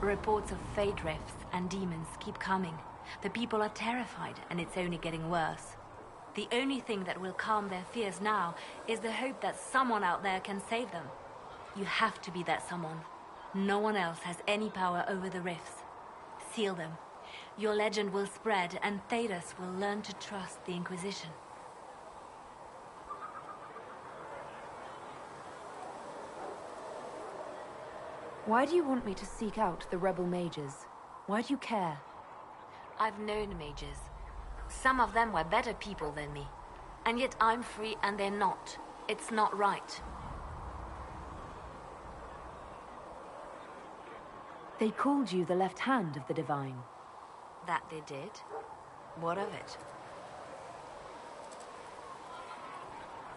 Reports of fate rifts and demons keep coming. The people are terrified, and it's only getting worse. The only thing that will calm their fears now is the hope that someone out there can save them. You have to be that someone. No one else has any power over the rifts. Seal them. Your legend will spread, and Thedas will learn to trust the Inquisition. Why do you want me to seek out the rebel mages? Why do you care? I've known mages. Some of them were better people than me. And yet I'm free and they're not. It's not right. They called you the left hand of the Divine. That they did? What of it?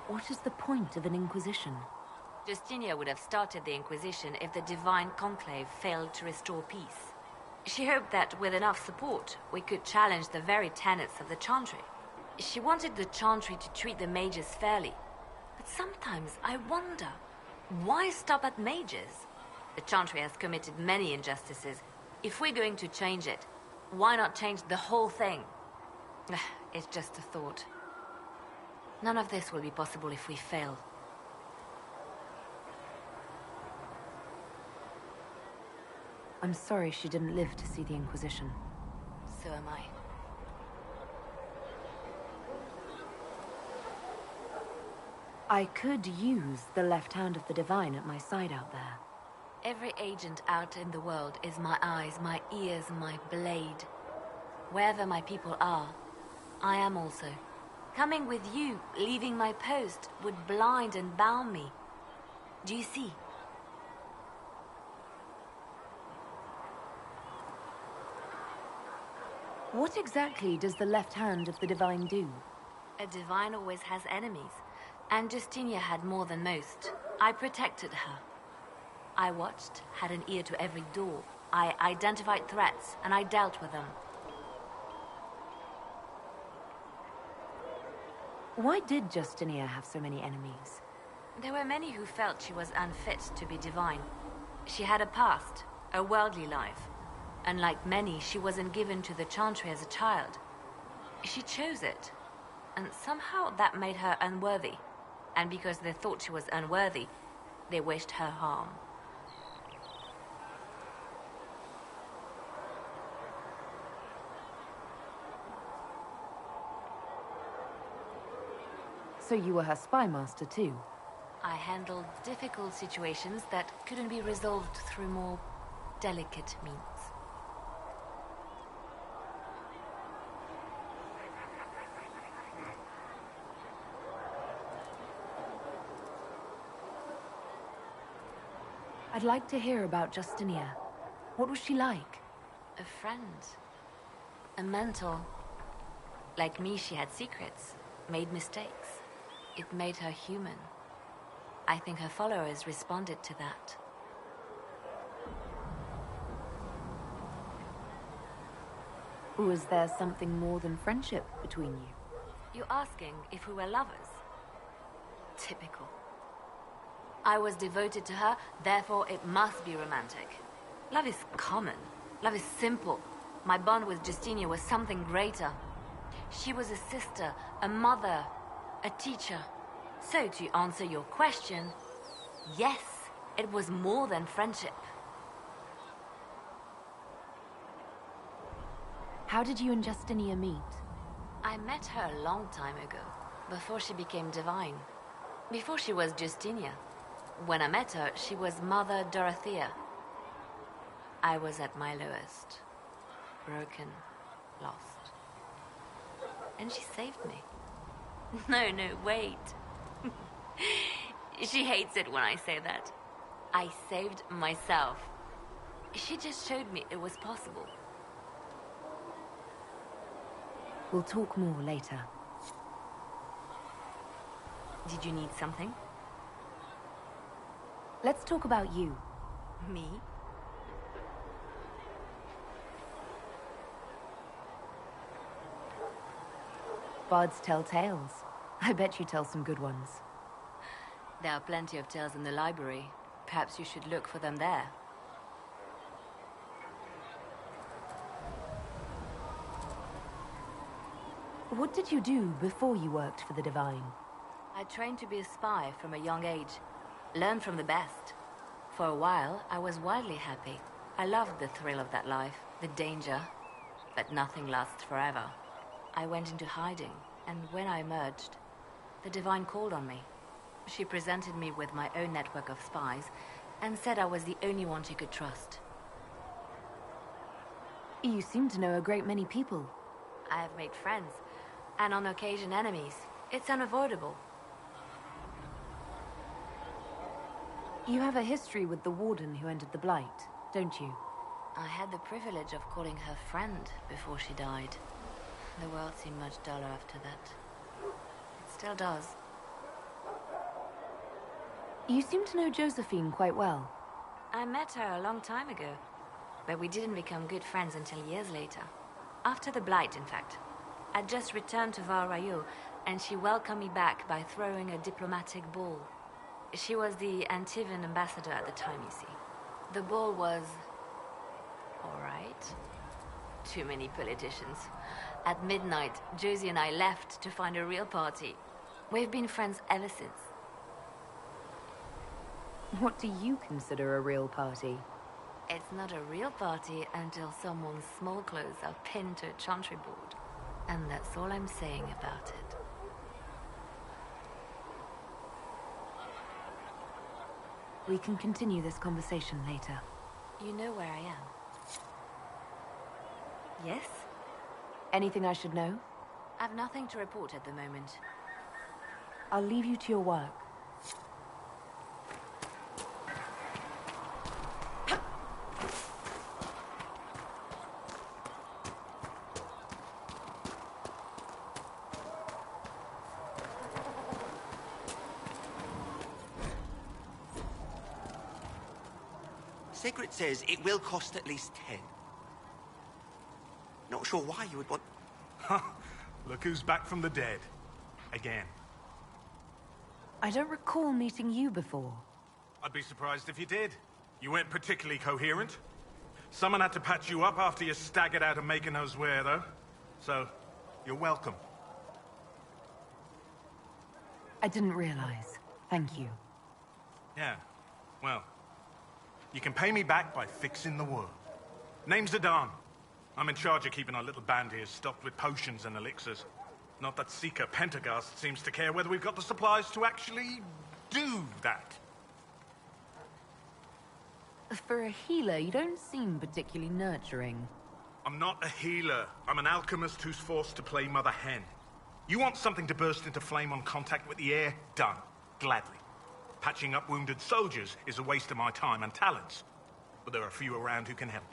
What is the point of an Inquisition? Justinia would have started the Inquisition if the Divine Conclave failed to restore peace. She hoped that with enough support, we could challenge the very tenets of the Chantry. She wanted the Chantry to treat the mages fairly. But sometimes I wonder, why stop at mages? The Chantry has committed many injustices. If we're going to change it, why not change the whole thing? It's just a thought. None of this will be possible if we fail. I'm sorry she didn't live to see the Inquisition. So am I. I could use the left hand of the Divine at my side out there. Every agent out in the world is my eyes, my ears, my blade. Wherever my people are, I am also. Coming with you, leaving my post, would blind and bound me. Do you see? What exactly does the left hand of the Divine do? A Divine always has enemies, and Justinia had more than most. I protected her. I watched, had an ear to every door. I identified threats, and I dealt with them. Why did Justinia have so many enemies? There were many who felt she was unfit to be divine. She had a past, a worldly life. Unlike many, she wasn't given to the Chantry as a child. She chose it, and somehow that made her unworthy. And because they thought she was unworthy, they wished her harm. So you were her spy master too? I handled difficult situations that couldn't be resolved through more delicate means. I'd like to hear about Justinia. What was she like? A friend. A mentor. Like me, she had secrets, made mistakes. It made her human. I think her followers responded to that. Was there something more than friendship between you? You're asking if we were lovers? Typical. I was devoted to her, therefore it must be romantic. Love is common. Love is simple. My bond with Justinia was something greater. She was a sister, a mother, a teacher. So to answer your question, yes, it was more than friendship. How did you and Justinia meet? I met her a long time ago, before she became divine. Before she was Justinia. When I met her, she was Mother Dorothea. I was at my lowest. Broken, lost. And she saved me. No, wait. She hates it when I say that. I saved myself. She just showed me it was possible. We'll talk more later. Did you need something? Let's talk about you. Me? Bards tell tales. I bet you tell some good ones. There are plenty of tales in the library. Perhaps you should look for them there. What did you do before you worked for the Divine? I trained to be a spy from a young age. Learned from the best. For a while, I was wildly happy. I loved the thrill of that life, the danger. But nothing lasts forever. I went into hiding, and when I emerged, the Divine called on me. She presented me with my own network of spies, and said I was the only one she could trust. You seem to know a great many people. I have made friends, and on occasion enemies. It's unavoidable. You have a history with the Warden who entered the Blight, don't you? I had the privilege of calling her friend before she died. The world seemed much duller after that. It still does. You seem to know Josephine quite well. I met her a long time ago, but we didn't become good friends until years later. After the Blight, in fact. I'd just returned to Val Rayo, and she welcomed me back by throwing a diplomatic ball. She was the Antivan ambassador at the time, you see. The ball was... all right. Too many politicians. At midnight, Josie and I left to find a real party. We've been friends ever since. What do you consider a real party? It's not a real party until someone's small clothes are pinned to a chantry board. And that's all I'm saying about it. We can continue this conversation later. You know where I am? Yes? Anything I should know? I've nothing to report at the moment. I'll leave you to your work. Sigrid says it will cost at least 10. Not sure why you would want... Look who's back from the dead. Again. I don't recall meeting you before. I'd be surprised if you did. You weren't particularly coherent. Someone had to patch you up after you staggered out of making knows where, though. So, you're welcome. I didn't realize. Thank you. Yeah, well... You can pay me back by fixing the world. Name's Adan. I'm in charge of keeping our little band here stocked with potions and elixirs. Not that Seeker Pentagast seems to care whether we've got the supplies to actually do that. For a healer, you don't seem particularly nurturing. I'm not a healer. I'm an alchemist who's forced to play Mother Hen. You want something to burst into flame on contact with the air? Done. Gladly. Patching up wounded soldiers is a waste of my time and talents. But there are a few around who can help.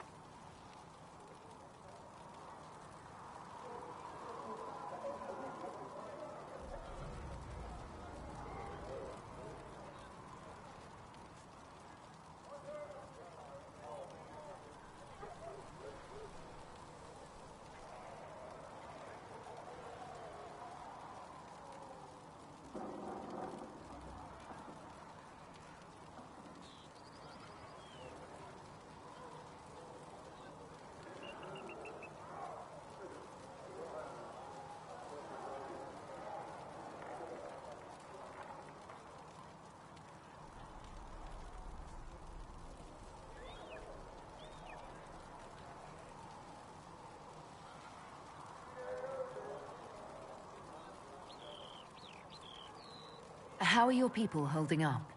How are your people holding up?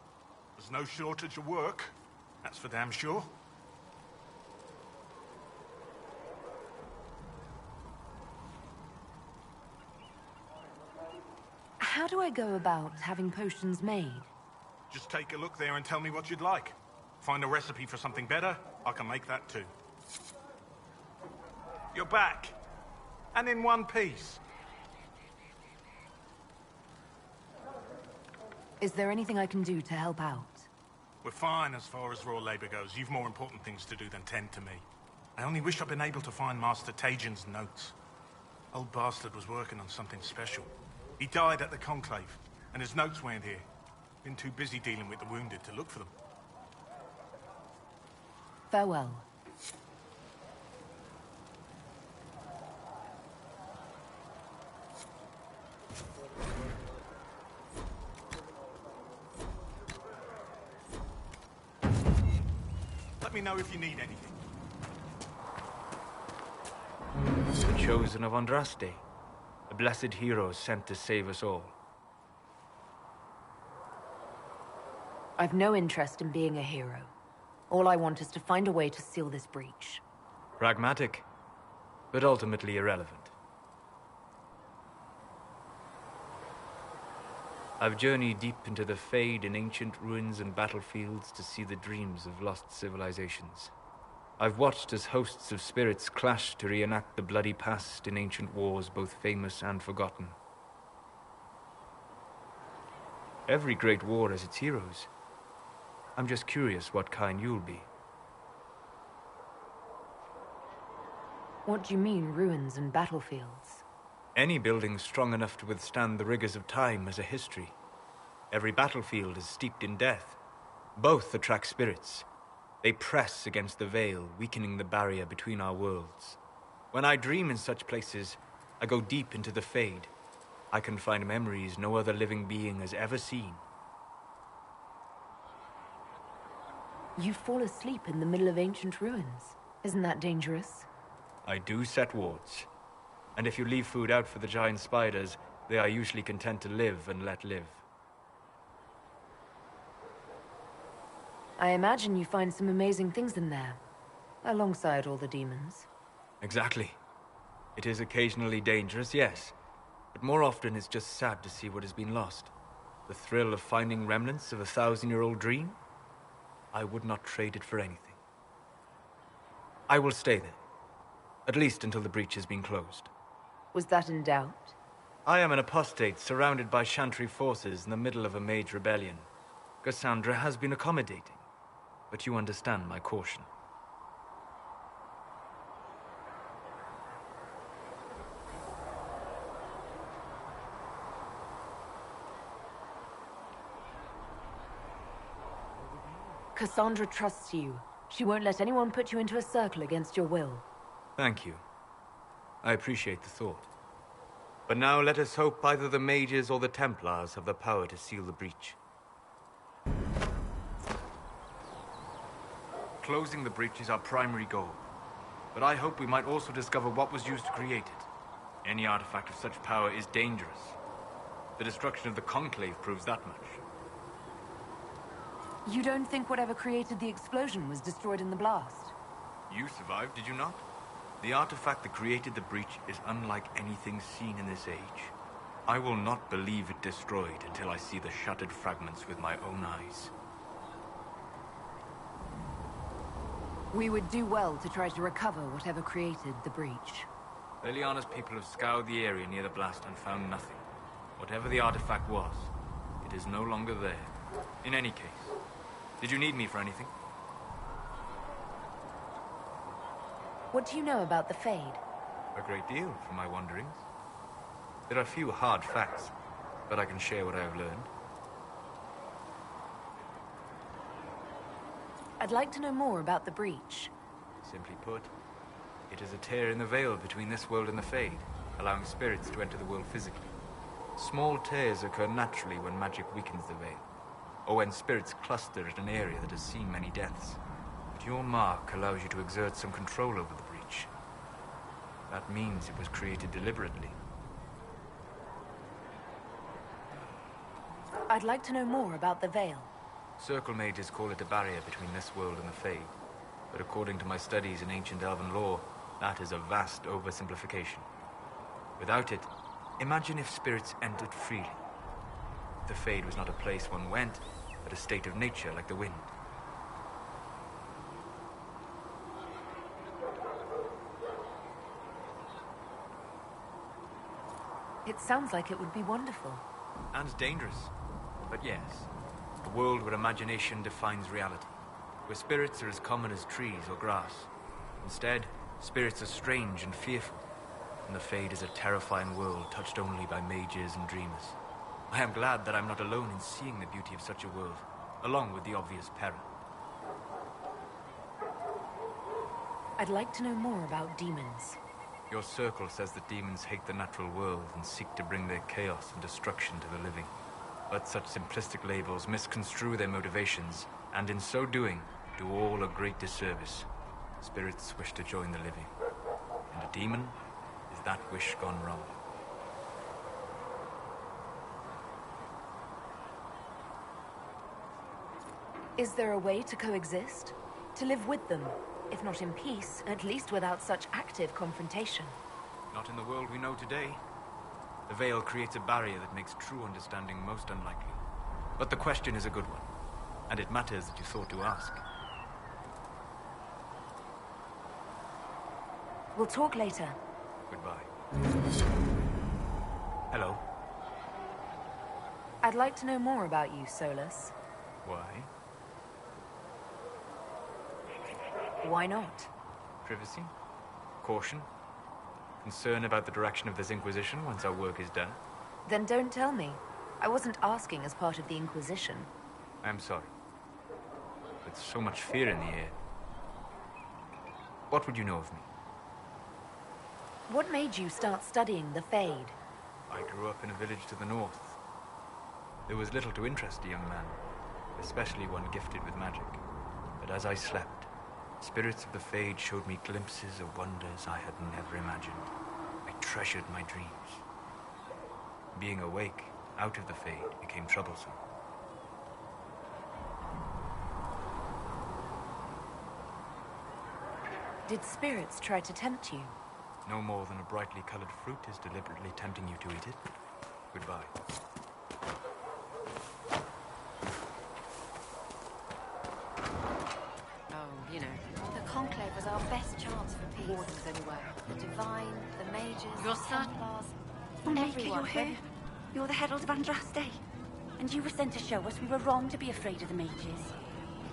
There's no shortage of work. That's for damn sure. How do I go about having potions made? Just take a look there and tell me what you'd like. Find a recipe for something better, I can make that too. You're back. And in one piece. Is there anything I can do to help out? We're fine as far as raw labor goes. You've more important things to do than tend to me. I only wish I'd been able to find Master Tajin's notes. Old bastard was working on something special. He died at the Conclave, and his notes weren't here. Been too busy dealing with the wounded to look for them. Farewell. me know if you need anything. The chosen of Andraste, a blessed hero sent to save us all. I've no interest in being a hero. All I want is to find a way to seal this breach. Pragmatic, but ultimately irrelevant. I've journeyed deep into the Fade in ancient ruins and battlefields to see the dreams of lost civilizations. I've watched as hosts of spirits clash to reenact the bloody past in ancient wars both famous and forgotten. Every great war has its heroes. I'm just curious what kind you'll be. What do you mean, ruins and battlefields? Any building strong enough to withstand the rigors of time has a history. Every battlefield is steeped in death. Both attract spirits. They press against the veil, weakening the barrier between our worlds. When I dream in such places, I go deep into the Fade. I can find memories no other living being has ever seen. You fall asleep in the middle of ancient ruins. Isn't that dangerous? I do set wards. And if you leave food out for the giant spiders, they are usually content to live and let live. I imagine you find some amazing things in there, alongside all the demons. Exactly. It is occasionally dangerous, yes. But more often it's just sad to see what has been lost. The thrill of finding remnants of a 1,000-year-old dream? I would not trade it for anything. I will stay there. At least until the breach has been closed. Was that in doubt? I am an apostate surrounded by Chantry forces in the middle of a mage rebellion. Cassandra has been accommodating, but you understand my caution. Cassandra trusts you. She won't let anyone put you into a circle against your will. Thank you. I appreciate the thought. But now let us hope either the mages or the Templars have the power to seal the breach. Closing the breach is our primary goal. But I hope we might also discover what was used to create it. Any artifact of such power is dangerous. The destruction of the Conclave proves that much. You don't think whatever created the explosion was destroyed in the blast? You survived, did you not? The artifact that created the breach is unlike anything seen in this age. I will not believe it destroyed until I see the shattered fragments with my own eyes. We would do well to try to recover whatever created the breach. Liliana's people have scoured the area near the blast and found nothing. Whatever the artifact was, it is no longer there. In any case, did you need me for anything? What do you know about the Fade? A great deal from my wanderings. There are few hard facts, but I can share what I have learned. I'd like to know more about the breach. Simply put, it is a tear in the veil between this world and the Fade, allowing spirits to enter the world physically. Small tears occur naturally when magic weakens the veil, or when spirits cluster at an area that has seen many deaths. But your mark allows you to exert some control over the breach. That means it was created deliberately. I'd like to know more about the veil. Circle mages call it a barrier between this world and the Fade. But according to my studies in ancient elven lore, that is a vast oversimplification. Without it, imagine if spirits entered freely. The Fade was not a place one went, but a state of nature like the wind. It sounds like it would be wonderful. And dangerous. But yes, a world where imagination defines reality. Where spirits are as common as trees or grass. Instead, spirits are strange and fearful. And the Fade is a terrifying world touched only by mages and dreamers. I am glad that I'm not alone in seeing the beauty of such a world, along with the obvious peril. I'd like to know more about demons. Your circle says that demons hate the natural world and seek to bring their chaos and destruction to the living. But such simplistic labels misconstrue their motivations, and in so doing, do all a great disservice. Spirits wish to join the living, and a demon is that wish gone wrong. Is there a way to coexist? To live with them? If not in peace, at least without such active confrontation. Not in the world we know today. The veil creates a barrier that makes true understanding most unlikely. But the question is a good one, and it matters that you thought to ask. We'll talk later. Goodbye. Hello. I'd like to know more about you, Solus. Why? Why not? Privacy? Caution? Concern about the direction of this Inquisition once our work is done? Then don't tell me. I wasn't asking as part of the Inquisition. I'm sorry. With so much fear in the air. What would you know of me? What made you start studying the Fade? I grew up in a village to the north. There was little to interest a young man, especially one gifted with magic. But as I slept, spirits of the Fade showed me glimpses of wonders I had never imagined. I treasured my dreams. Being awake, out of the Fade, became troublesome. Did spirits try to tempt you? No more than a brightly colored fruit is deliberately tempting you to eat it. Goodbye. Oh, you know, the Conclave was our best chance for peace. Wardens anyway. The Divine, the Mages, Your the son? Templars, Oh, Maker, everyone. you're here. You're the Herald of Andraste. And you were sent to show us we were wrong to be afraid of the mages.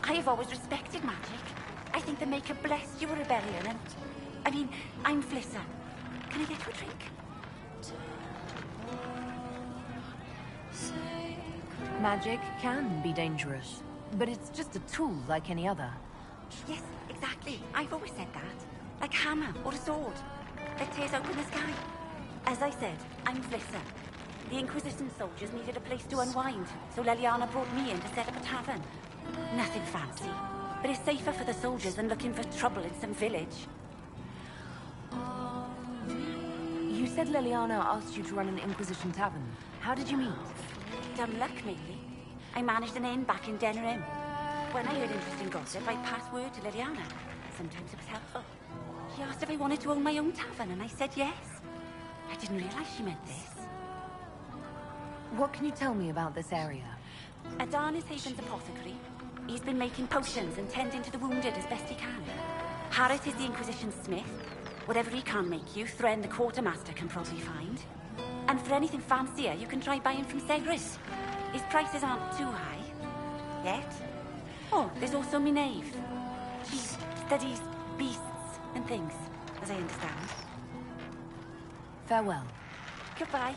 I have always respected magic. I think the Maker blessed your rebellion and... I mean, I'm Flissa. Can I get you a drink? Magic can be dangerous, but it's just a tool like any other. Yes, exactly. I've always said that. Like a hammer or a sword that tears open the sky. As I said, I'm Flissa. The Inquisition soldiers needed a place to unwind, so Leliana brought me in to set up a tavern. Nothing fancy, but it's safer for the soldiers than looking for trouble in some village. You said Liliana asked you to run an Inquisition tavern. How did you meet? Dumb luck, mainly. I managed an inn back in Denerim. When I heard interesting gossip, I passed word to Liliana. Sometimes it was helpful. She asked if I wanted to own my own tavern, and I said yes. I didn't realize she meant this. What can you tell me about this area? Adan is Haven's apothecary. He's been making potions and tending to the wounded as best he can. Harrit is the Inquisition smith. Whatever he can't make you, Thren the quartermaster can probably find. And for anything fancier, you can try buying from Segris. His prices aren't too high. Yet. Oh, there's also Minave. She studies beasts and things, as I understand. Farewell. Goodbye.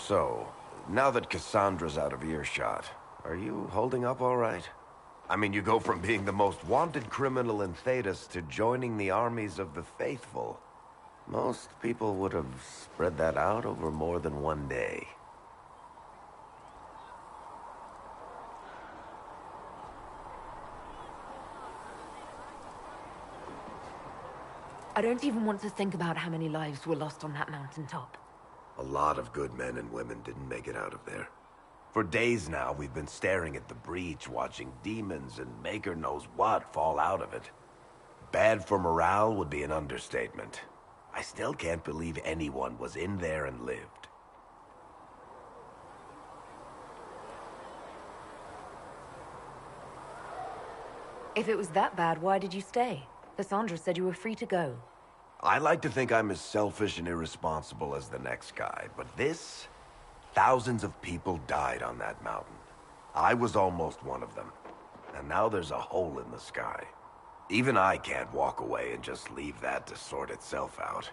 So, now that Cassandra's out of earshot, are you holding up all right? I mean, you go from being the most wanted criminal in Thedas to joining the armies of the faithful. Most people would have spread that out over more than one day. I don't even want to think about how many lives were lost on that mountaintop. A lot of good men and women didn't make it out of there. For days now, we've been staring at the breach, watching demons and maker knows what fall out of it. Bad for morale would be an understatement. I still can't believe anyone was in there and lived. If it was that bad, why did you stay? Cassandra said you were free to go. I like to think I'm as selfish and irresponsible as the next guy, but this... Thousands of people died on that mountain. I was almost one of them. And now there's a hole in the sky. Even I can't walk away and just leave that to sort itself out.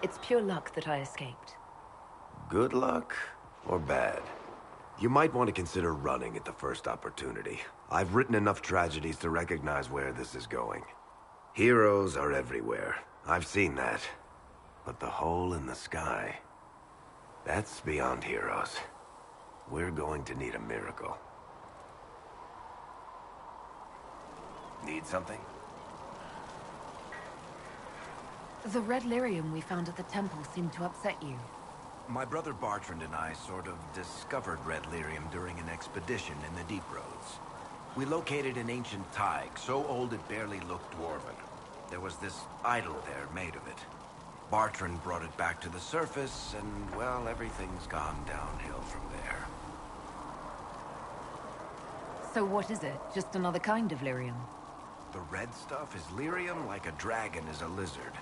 It's pure luck that I escaped. Good luck or bad? You might want to consider running at the first opportunity. I've written enough tragedies to recognize where this is going. Heroes are everywhere. I've seen that. But the hole in the sky... that's beyond heroes. We're going to need a miracle. Need something? The red lyrium we found at the temple seemed to upset you. My brother Bartrand and I sort of discovered red lyrium during an expedition in the Deep Roads. We located an ancient thaig, so old it barely looked dwarven. There was this idol there made of it. Bartrand brought it back to the surface, and, well, everything's gone downhill from there. So what is it? Just another kind of lyrium? The red stuff is lyrium like a dragon is a lizard.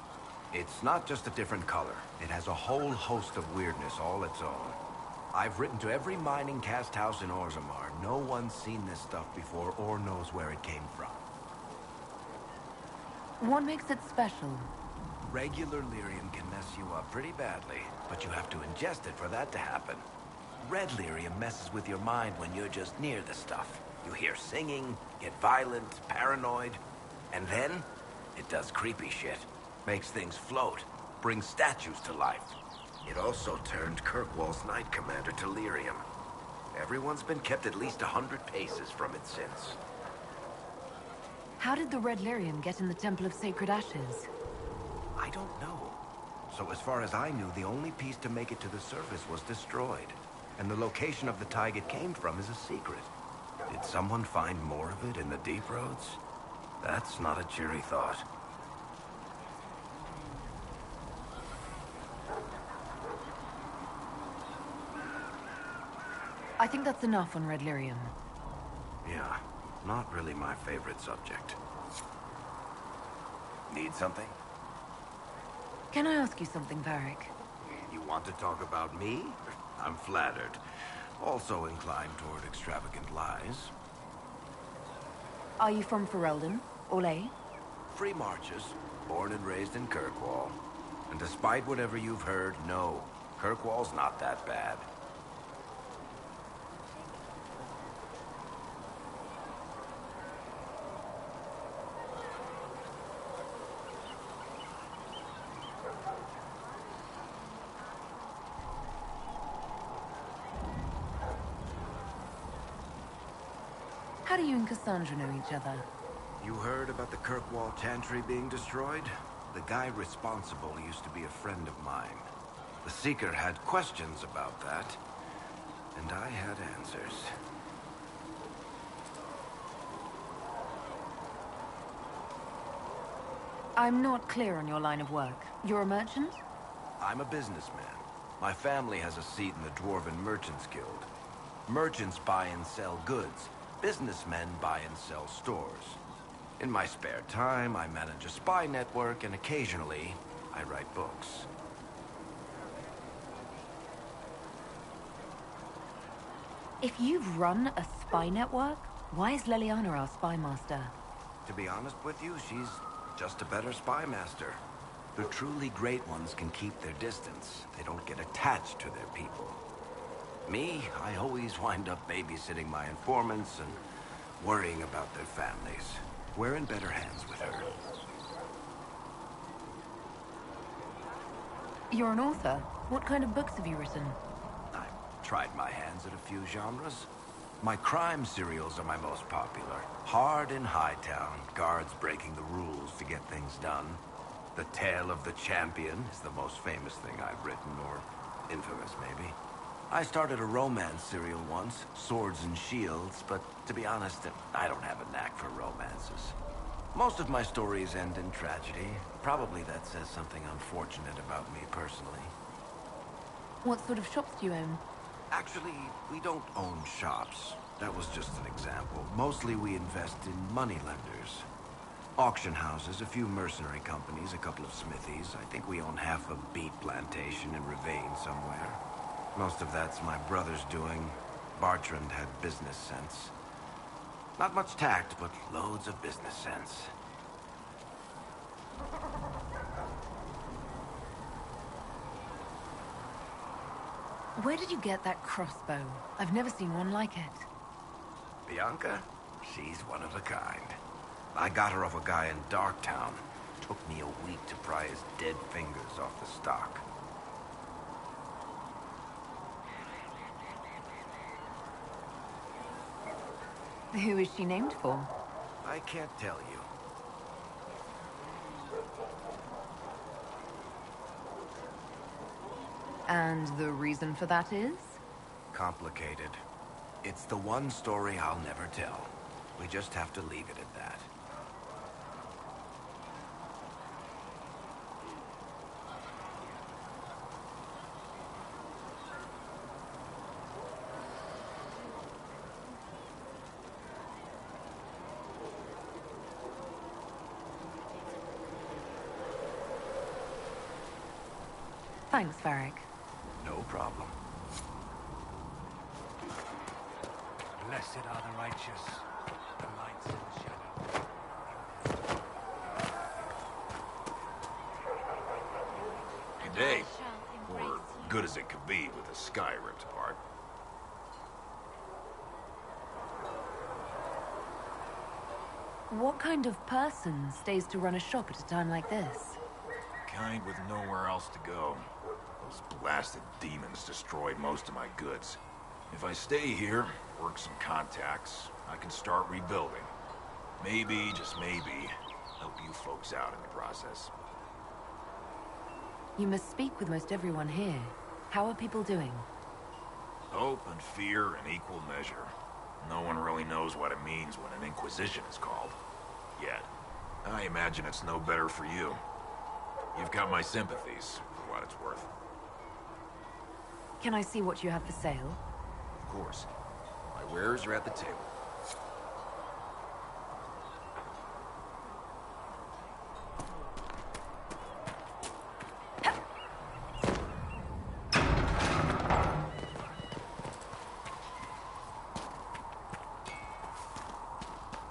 It's not just a different color. It has a whole host of weirdness all its own. I've written to every mining cast house in Orzammar. No one's seen this stuff before or knows where it came from. What makes it special? Regular lyrium can mess you up pretty badly, but you have to ingest it for that to happen. Red lyrium messes with your mind when you're just near the stuff. You hear singing, get violent, paranoid, and then it does creepy shit. Makes things float, brings statues to life. It also turned Kirkwall's Knight Commander to lyrium. Everyone's been kept at least 100 paces from it since. How did the red lyrium get in the Temple of Sacred Ashes? I don't know. So as far as I knew, the only piece to make it to the surface was destroyed. And the location of the thaig it came from is a secret. Did someone find more of it in the Deep Roads? That's not a cheery thought. I think that's enough on red lyrium. Yeah, not really my favorite subject. Need something? Can I ask you something, Varric? You want to talk about me? I'm flattered. Also inclined toward extravagant lies. Are you from Ferelden? Orlais? Free marches, born and raised in Kirkwall. And despite whatever you've heard, no, Kirkwall's not that bad. How do you and Cassandra know each other? You heard about the Kirkwall Chantry being destroyed? The guy responsible used to be a friend of mine. The Seeker had questions about that, and I had answers. I'm not clear on your line of work. You're a merchant? I'm a businessman. My family has a seat in the Dwarven Merchants Guild. Merchants buy and sell goods. Businessmen buy and sell stores. In my spare time, I manage a spy network, and occasionally, I write books. If you've run a spy network, why is Leliana our spy master? To be honest with you, she's Just a better spy master. The truly great ones can keep their distance. They don't get attached to their people. Me, I always wind up babysitting my informants and worrying about their families. We're in better hands with her. You're an author. What kind of books have you written? I've tried my hands at a few genres. My crime serials are my most popular. Hard in Hightown, guards breaking the rules to get things done. The Tale of the Champion is the most famous thing I've written, or infamous maybe. I started a romance serial once, Swords and Shields, but to be honest, I don't have a knack for romances. Most of my stories end in tragedy. Probably that says something unfortunate about me personally. What sort of shops do you own? Actually, we don't own shops. That was just an example. Mostly we invest in moneylenders. Auction houses, a few mercenary companies, a couple of smithies. I think we own half a beet plantation in Ravine somewhere. Most of that's my brother's doing. Bartrand had business sense. Not much tact, but loads of business sense. Where did you get that crossbow? I've never seen one like it. Bianca? She's one of a kind. I got her off a guy in Darktown. Took me a week to pry his dead fingers off the stock. Who is she named for? I can't tell you. And the reason for that is? Complicated. It's the one story I'll never tell. We just have to leave it at that. Thanks, Varric. No problem. Blessed are the righteous, the lights in the shadow. Good day. Or good as it could be with the sky ripped apart. What kind of person stays to run a shop at a time like this? Kind with nowhere else to go. Those blasted demons destroyed most of my goods. If I stay here, work some contacts, I can start rebuilding. Maybe, just maybe, help you folks out in the process. You must speak with most everyone here. How are people doing? Hope and fear in equal measure. No one really knows what it means when an Inquisition is called. Yet. I imagine it's no better for you. You've got my sympathies, for what it's worth. Can I see what you have for sale? Of course. My wares are at the table.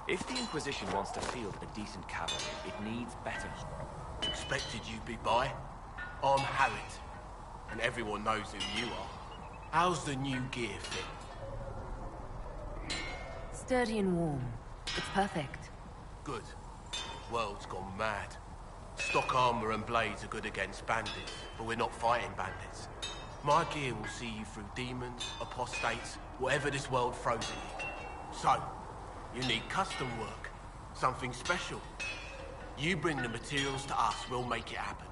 If the Inquisition wants to field a decent cavalry, it needs better. Expected you'd be by. I'm Harriet, and everyone knows who you are. How's the new gear fit? Sturdy and warm. It's perfect. Good. World's gone mad. Stock armor and blades are good against bandits, but we're not fighting bandits. My gear will see you through demons, apostates, whatever this world throws at you. So, you need custom work. Something special. You bring the materials to us, we'll make it happen.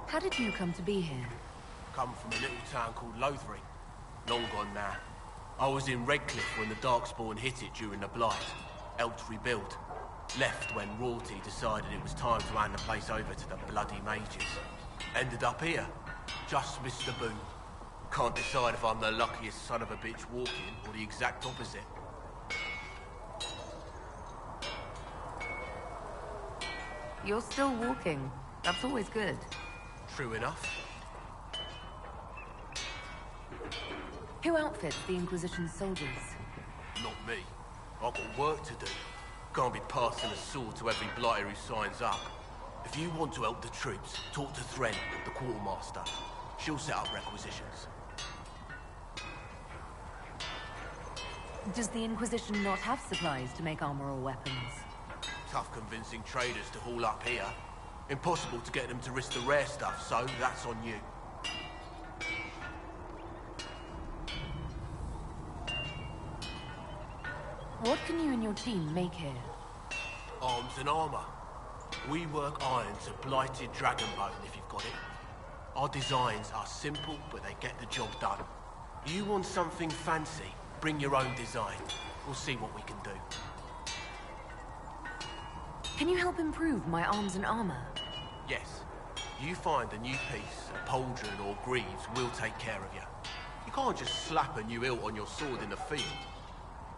How did you come to be here? Come from a little town called Lothering. Long gone now. I was in Redcliffe when the Darkspawn hit it during the Blight. Helped rebuild. Left when Royalty decided it was time to hand the place over to the bloody mages. Ended up here. Just missed the boom. Can't decide if I'm the luckiest son of a bitch walking or the exact opposite. You're still walking. That's always good. True enough. Who outfits the Inquisition's soldiers? Not me. I've got work to do. Can't be passing a sword to every blighter who signs up. If you want to help the troops, talk to Thren, the quartermaster. She'll set up requisitions. Does the Inquisition not have supplies to make armor or weapons? Tough convincing traders to haul up here. Impossible to get them to risk the rare stuff, so that's on you. What can you and your team make here? Arms and armor. We work iron to blighted dragon bone, if you've got it. Our designs are simple, but they get the job done. You want something fancy? Bring your own design. We'll see what we can do. Can you help improve my arms and armor? Yes. You find a new piece, a pauldron or greaves, we'll take care of you. You can't just slap a new hilt on your sword in the field.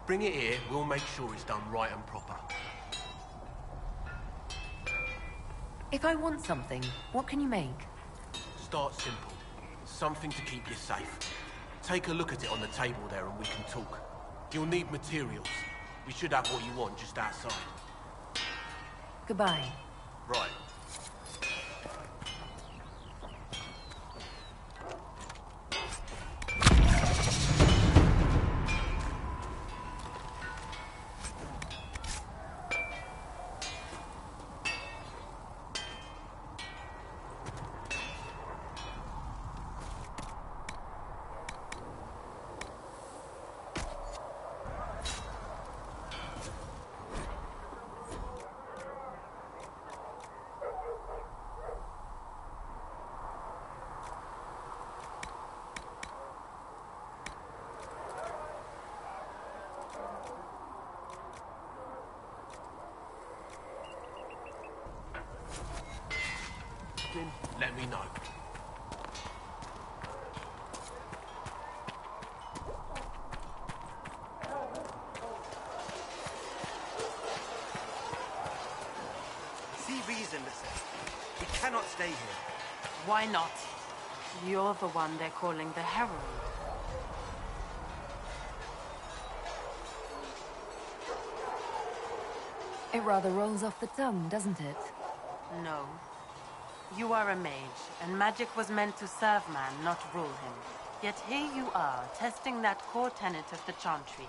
Bring it here, we'll make sure it's done right and proper. If I want something, what can you make? Start simple. Something to keep you safe. Take a look at it on the table there and we can talk. You'll need materials. We should have what you want just outside. Goodbye. Right. Let me know. See reason, listen. We cannot stay here. Why not? You're the one they're calling the Herald. It rather rolls off the tongue, doesn't it? No. You are a mage, and magic was meant to serve man, not rule him. Yet here you are, testing that core tenet of the Chantry.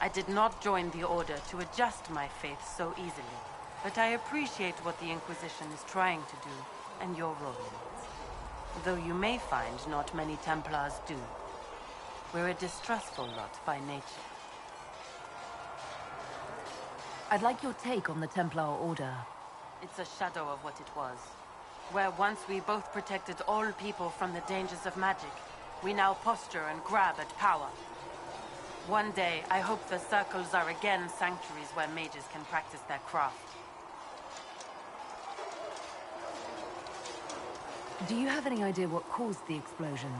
I did not join the Order to adjust my faith so easily, but I appreciate what the Inquisition is trying to do, and your role in it. Though you may find not many Templars do. We're a distrustful lot by nature. I'd like your take on the Templar Order. It's a shadow of what it was. Where once we both protected all people from the dangers of magic, we now posture and grab at power. One day, I hope the circles are again sanctuaries where mages can practice their craft. Do you have any idea what caused the explosion?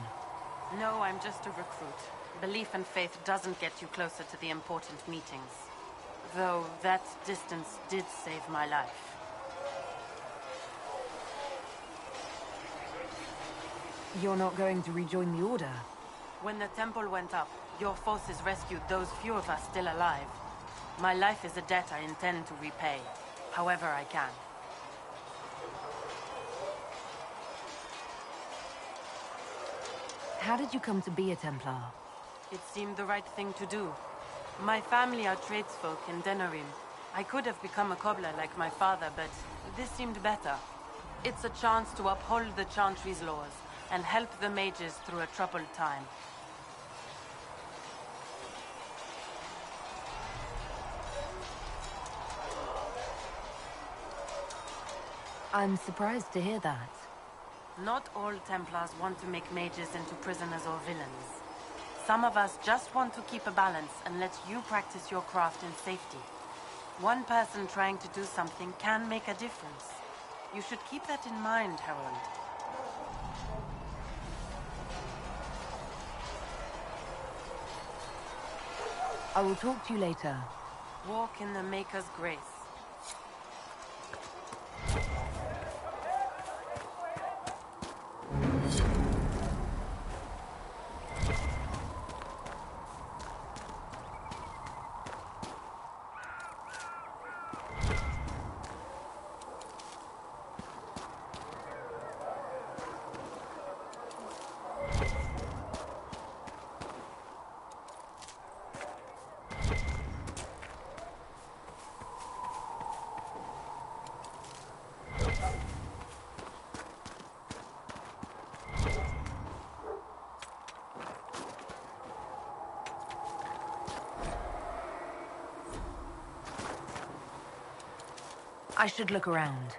No, I'm just a recruit. Belief and faith doesn't get you closer to the important meetings. Though that distance did save my life. You're not going to rejoin the Order? When the temple went up, your forces rescued those few of us still alive. My life is a debt I intend to repay, however I can. How did you come to be a Templar? It seemed the right thing to do. My family are tradesfolk in Denerim. I could have become a cobbler like my father, but this seemed better. It's a chance to uphold the Chantry's laws and help the mages through a troubled time. I'm surprised to hear that. Not all Templars want to make mages into prisoners or villains. Some of us just want to keep a balance and let you practice your craft in safety. One person trying to do something can make a difference. You should keep that in mind, Harold. I will talk to you later. Walk in the Maker's grace. I should look around.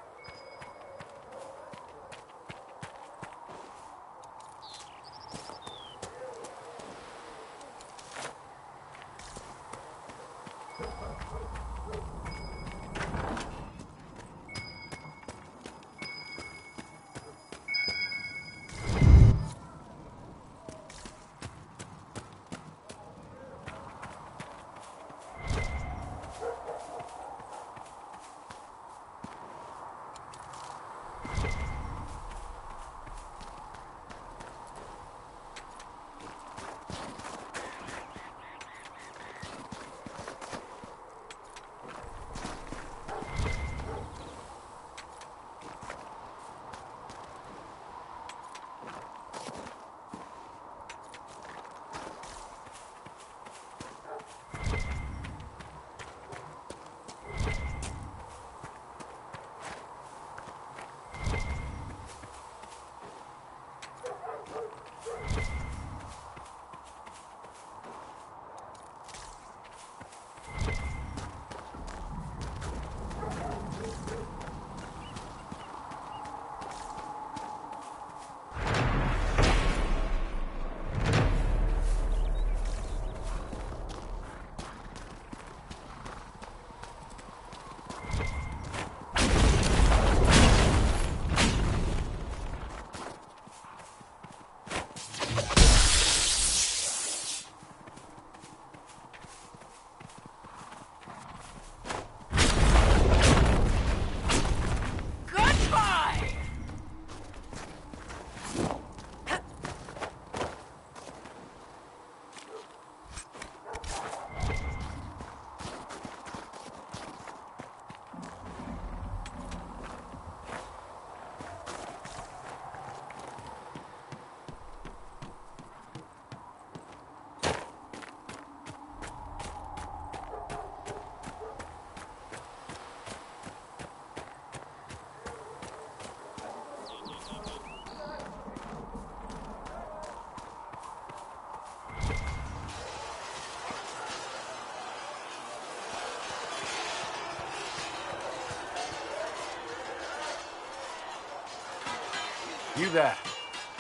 You there.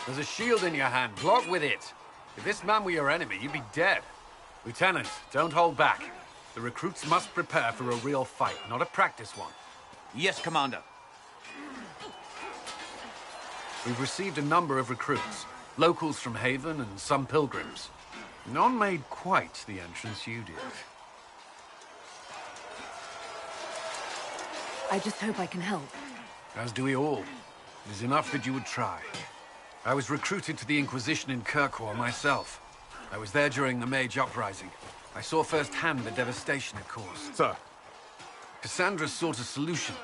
There's a shield in your hand. Block with it. If this man were your enemy, you'd be dead. Lieutenant, don't hold back. The recruits must prepare for a real fight, not a practice one. Yes, Commander. We've received a number of recruits. Locals from Haven and some pilgrims. None made quite the entrance you did. I just hope I can help. As do we all. It is enough that you would try. I was recruited to the Inquisition in Kirkwall myself. I was there during the Mage Uprising. I saw firsthand the devastation it caused. Sir. Cassandra sought a solution.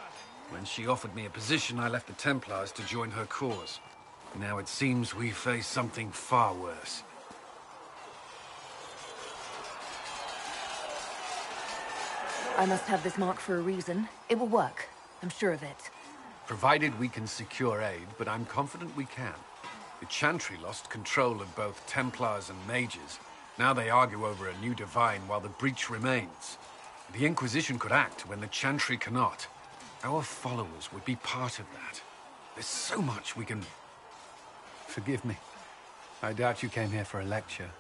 When she offered me a position, I left the Templars to join her cause. Now it seems we face something far worse. I must have this mark for a reason. It will work. I'm sure of it. Provided we can secure aid, but I'm confident we can. The Chantry lost control of both Templars and Mages. Now they argue over a new divine while the breach remains. The Inquisition could act when the Chantry cannot. Our followers would be part of that. There's so much we can... Forgive me. I doubt you came here for a lecture.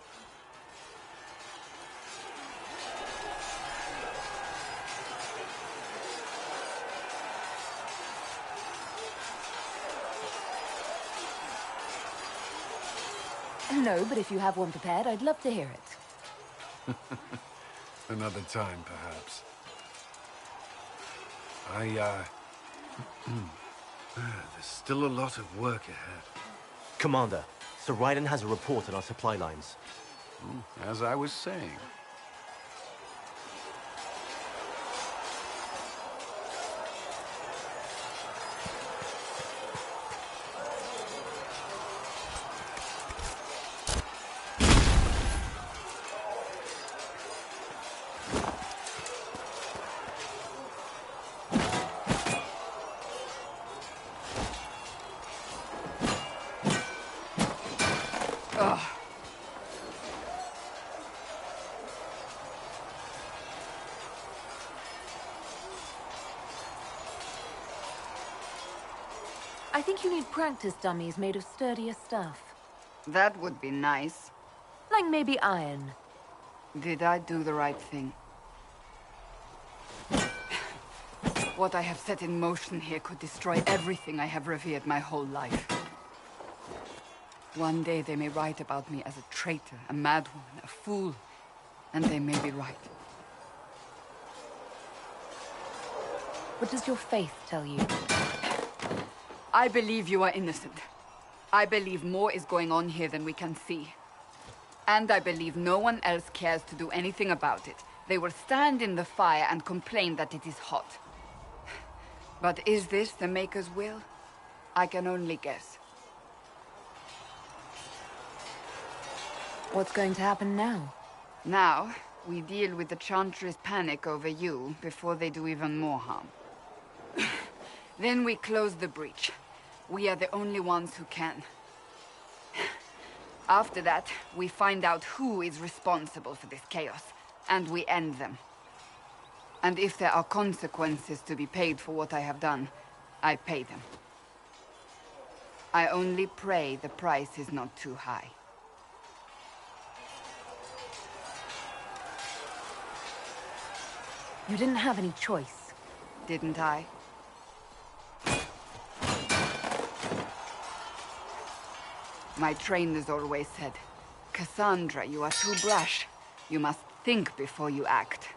No, but if you have one prepared, I'd love to hear it. Another time, perhaps. There's still a lot of work ahead. Commander, Sir Raiden has a report on our supply lines. As I was saying. I think you need practice dummies made of sturdier stuff. That would be nice. Like maybe iron. Did I do the right thing? What I have set in motion here could destroy everything I have revered my whole life. One day they may write about me as a traitor, a madwoman, a fool, and they may be right. What does your faith tell you? I believe you are innocent. I believe more is going on here than we can see. And I believe no one else cares to do anything about it. They will stand in the fire and complain that it is hot. But is this the Maker's will? I can only guess. What's going to happen now? Now, we deal with the Chantry's panic over you before they do even more harm. Then we close the breach. We are the only ones who can. After that, we find out who is responsible for this chaos, and we end them. And if there are consequences to be paid for what I have done, I pay them. I only pray the price is not too high. You didn't have any choice. Didn't I? My trainers always said, Cassandra, you are too brash. You must think before you act.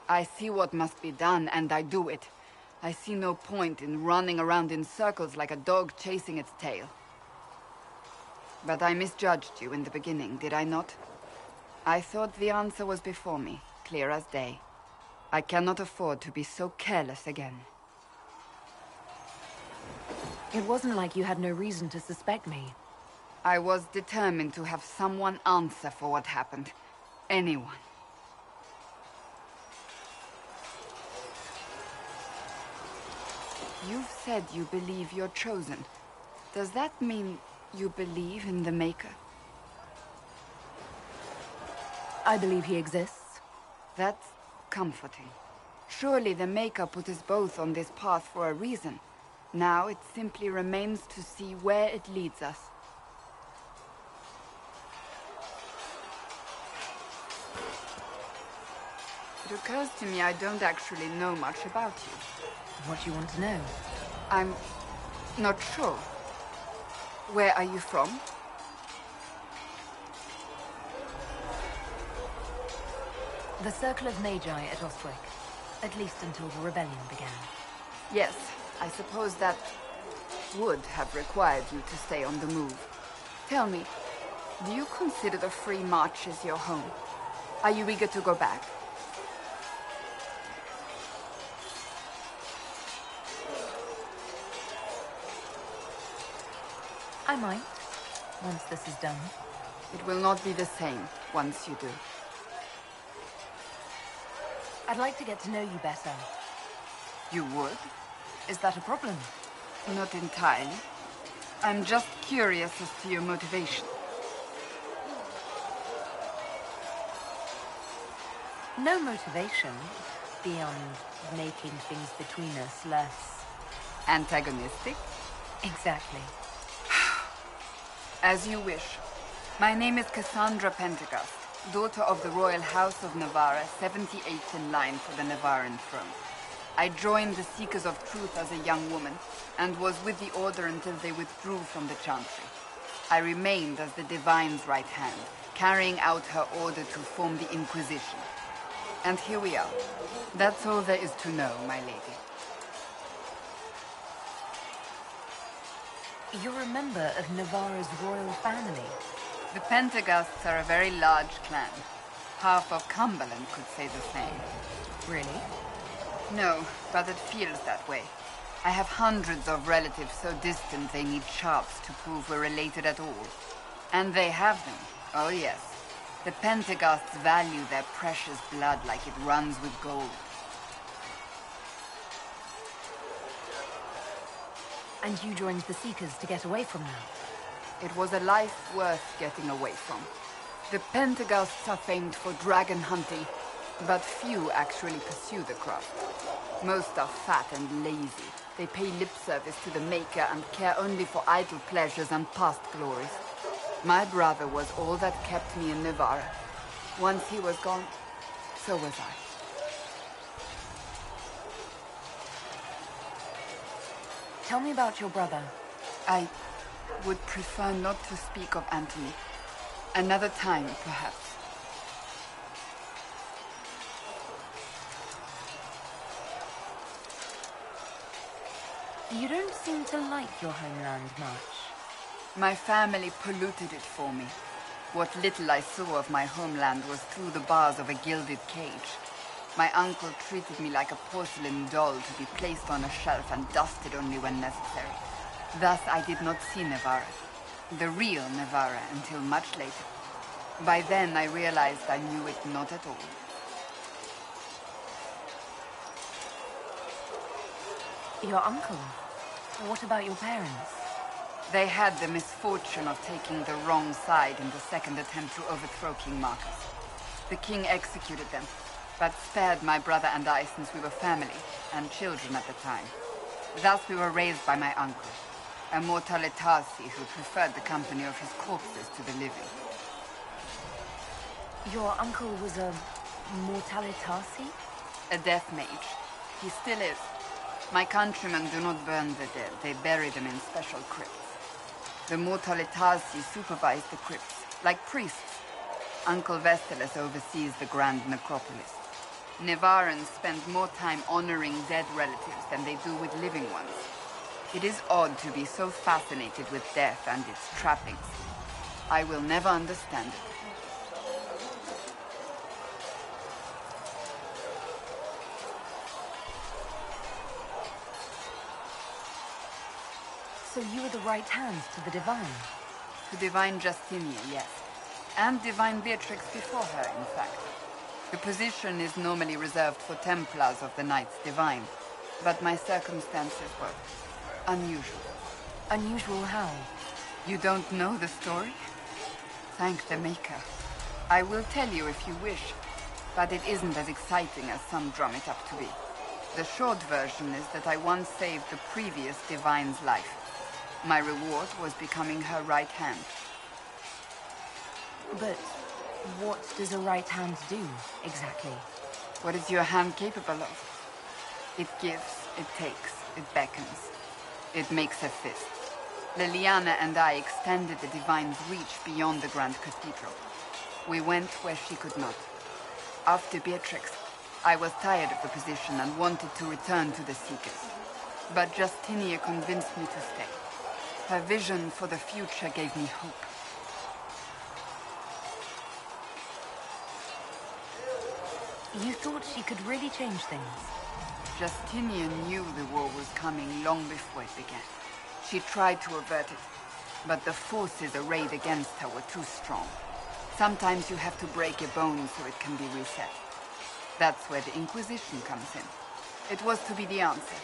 I see what must be done, and I do it. I see no point in running around in circles like a dog chasing its tail. But I misjudged you in the beginning, did I not? I thought the answer was before me, clear as day. I cannot afford to be so careless again. It wasn't like you had no reason to suspect me. I was determined to have someone answer for what happened. Anyone. You've said you believe you're chosen. Does that mean you believe in the Maker? I believe he exists. That's comforting. Surely the Maker put us both on this path for a reason. Now it simply remains to see where it leads us. It occurs to me I don't actually know much about you. What do you want to know? I'm not sure. Where are you from? The Circle of Magi at Ostwick. At least until the rebellion began. Yes, I suppose that would have required you to stay on the move. Tell me, do you consider the Free Marches your home? Are you eager to go back? I might, once this is done. It will not be the same once you do. I'd like to get to know you better. You would? Is that a problem? Not entirely. I'm just curious as to your motivation. No motivation beyond making things between us less... antagonistic? Exactly. As you wish. My name is Cassandra Pentecost, daughter of the Royal House of Navarra, 78th in line for the Navarran throne. I joined the Seekers of Truth as a young woman, and was with the Order until they withdrew from the Chantry. I remained as the Divine's right hand, carrying out her order to form the Inquisition. And here we are. That's all there is to know, my lady. You're a member of Navarra's royal family. The Pentecosts are a very large clan. Half of Cumberland could say the same. Really? No, but it feels that way. I have hundreds of relatives so distant they need charts to prove we're related at all. And they have them. Oh yes. The Pentecosts value their precious blood like it runs with gold. And you joined the Seekers to get away from them? It was a life worth getting away from. The Pentecosts are famed for dragon hunting, but few actually pursue the craft. Most are fat and lazy, They pay lip service to the Maker and care only for idle pleasures and past glories. My brother was all that kept me in Navarra. Once he was gone, so was I. Tell me about your brother. I would prefer not to speak of Anthony. Another time, perhaps. You don't seem to like your homeland much. My family polluted it for me. What little I saw of my homeland was through the bars of a gilded cage. My uncle treated me like a porcelain doll to be placed on a shelf and dusted only when necessary. Thus I did not see Navarra, the real Navarra, until much later. By then I realized I knew it not at all. Your uncle? What about your parents? They had the misfortune of taking the wrong side in the second attempt to overthrow King Marcus. The king executed them, but spared my brother and I since we were family, and children at the time. Thus we were raised by my uncle, a mortalitasi who preferred the company of his corpses to the living. Your uncle was a mortalitasi? A death mage. He still is. My countrymen do not burn the dead, they bury them in special crypts. The mortalitasi supervise the crypts, like priests. Uncle Vestalis oversees the grand necropolis. Navarrans spend more time honoring dead relatives than they do with living ones. It is odd to be so fascinated with death and its trappings. I will never understand it. So you were the right hand to the Divine? To Divine Justinia, yes. And Divine Beatrix before her, in fact. The position is normally reserved for Templars of the Knights Divine, but my circumstances were unusual. Unusual how? You don't know the story? Thank the Maker. I will tell you if you wish, but it isn't as exciting as some drum it up to be. The short version is that I once saved the previous Divine's life. My reward was becoming her right hand. But what does a right hand do, exactly? What is your hand capable of? It gives, it takes, it beckons. It makes a fist. Liliana and I extended the Divine's reach beyond the Grand Cathedral. We went where she could not. After Beatrix, I was tired of the position and wanted to return to the Seekers. But Justinia convinced me to stay. Her vision for the future gave me hope. You thought she could really change things? Justinia knew the war was coming long before it began. She tried to avert it, but the forces arrayed against her were too strong. Sometimes you have to break a bone so it can be reset. That's where the Inquisition comes in. It was to be the answer.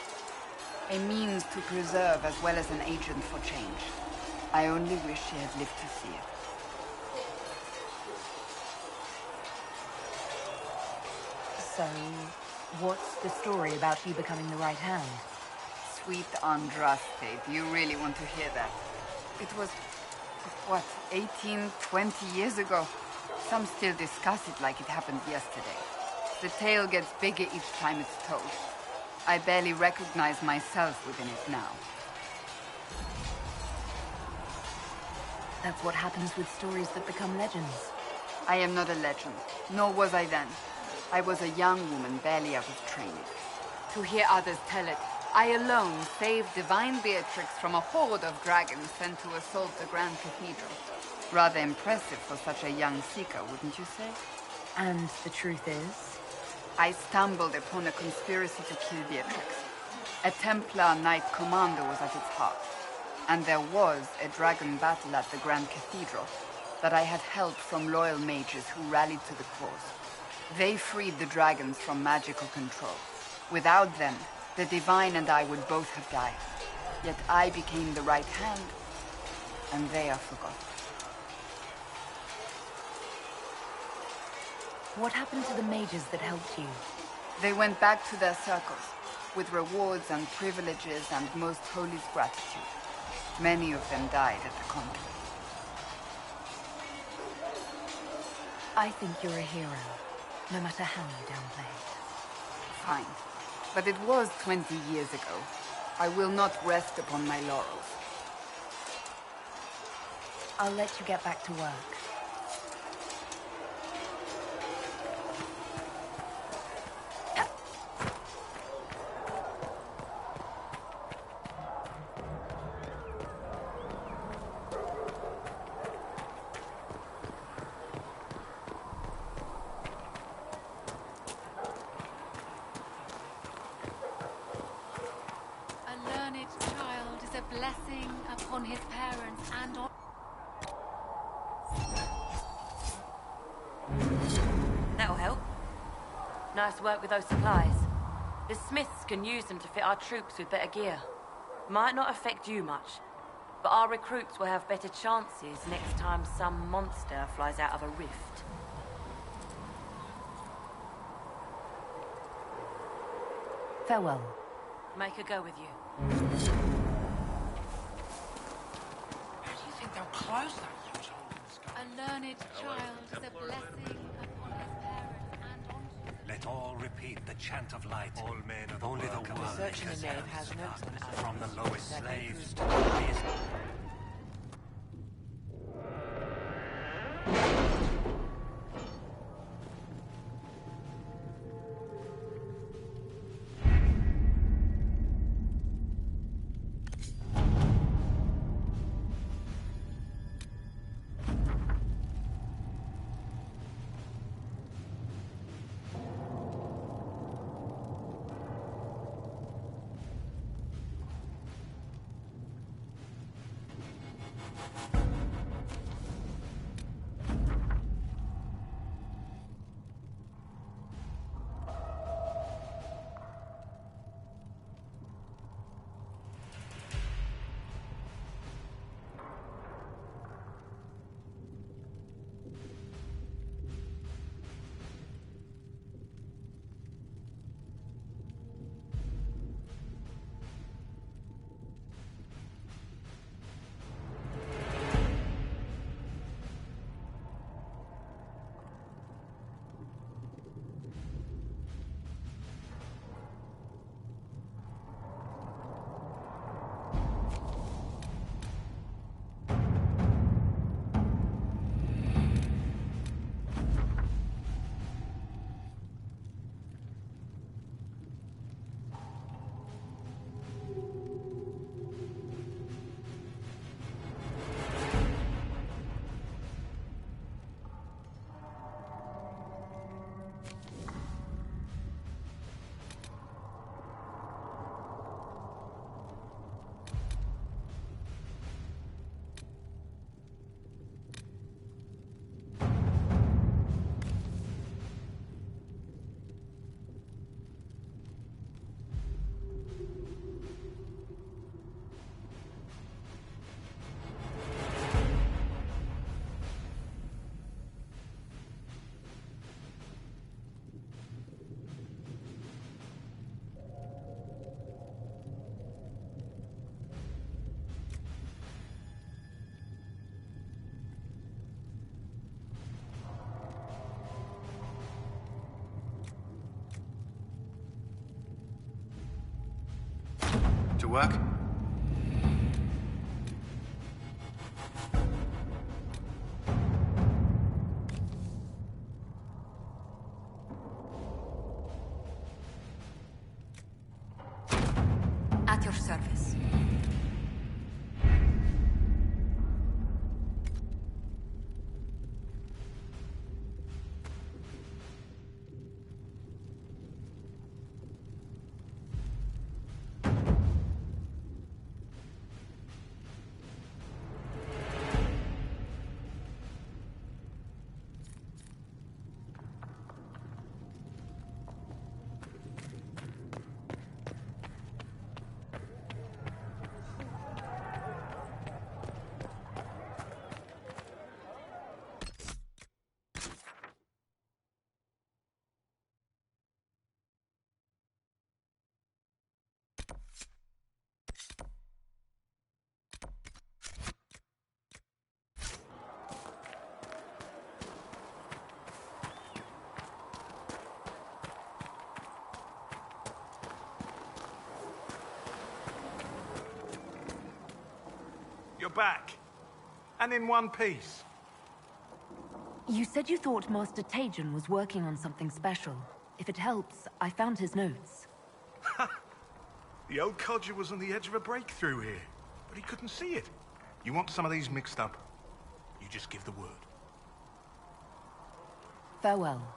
A means to preserve as well as an agent for change. I only wish she had lived to see it. So, what's the story about you becoming the right hand? Sweet Andraste, do you really want to hear that? It was, what, 18, 20 years ago? Some still discuss it like it happened yesterday. The tale gets bigger each time it's told. I barely recognize myself within it now. That's what happens with stories that become legends. I am not a legend, nor was I then. I was a young woman barely out of training. To hear others tell it, I alone saved Divine Beatrix from a horde of dragons sent to assault the Grand Cathedral. Rather impressive for such a young seeker, wouldn't you say? And the truth is? I stumbled upon a conspiracy to kill Beatrix. A Templar Knight Commander was at its heart. And there was a dragon battle at the Grand Cathedral that I had help from loyal mages who rallied to the cause. They freed the dragons from magical control. Without them, the Divine and I would both have died. Yet I became the right hand, and they are forgotten. What happened to the mages that helped you? They went back to their circles. with rewards and privileges and most holy gratitude. Many of them died at the conclave. I think you're a hero, no matter how you downplay it. Fine. But it was 20 years ago. I will not rest upon my laurels. I'll let you get back to work. Blessing upon his parents and on... That'll help. Nice work with those supplies. The Smiths can use them to fit our troops with better gear. Might not affect you much, but our recruits will have better chances next time some monster flies out of a rift. Farewell. Make a go with you. Close that huge hole in the sky. A learned child is a blessing upon his parents and on... Let all repeat the chant of light. All men of the Only the work world searching makers the nave has notes on others. from the lowest That slaves to includes the highest. To work? At your service. back. And in one piece. You said you thought Master Tajan was working on something special. If it helps, I found his notes. The old codger was on the edge of a breakthrough here, but he couldn't see it. You want some of these mixed up? You just give the word. Farewell.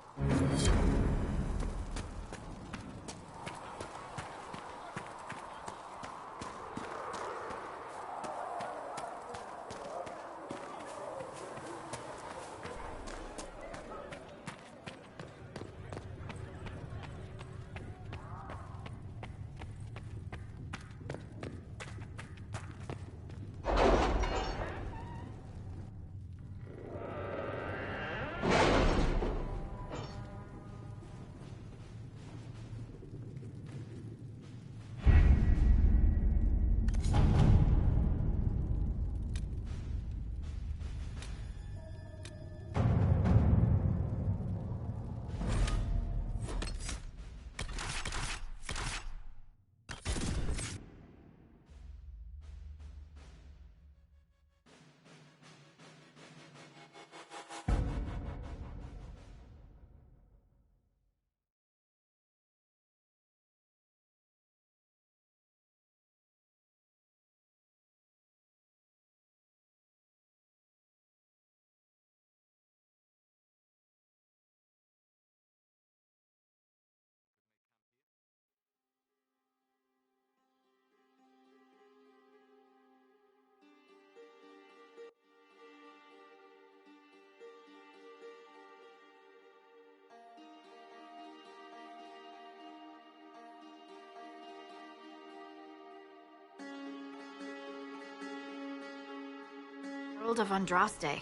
World of Andraste.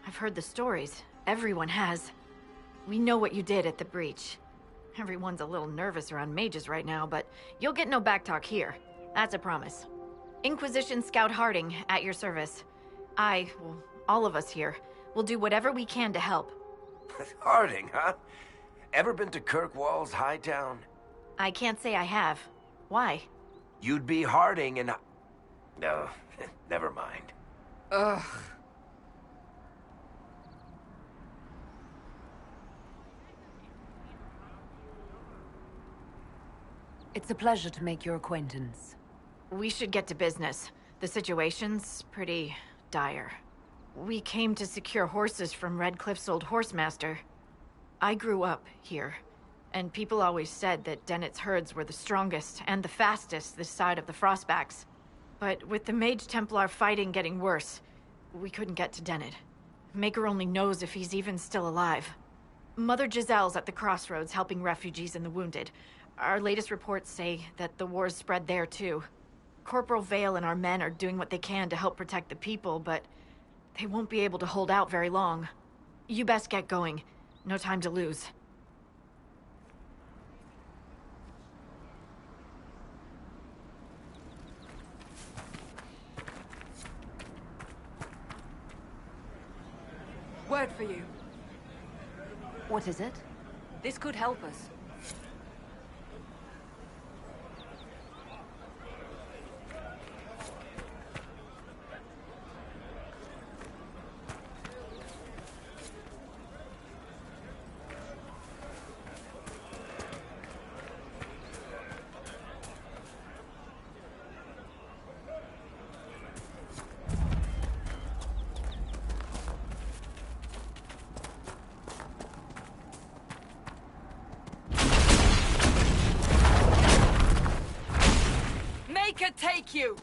I've heard the stories. Everyone has. We know what you did at the breach. Everyone's a little nervous around mages right now, but you'll get no backtalk here. That's a promise. Inquisition Scout Harding, at your service. Well, all of us here, will do whatever we can to help. Harding, huh? Ever been to Kirkwall's Hightown? I can't say I have. Why? You'd be Harding and... No, never mind. Ugh. It's a pleasure to make your acquaintance. We should get to business. The situation's pretty dire. We came to secure horses from Redcliffe's old horsemaster. I grew up here, and people always said that Dennett's herds were the strongest and the fastest this side of the Frostbacks. But with the Mage Templar fighting getting worse, we couldn't get to Dennett. Maker only knows if he's even still alive. Mother Giselle's at the crossroads helping refugees and the wounded. Our latest reports say that the war's spread there too. Corporal Vale and our men are doing what they can to help protect the people, but they won't be able to hold out very long. You best get going. No time to lose. Word for you. What is it? This could help us. Take you!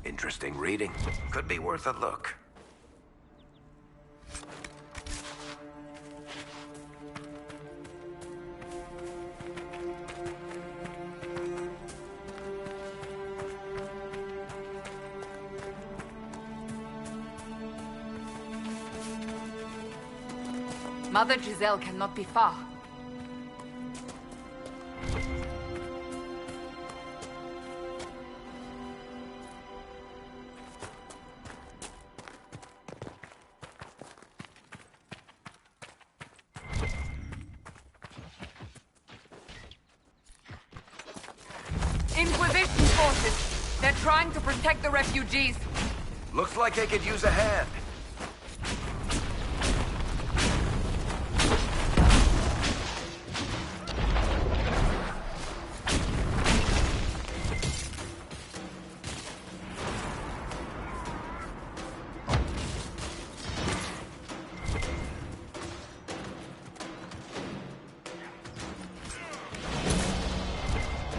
Interesting reading. Could be worth a look. Mother Giselle cannot be far. Inquisition forces. They're trying to protect the refugees. Looks like they could use a hand.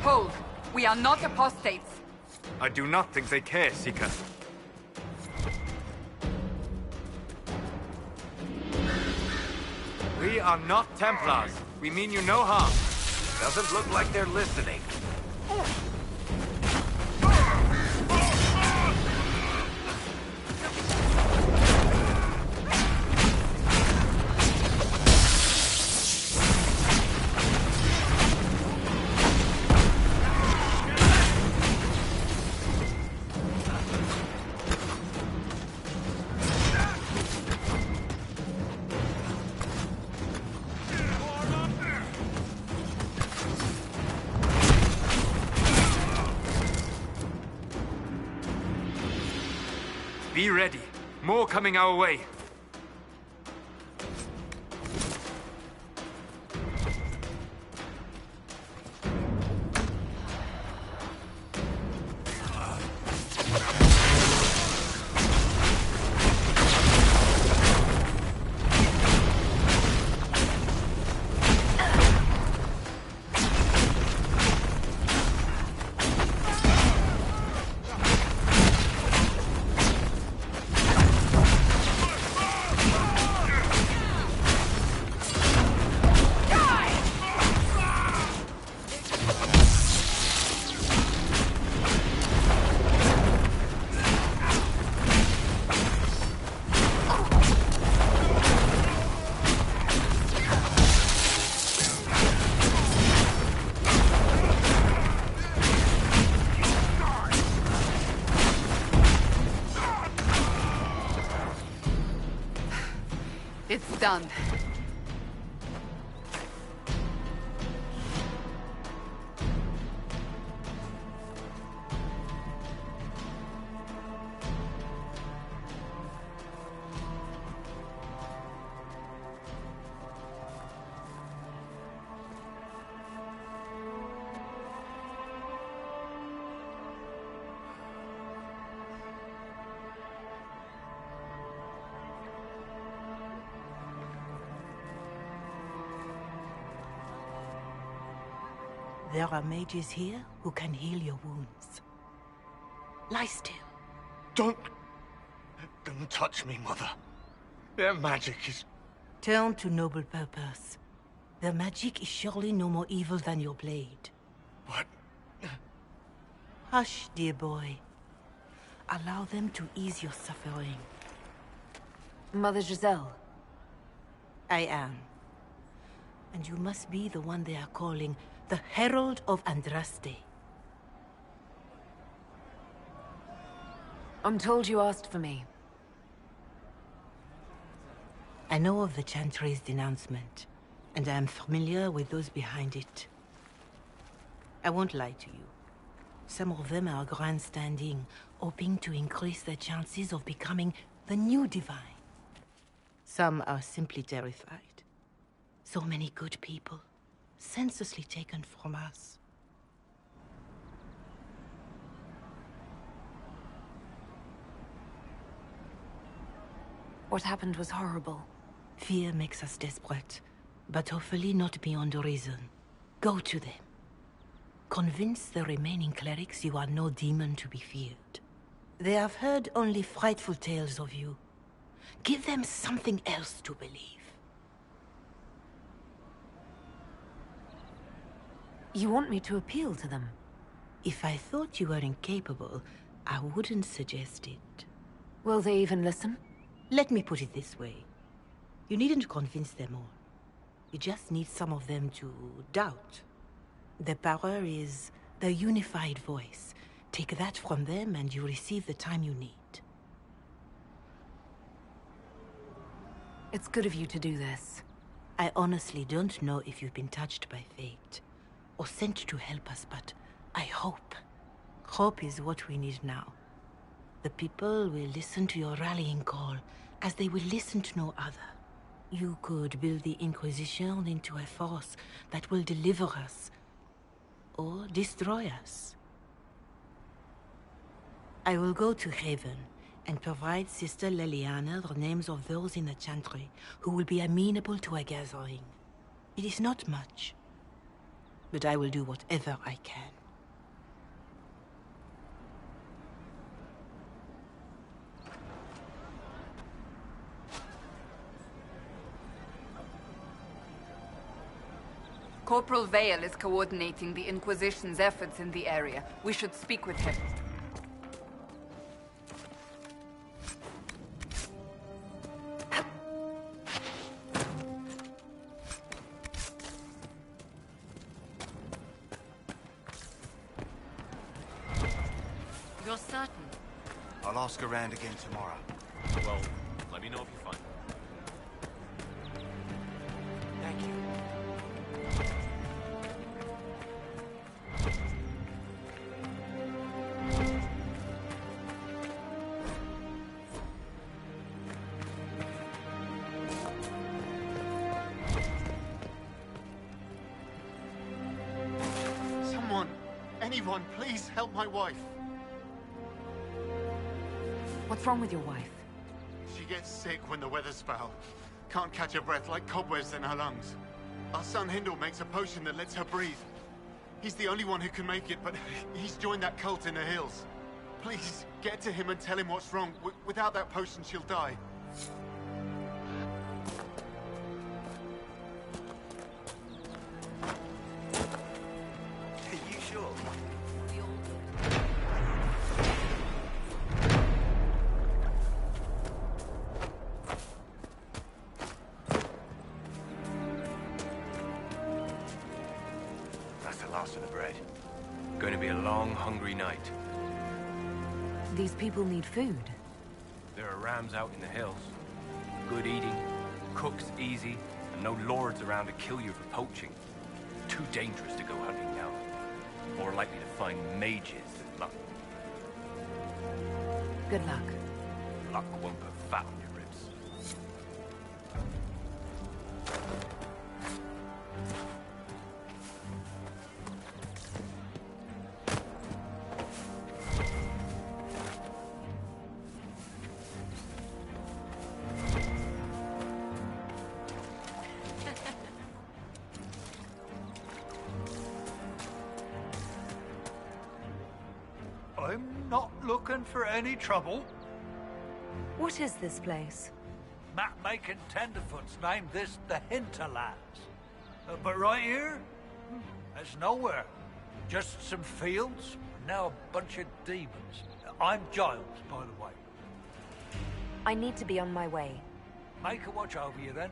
Hold. We are not apostates. I do not think they care, Seeker. We are not Templars. We mean you no harm. Doesn't look like they're listening. Be ready. More coming our way. It's done. There are mages here who can heal your wounds. Lie still. Don't touch me, Mother. Their magic is... Turn to noble purpose. Their magic is surely no more evil than your blade. What? Hush, dear boy. Allow them to ease your suffering. Mother Giselle. I am. And you must be the one they are calling the Herald of Andraste. I'm told you asked for me. I know of the Chantry's denouncement, and I am familiar with those behind it. I won't lie to you. Some of them are grandstanding, hoping to increase their chances of becoming the new divine. Some are simply terrified. So many good people, senselessly taken from us. What happened was horrible. Fear makes us desperate, but hopefully not beyond reason. Go to them. Convince the remaining clerics you are no demon to be feared. They have heard only frightful tales of you. Give them something else to believe. You want me to appeal to them? If I thought you were incapable, I wouldn't suggest it. Will they even listen? Let me put it this way. You needn't convince them all. You just need some of them to doubt. The power is the unified voice. Take that from them and you receive the time you need. It's good of you to do this. I honestly don't know if you've been touched by fate, or sent to help us, but I hope. Hope is what we need now. The people will listen to your rallying call, as they will listen to no other. You could build the Inquisition into a force that will deliver us, or destroy us. I will go to Haven and provide Sister Leliana the names of those in the Chantry who will be amenable to a gathering. It is not much, but I will do whatever I can. Corporal Vale is coordinating the Inquisition's efforts in the area. We should speak with him. You're certain? I'll ask around again tomorrow. Well, let me know if you find it. Thank you. Someone, anyone, please help my wife. What's wrong with your wife? She gets sick when the weather's foul. Can't catch her breath, like cobwebs in her lungs. Our son Hindle makes a potion that lets her breathe. He's the only one who can make it, but he's joined that cult in the hills. Please, get to him and tell him what's wrong. Without that potion, she'll die. Are you sure? That's the last of the bread. Going to be a long, hungry night. These people need food. There are rams out in the hills. Good eating, cooks easy, and no lords around to kill you for poaching. Too dangerous to go hunting now. More likely to find mages than luck. Good luck. Luck won't put fat on your ribs. I'm not looking for any trouble. What is this place? Map-making tenderfoots named this the Hinterlands. But right here, there's nowhere. Just some fields, and now a bunch of demons. I'm Giles, by the way. I need to be on my way. Make a watch over you, then.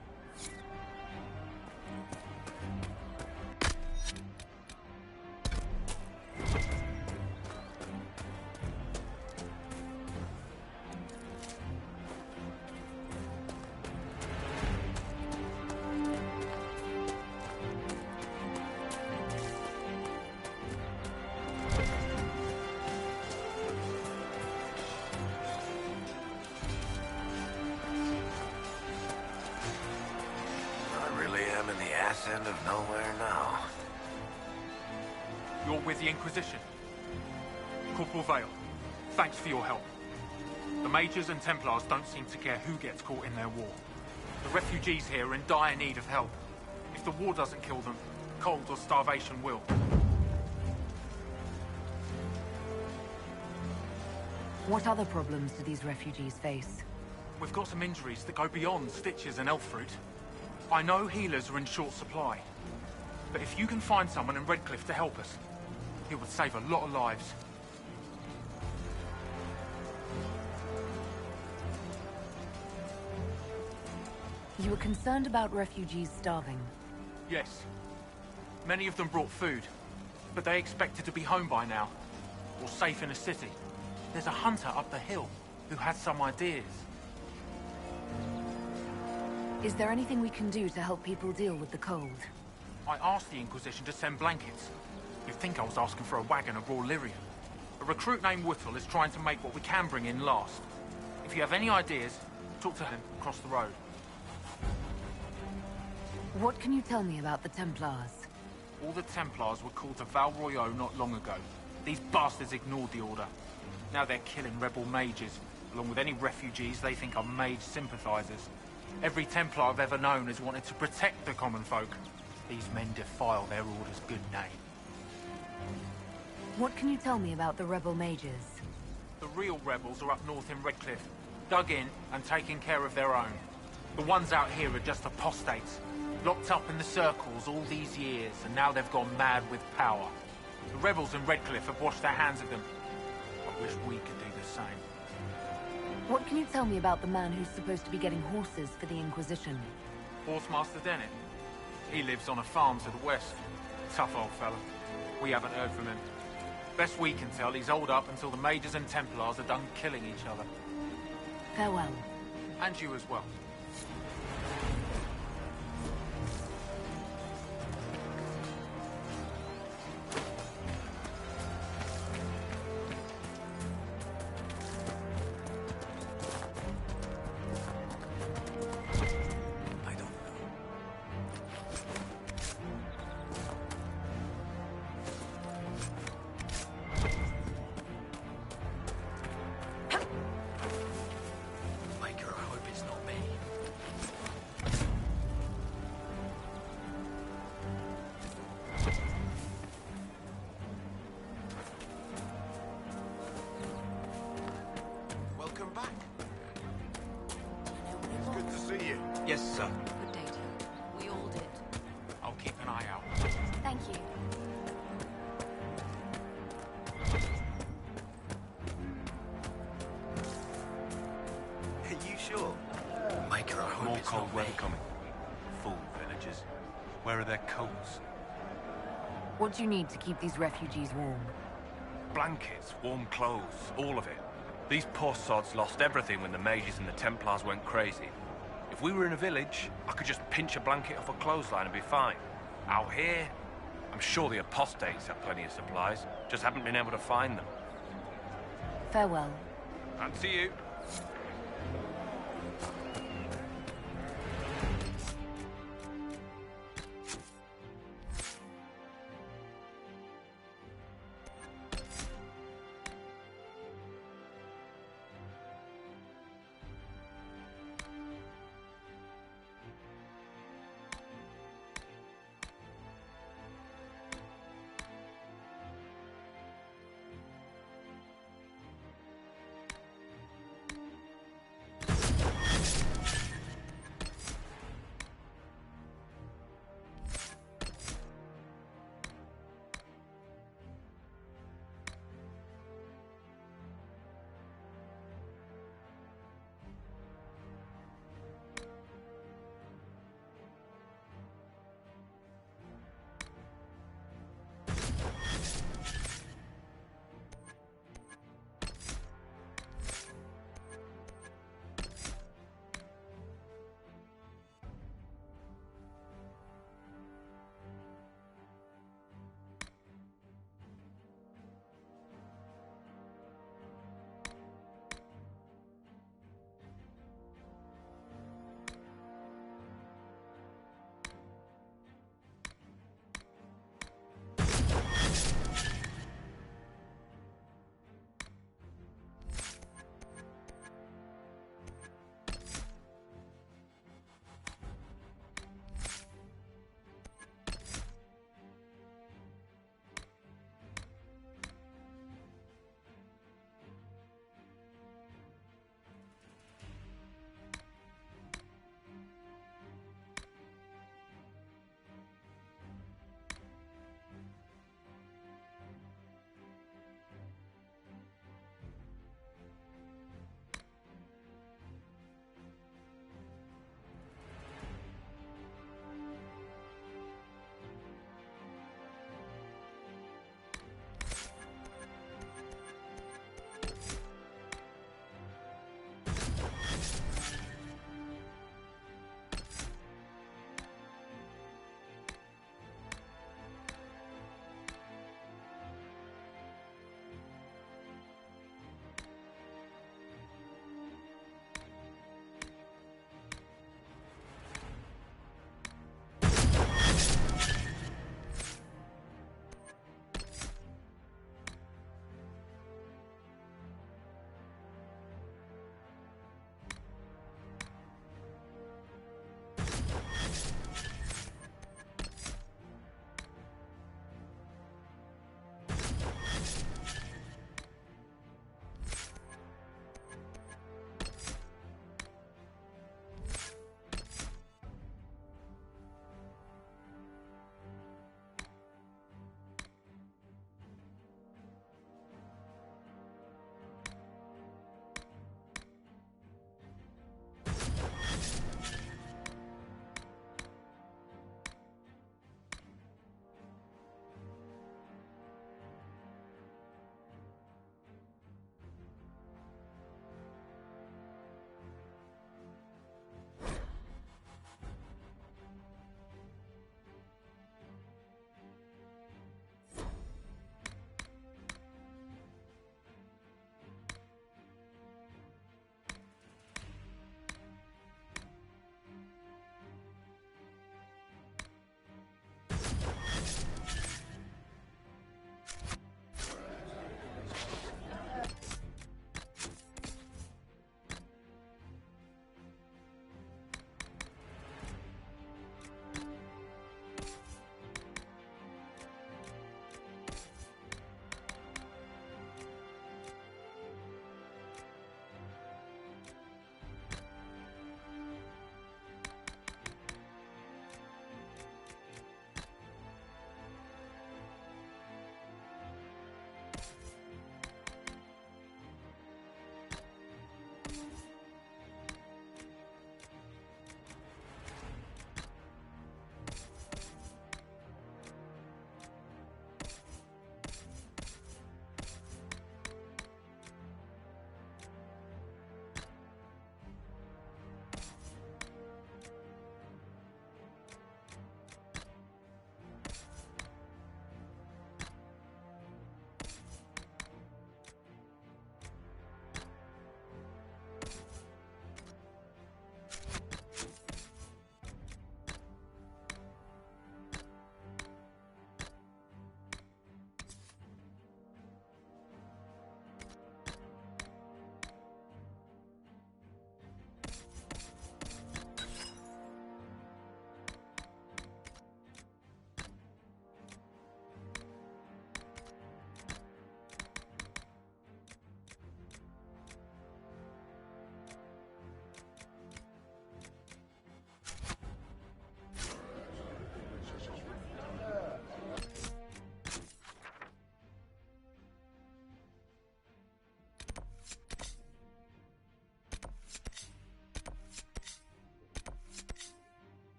End of nowhere now. You're with the Inquisition. Corporal Vale, thanks for your help. The Mages and Templars don't seem to care who gets caught in their war. The refugees here are in dire need of help. If the war doesn't kill them, cold or starvation will. What other problems do these refugees face? We've got some injuries that go beyond stitches and elf fruit. I know healers are in short supply, but if you can find someone in Redcliffe to help us, it would save a lot of lives. You were concerned about refugees starving. Yes. Many of them brought food, but they expected to be home by now, or safe in a city. There's a hunter up the hill who has some ideas. Is there anything we can do to help people deal with the cold? I asked the Inquisition to send blankets. You'd think I was asking for a wagon of raw lyrium. A recruit named Whittle is trying to make what we can bring in last. If you have any ideas, talk to him across the road. What can you tell me about the Templars? All the Templars were called to Val Royeaux not long ago. These bastards ignored the order. Now they're killing rebel mages, along with any refugees they think are mage sympathizers. Every Templar I've ever known has wanted to protect the common folk. These men defile their order's good name. What can you tell me about the rebel mages? The real rebels are up north in Redcliffe, dug in and taking care of their own. The ones out here are just apostates, locked up in the circles all these years, and now they've gone mad with power. The rebels in Redcliffe have washed their hands of them. I wish we could do the same. What can you tell me about the man who's supposed to be getting horses for the Inquisition? Horsemaster Dennett. He lives on a farm to the west. Tough old fella. We haven't heard from him. Best we can tell, he's holed up until the Mages and Templars are done killing each other. Farewell. And you as well. Yes, sir. Good data. We all did. I'll keep an eye out. Thank you. Are you sure? Maker, I hope more cold weather coming. Fool villagers. Where are their coats? What do you need to keep these refugees warm? Blankets, warm clothes, all of it. These poor sods lost everything when the mages and the Templars went crazy. If we were in a village, I could just pinch a blanket off a clothesline and be fine. Out here, I'm sure the apostates have plenty of supplies, just haven't been able to find them. Farewell. And to you.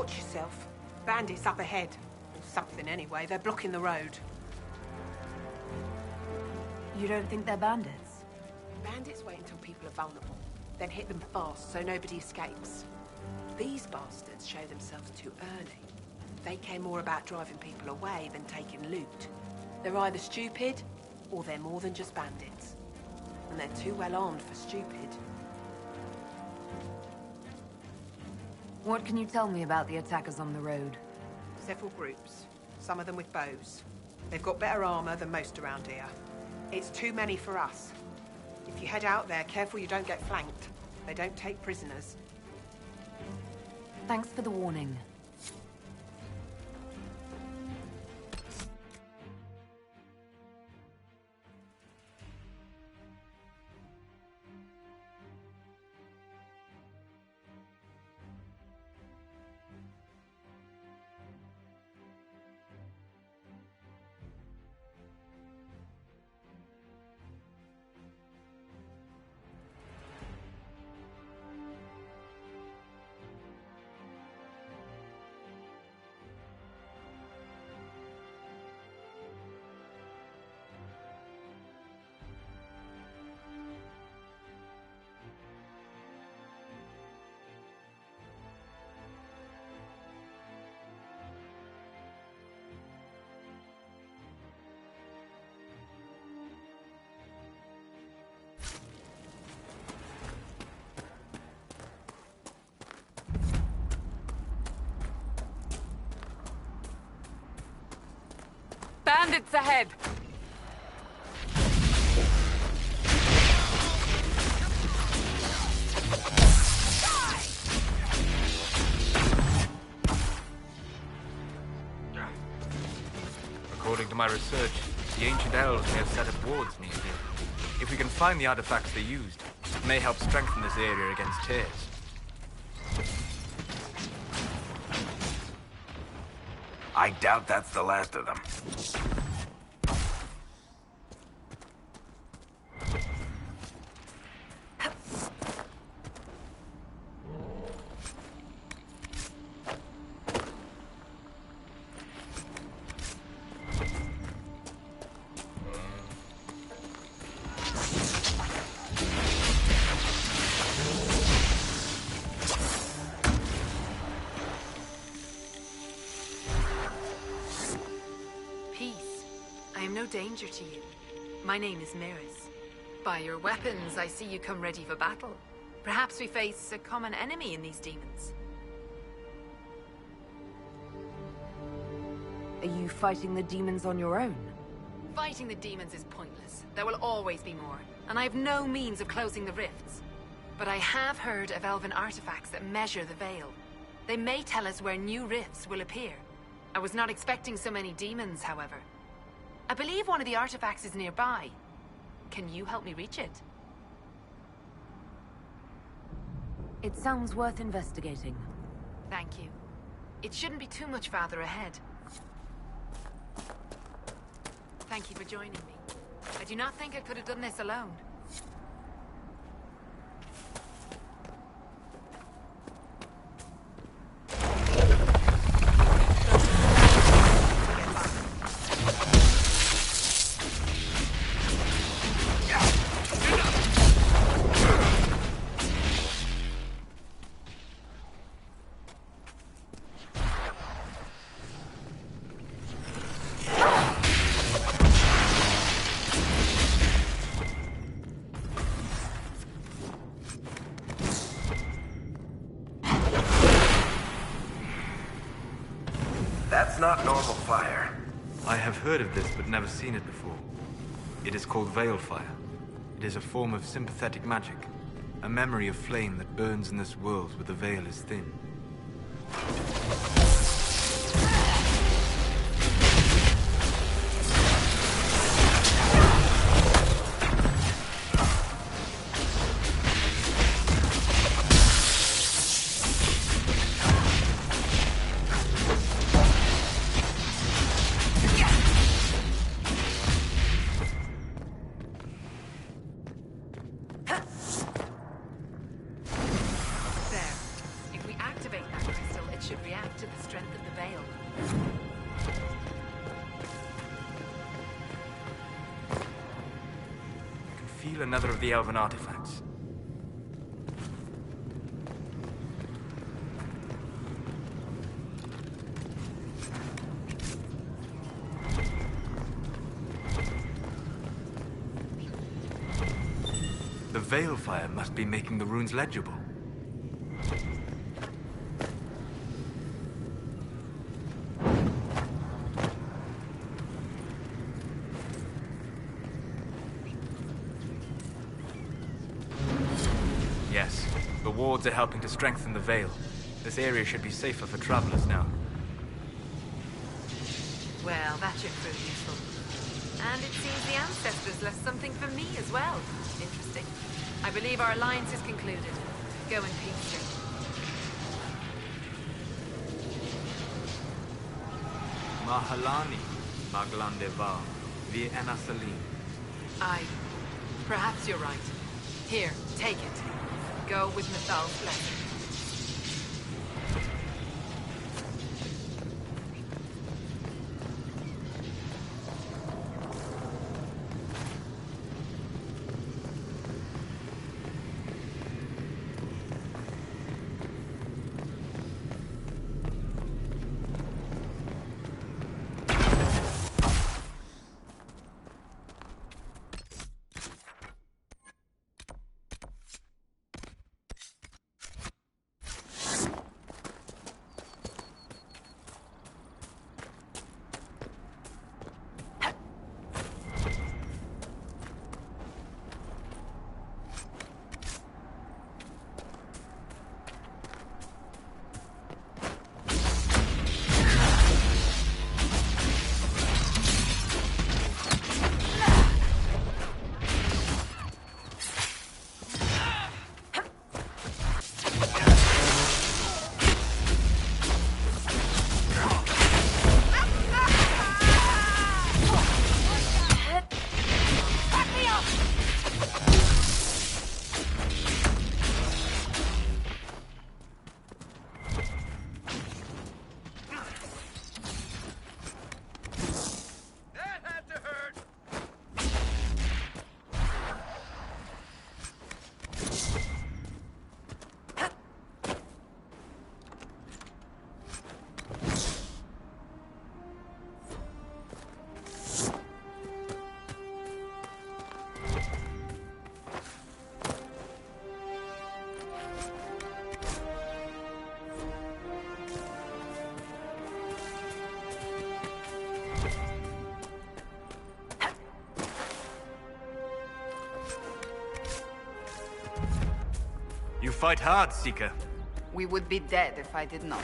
Watch yourself. Bandits up ahead. Or something anyway. They're blocking the road. You don't think they're bandits? Bandits wait until people are vulnerable, then hit them fast so nobody escapes. These bastards show themselves too early. They care more about driving people away than taking loot. They're either stupid, or they're more than just bandits. And they're too well armed for stupid. What can you tell me about the attackers on the road? Several groups, some of them with bows. They've got better armor than most around here. It's too many for us. If you head out there, careful you don't get flanked. They don't take prisoners. Thanks for the warning. Bandits ahead! According to my research, the ancient elves may have set up wards near here. If we can find the artifacts they used, it may help strengthen this area against tears. I doubt that's the last of them. Danger to you. My name is Miris. By your weapons, I see you come ready for battle. Perhaps we face a common enemy in these demons. Are you fighting the demons on your own? Fighting the demons is pointless. There will always be more, and I have no means of closing the rifts. But I have heard of elven artifacts that measure the veil. They may tell us where new rifts will appear. I was not expecting so many demons, however. I believe one of the artifacts is nearby. Can you help me reach it? It sounds worth investigating. Thank you. It shouldn't be too much farther ahead. Thank you for joining me. I do not think I could have done this alone. That's not normal fire. I have heard of this, but never seen it before. It is called Veil Fire. It is a form of sympathetic magic, a memory of flame that burns in this world where the veil is thin. steal another of the elven artifacts. The Veil Fire must be making the runes legible. Yes, the wards are helping to strengthen the Veil. This area should be safer for travelers now. Well, that should prove useful. And it seems the ancestors left something for me as well. Interesting. I believe our alliance is concluded. Go in peace, sir. Mahalani, Maglandeva, Vi Enasalim. Perhaps you're right. Here, take it. Go with Mithal's blessing. You fight hard, Seeker. We would be dead if I did not.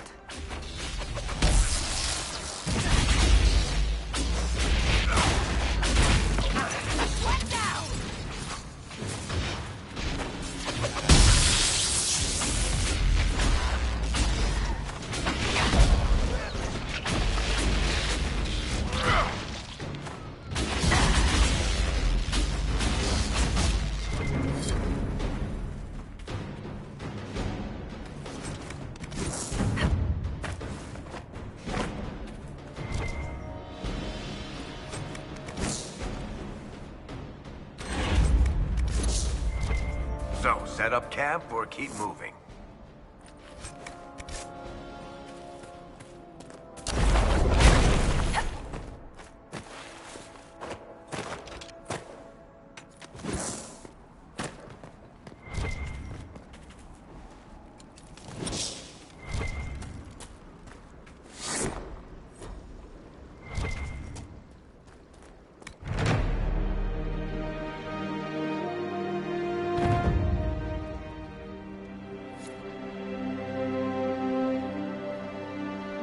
So, set up camp or keep moving?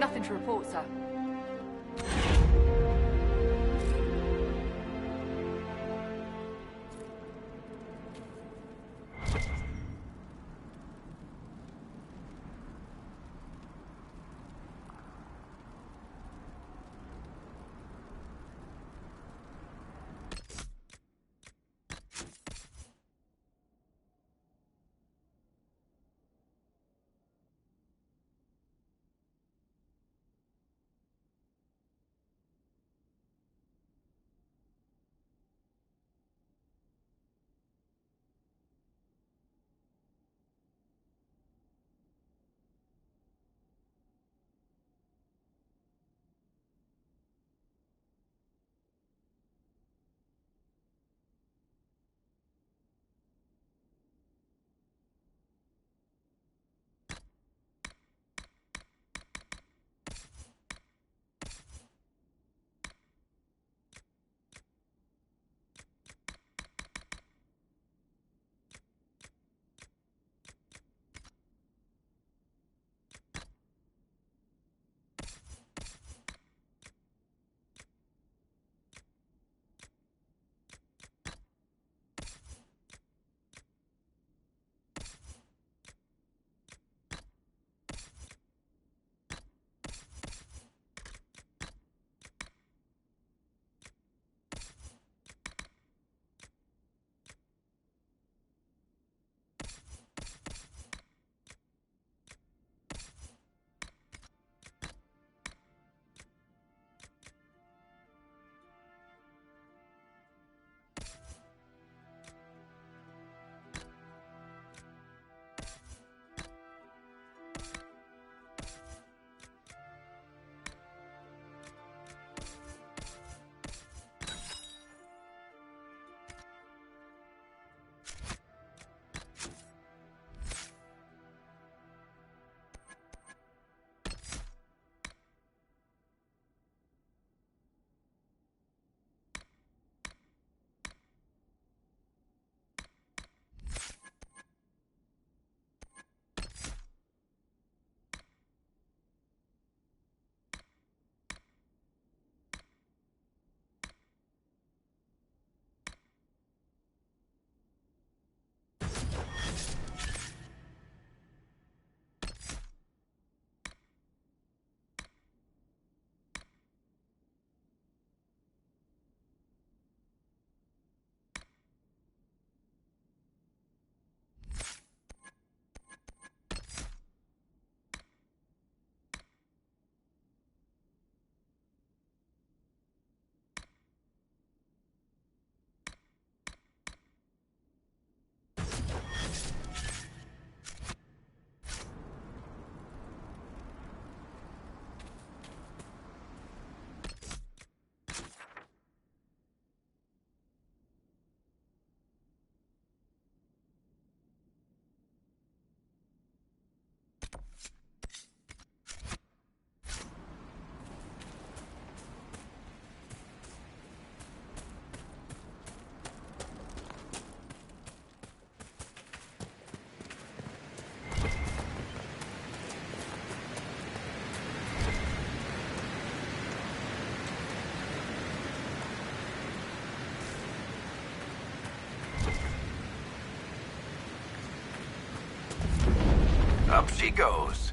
Nothing to report, sir. goes.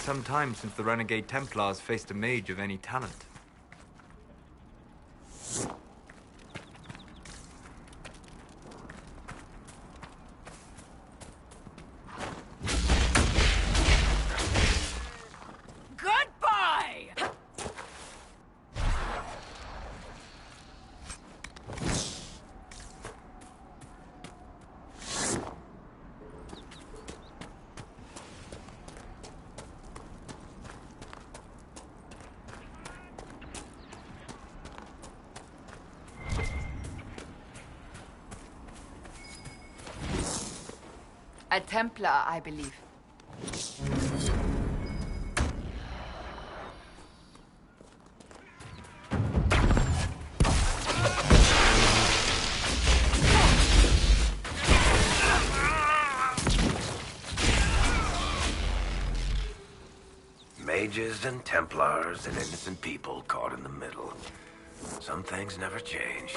Some time since the Renegade Templars faced a mage of any talent. Goodbye! A Templar, I believe. Mages and Templars and innocent people caught in the middle. Some things never change.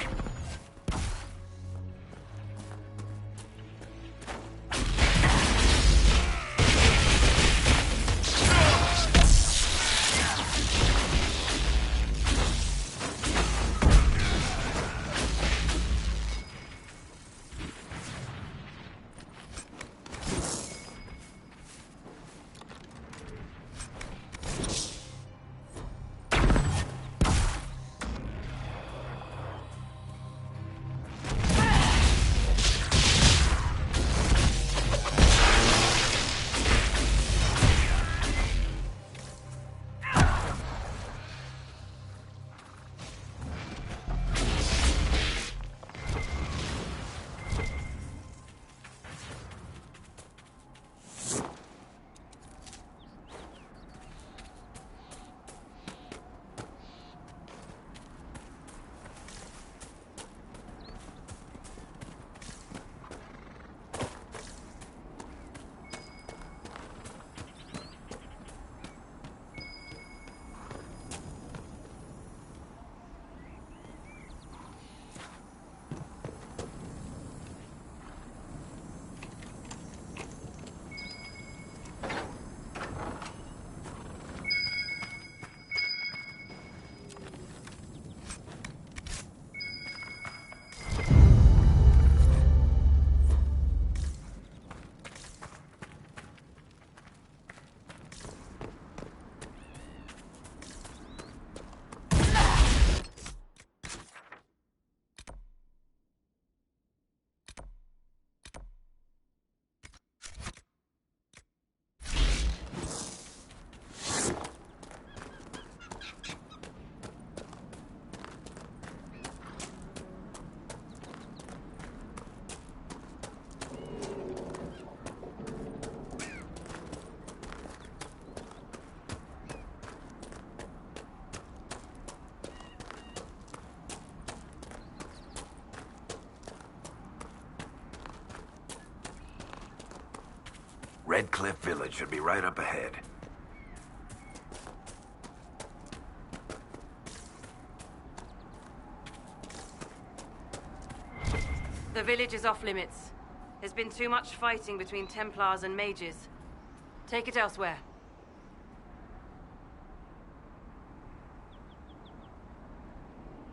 Red Cliff Village should be right up ahead. The village is off limits. There's been too much fighting between Templars and mages. Take it elsewhere.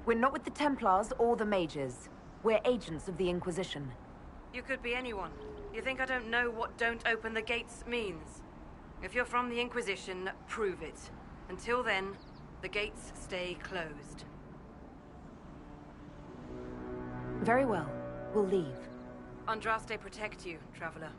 We're not with the Templars or the mages. We're agents of the Inquisition. You could be anyone. You think I don't know what "don't open the gates" means? If you're from the Inquisition, prove it. Until then, the gates stay closed. Very well. We'll leave. Andraste protect you, traveler.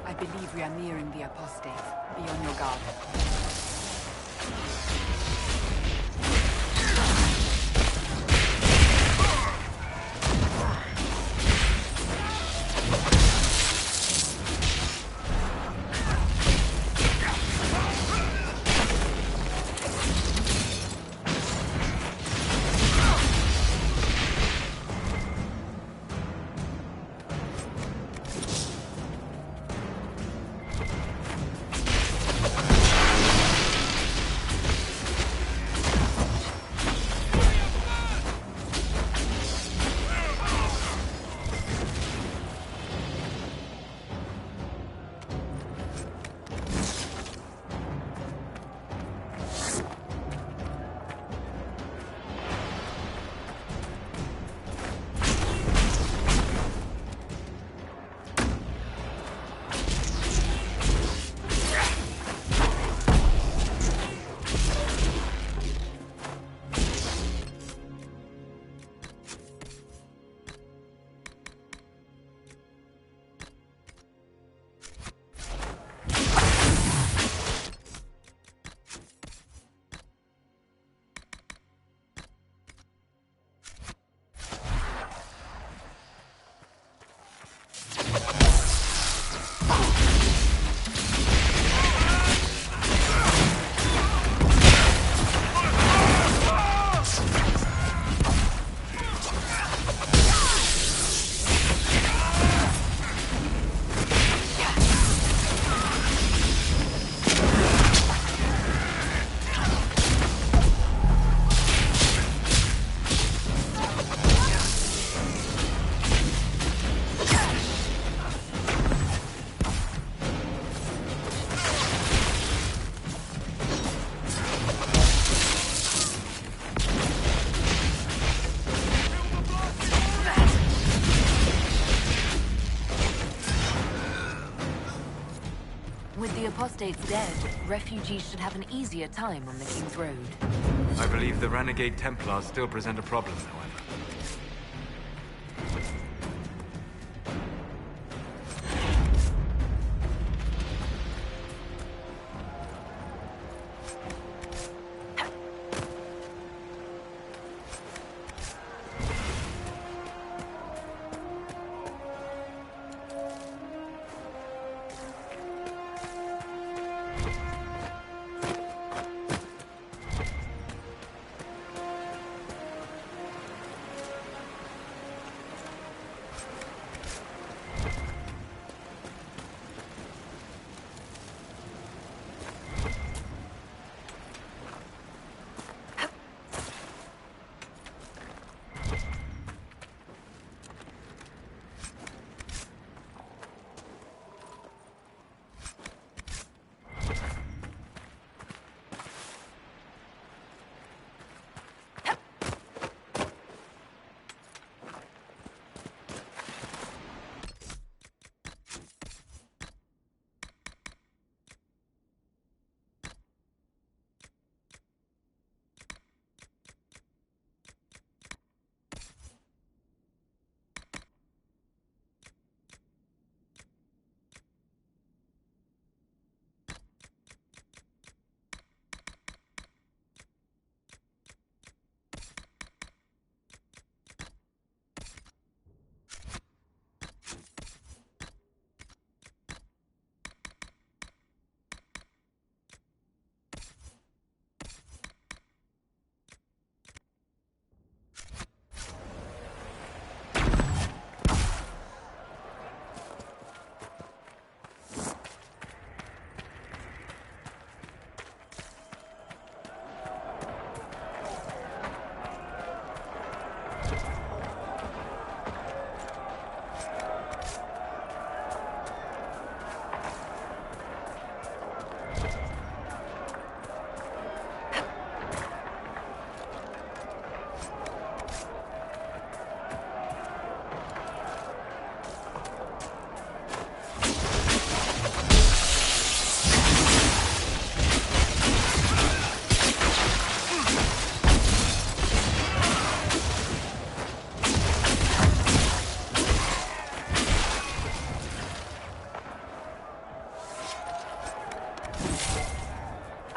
I believe we are nearing the apostates. Be on your guard. With the apostates dead, refugees should have an easier time on the King's Road. I believe the renegade Templars still present a problem, however.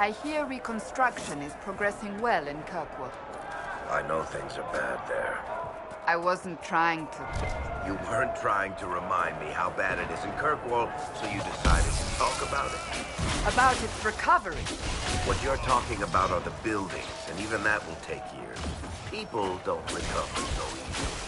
I hear reconstruction is progressing well in Kirkwood. I know things are bad there. I wasn't trying to... You weren't trying to remind me how bad it is in Kirkwall, so you decided to talk about it. About its recovery. What you're talking about are the buildings, and even that will take years. People don't recover so easily.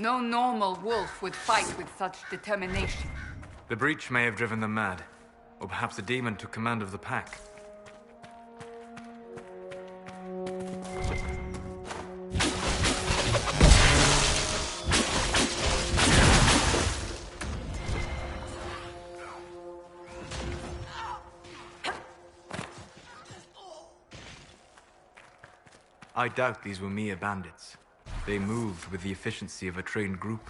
No normal wolf would fight with such determination. The breach may have driven them mad. Or perhaps a demon took command of the pack. I doubt these were mere bandits. They moved with the efficiency of a trained group.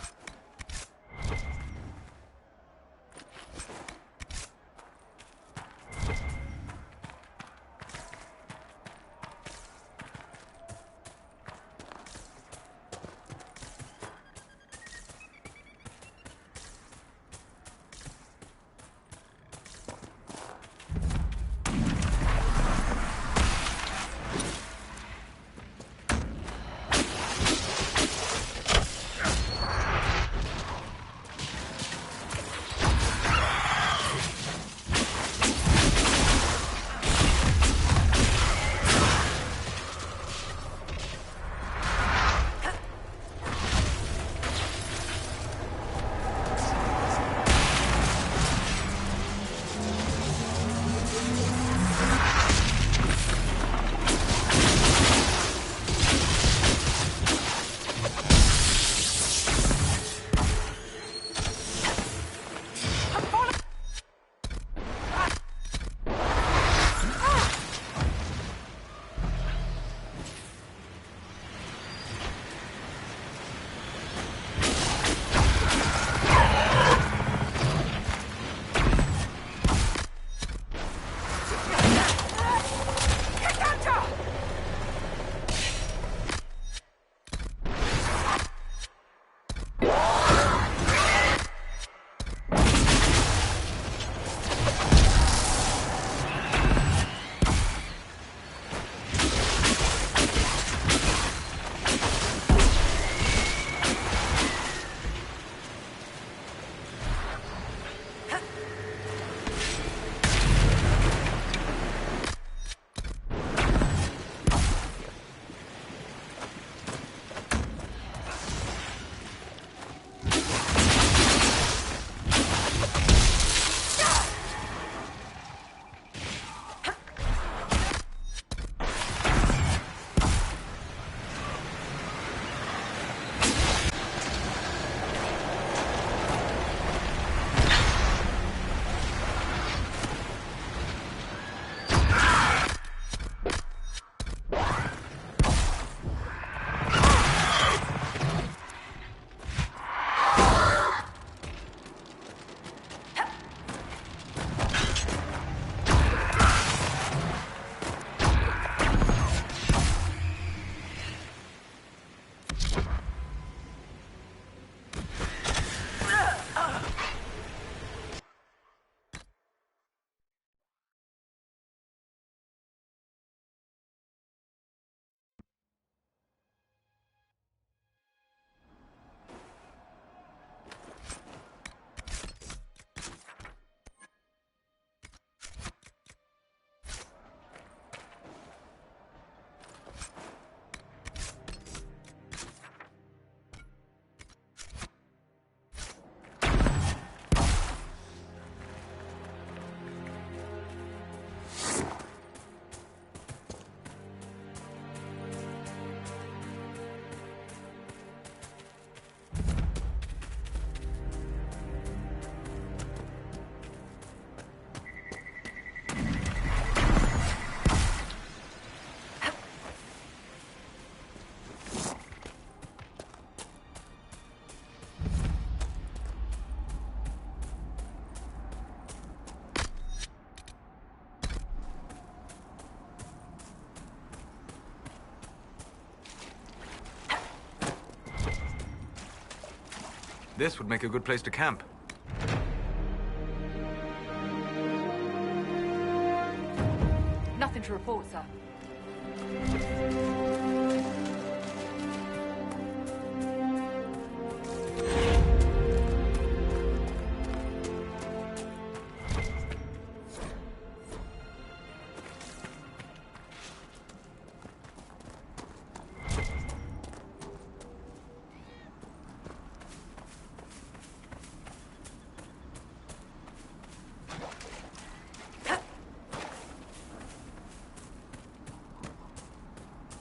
This would make a good place to camp. Nothing to report, sir.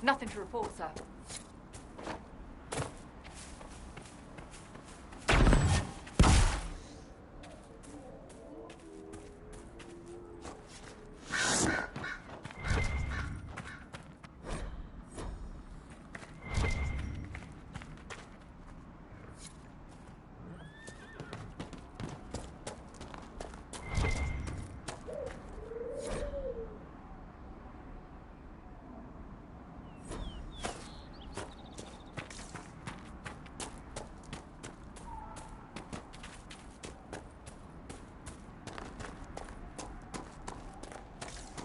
Nothing to report, sir.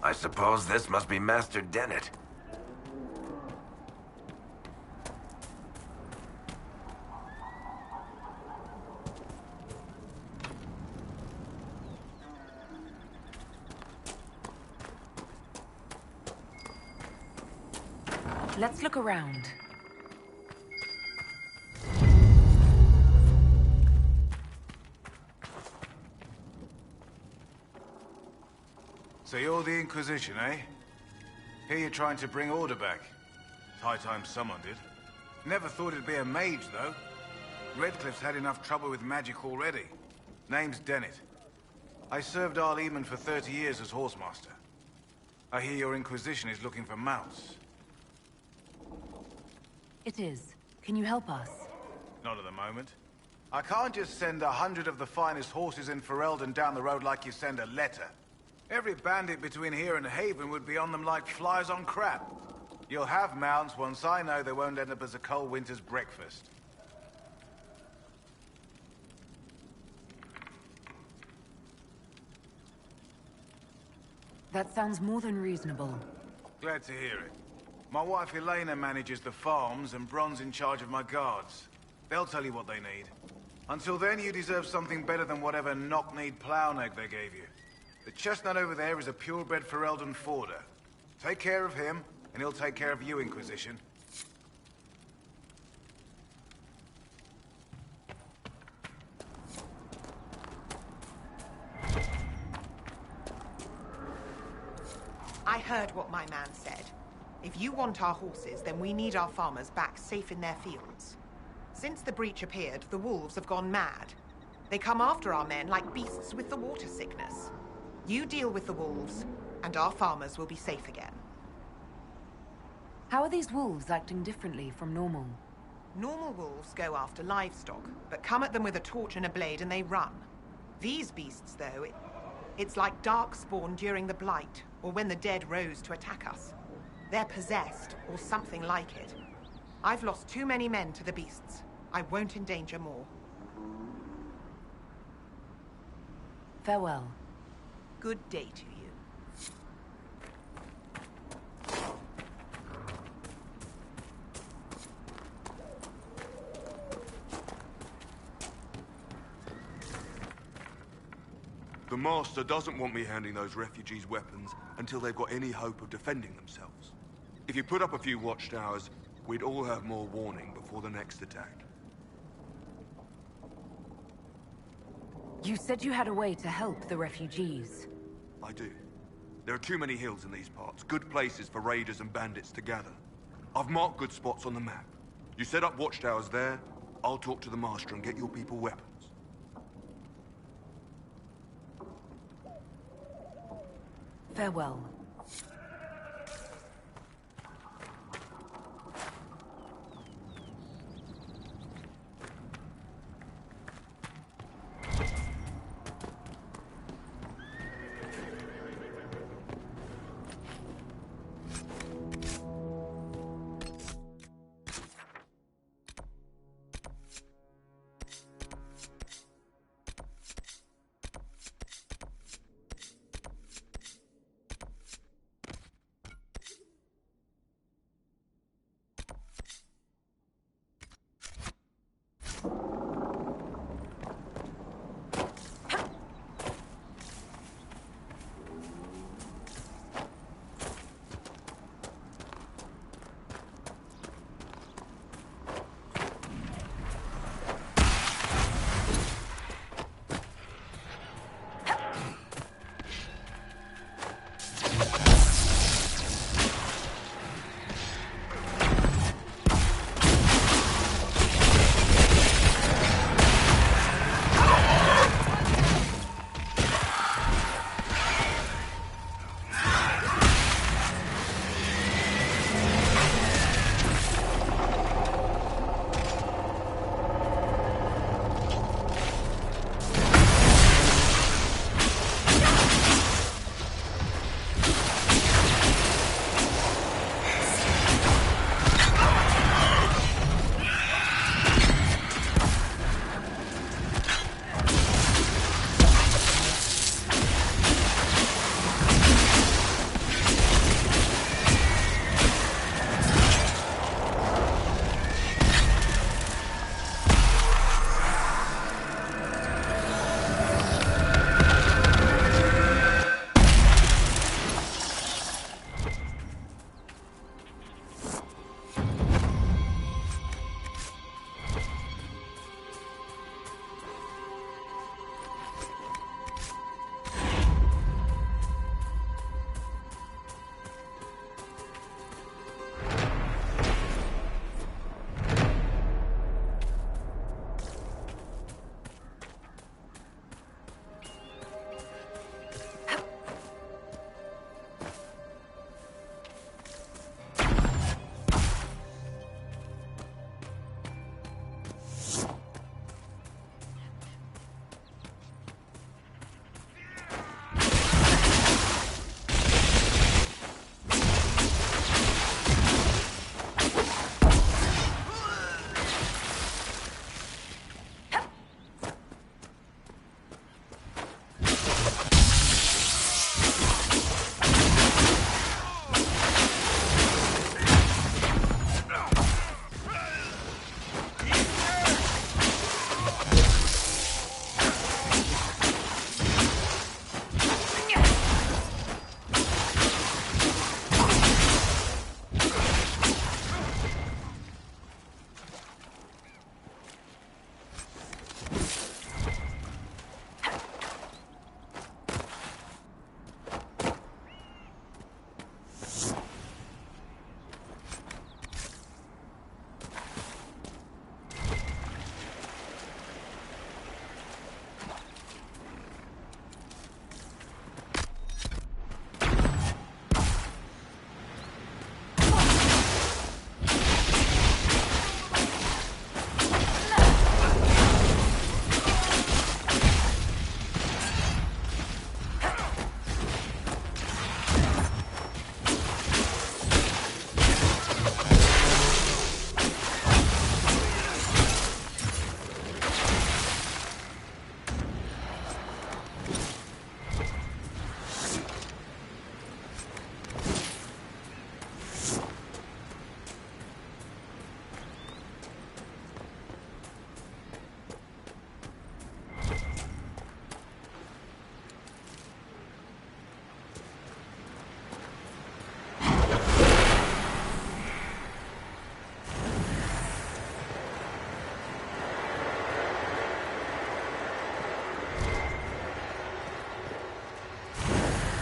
I suppose this must be Master Dennett. Let's look around. So you're the Inquisition, eh? Here you're trying to bring order back. It's high time someone did. Never thought it'd be a mage, though. Redcliffe's had enough trouble with magic already. Name's Dennett. I served Arl Eamon for 30 years as horsemaster. I hear your Inquisition is looking for mounts. It is. Can you help us? Not at the moment. I can't just send 100 of the finest horses in Ferelden down the road like you send a letter. Every bandit between here and Haven would be on them like flies on crap. You'll have mounts once I know they won't end up as a cold winter's breakfast. That sounds more than reasonable. Glad to hear it. My wife Elena manages the farms and Bron's in charge of my guards. They'll tell you what they need. Until then, you deserve something better than whatever knock-kneed plow-neck they gave you. The chestnut over there is a purebred Ferelden forder. Take care of him, and he'll take care of you, Inquisition. I heard what my man said. If you want our horses, then we need our farmers back safe in their fields. Since the breach appeared, the wolves have gone mad. They come after our men like beasts with the water sickness. You deal with the wolves, and our farmers will be safe again. How are these wolves acting differently from normal? Normal wolves go after livestock, but come at them with a torch and a blade and they run. These beasts, though, it's like Darkspawn during the Blight, or when the dead rose to attack us. They're possessed, or something like it. I've lost too many men to the beasts. I won't endanger more. Farewell. Good day to you. The Master doesn't want me handing those refugees weapons until they've got any hope of defending themselves. If you put up a few watchtowers, we'd all have more warning before the next attack. You said you had a way to help the refugees. I do. There are too many hills in these parts, good places for raiders and bandits to gather. I've marked good spots on the map. You set up watchtowers there, I'll talk to the Master and get your people weapons. Farewell.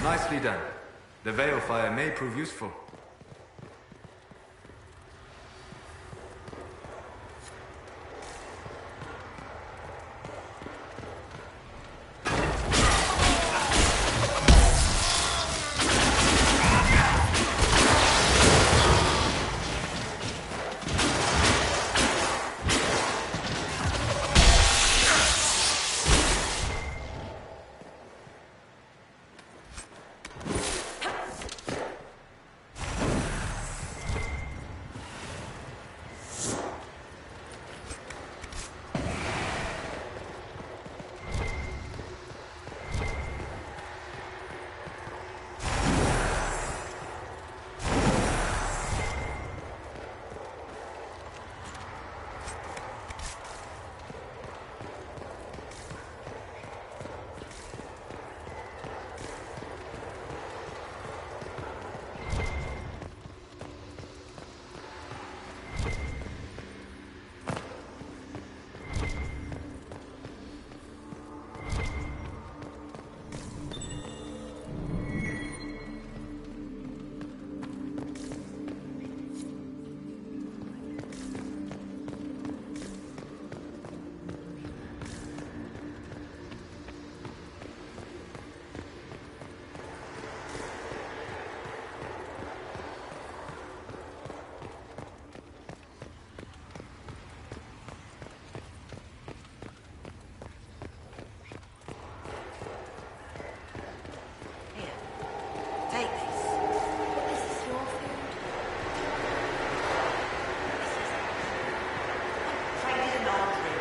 Nicely done. The veil fire may prove useful. Take this. Is this your food? Traded an old ring.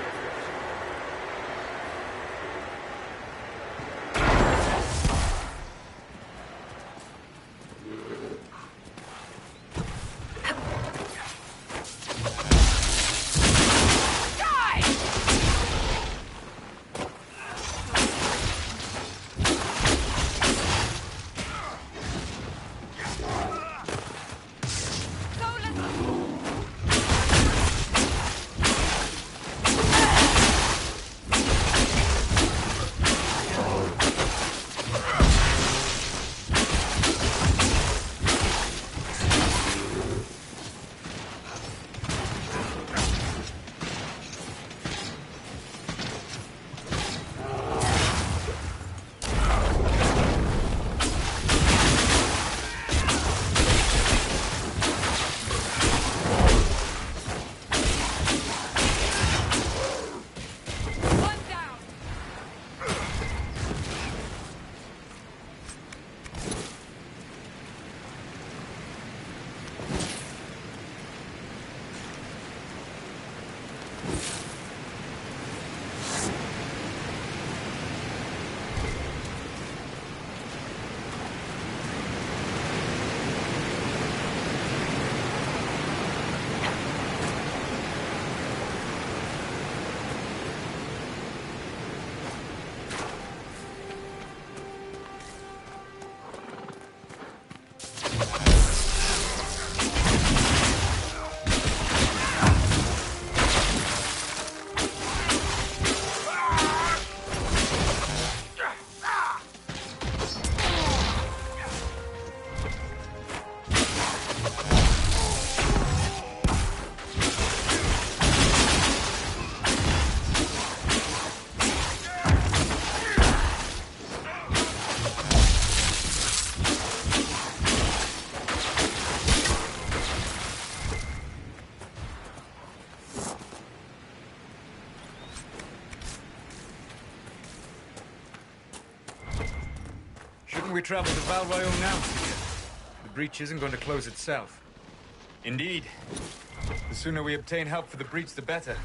We travel to Val Royale now, Cynthia. The breach isn't going to close itself. Indeed. The sooner we obtain help for the breach, the better.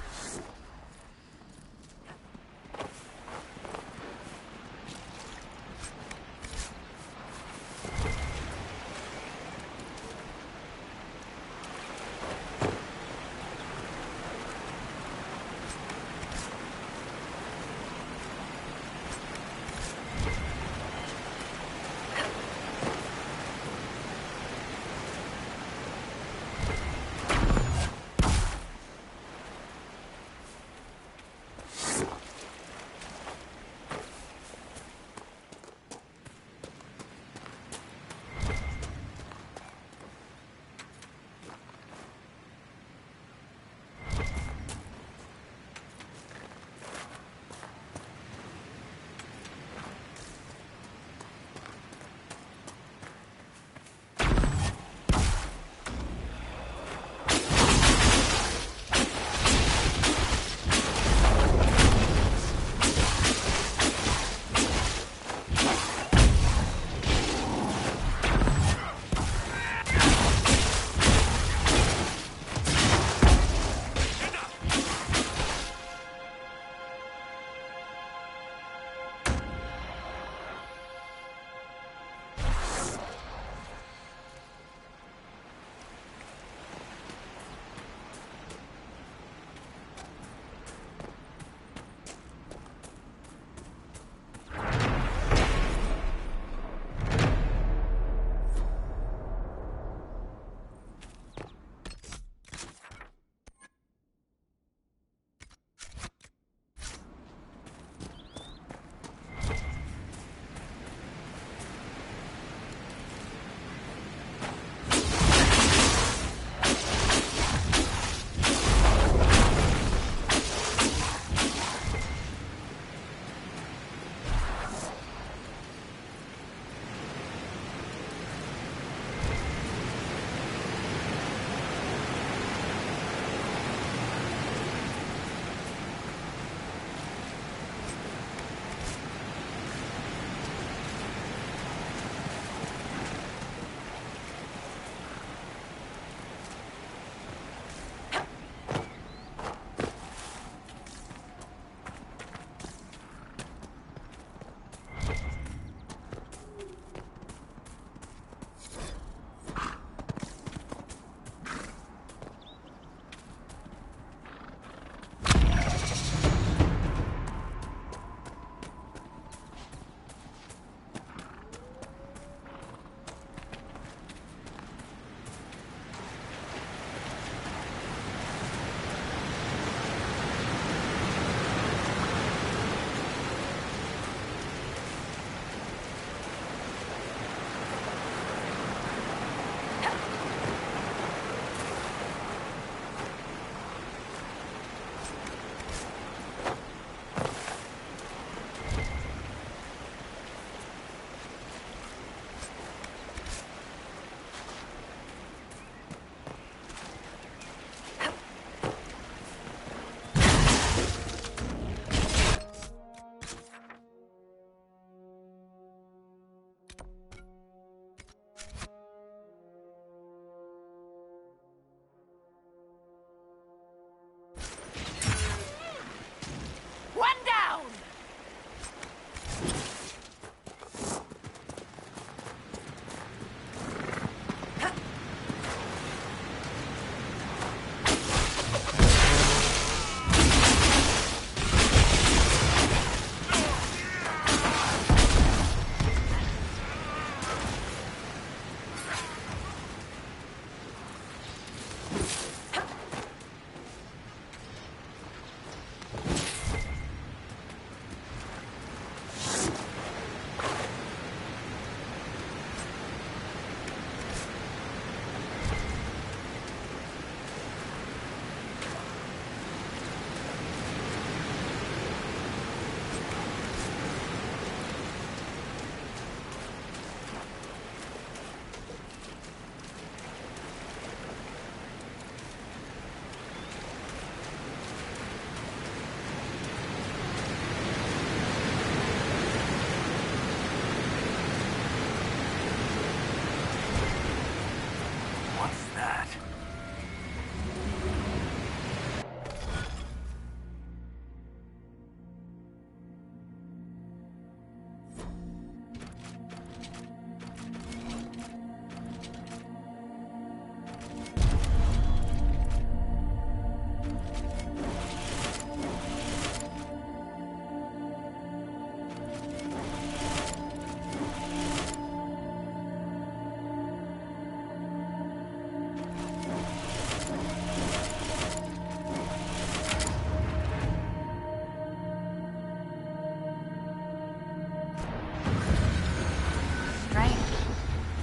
that.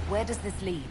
Where does this lead?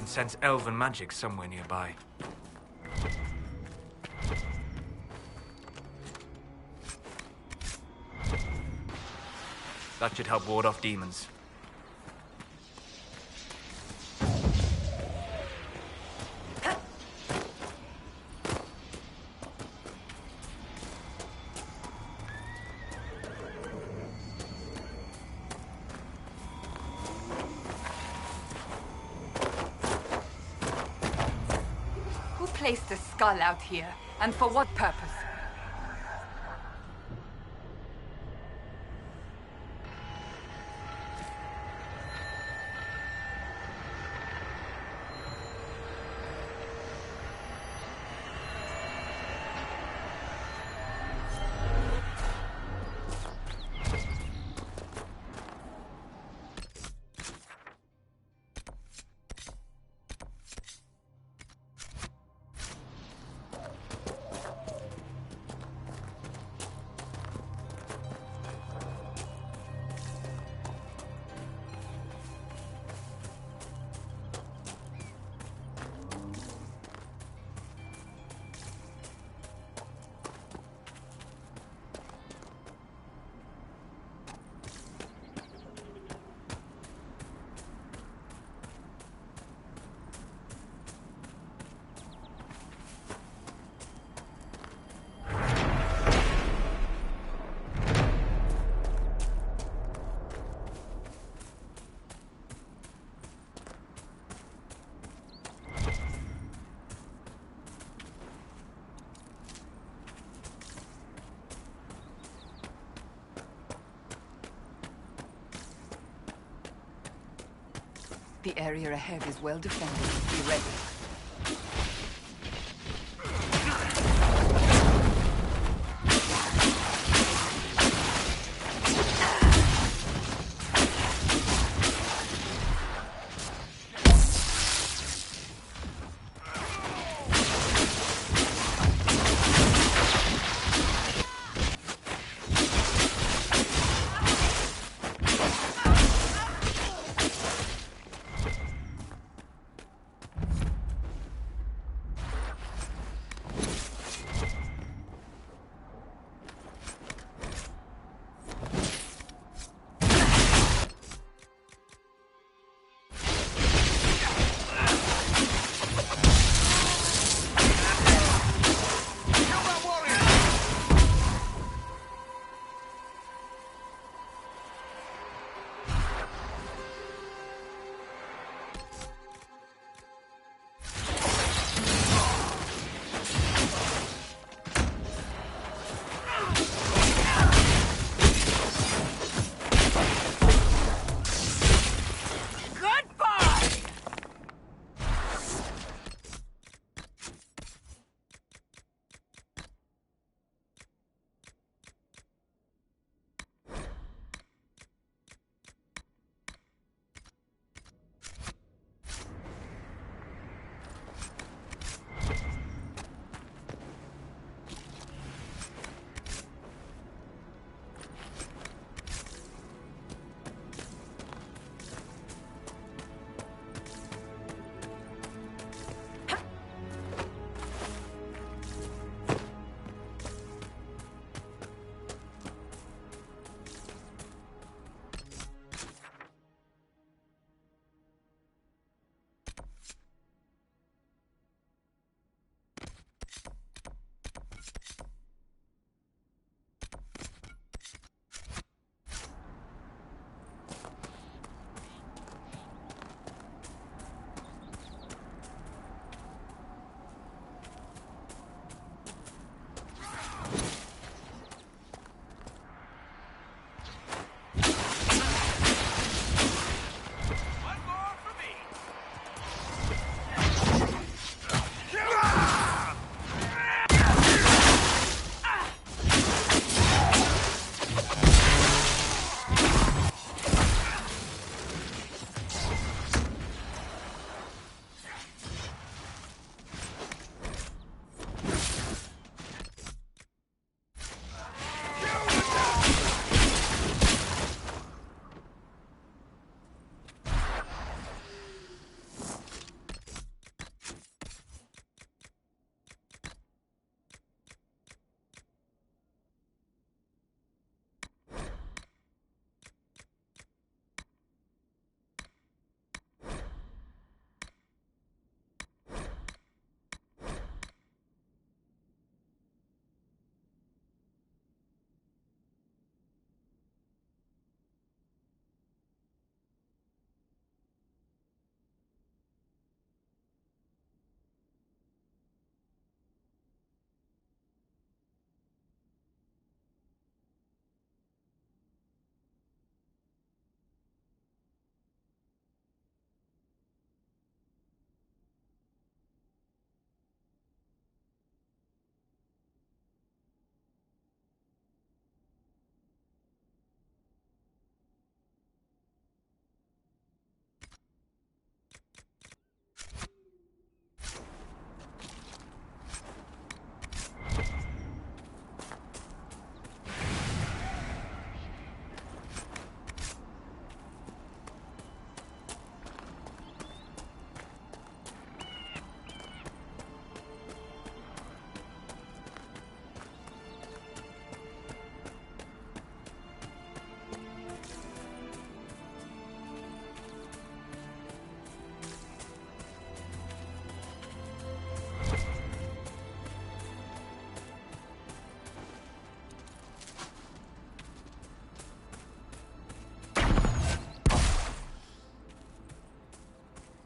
can sense elven magic somewhere nearby. That should help ward off demons. Who placed a skull out here? And for what purpose? The area ahead is well defended. Be ready.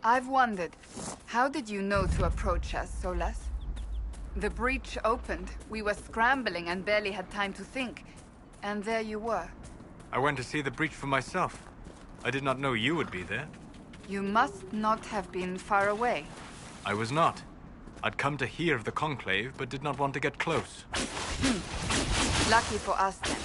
I've wondered, how did you know to approach us, Solas? The breach opened. We were scrambling and barely had time to think. And there you were. I went to see the breach for myself. I did not know you would be there. You must not have been far away. I was not. I'd come to hear of the Conclave, but did not want to get close. Lucky for us, then.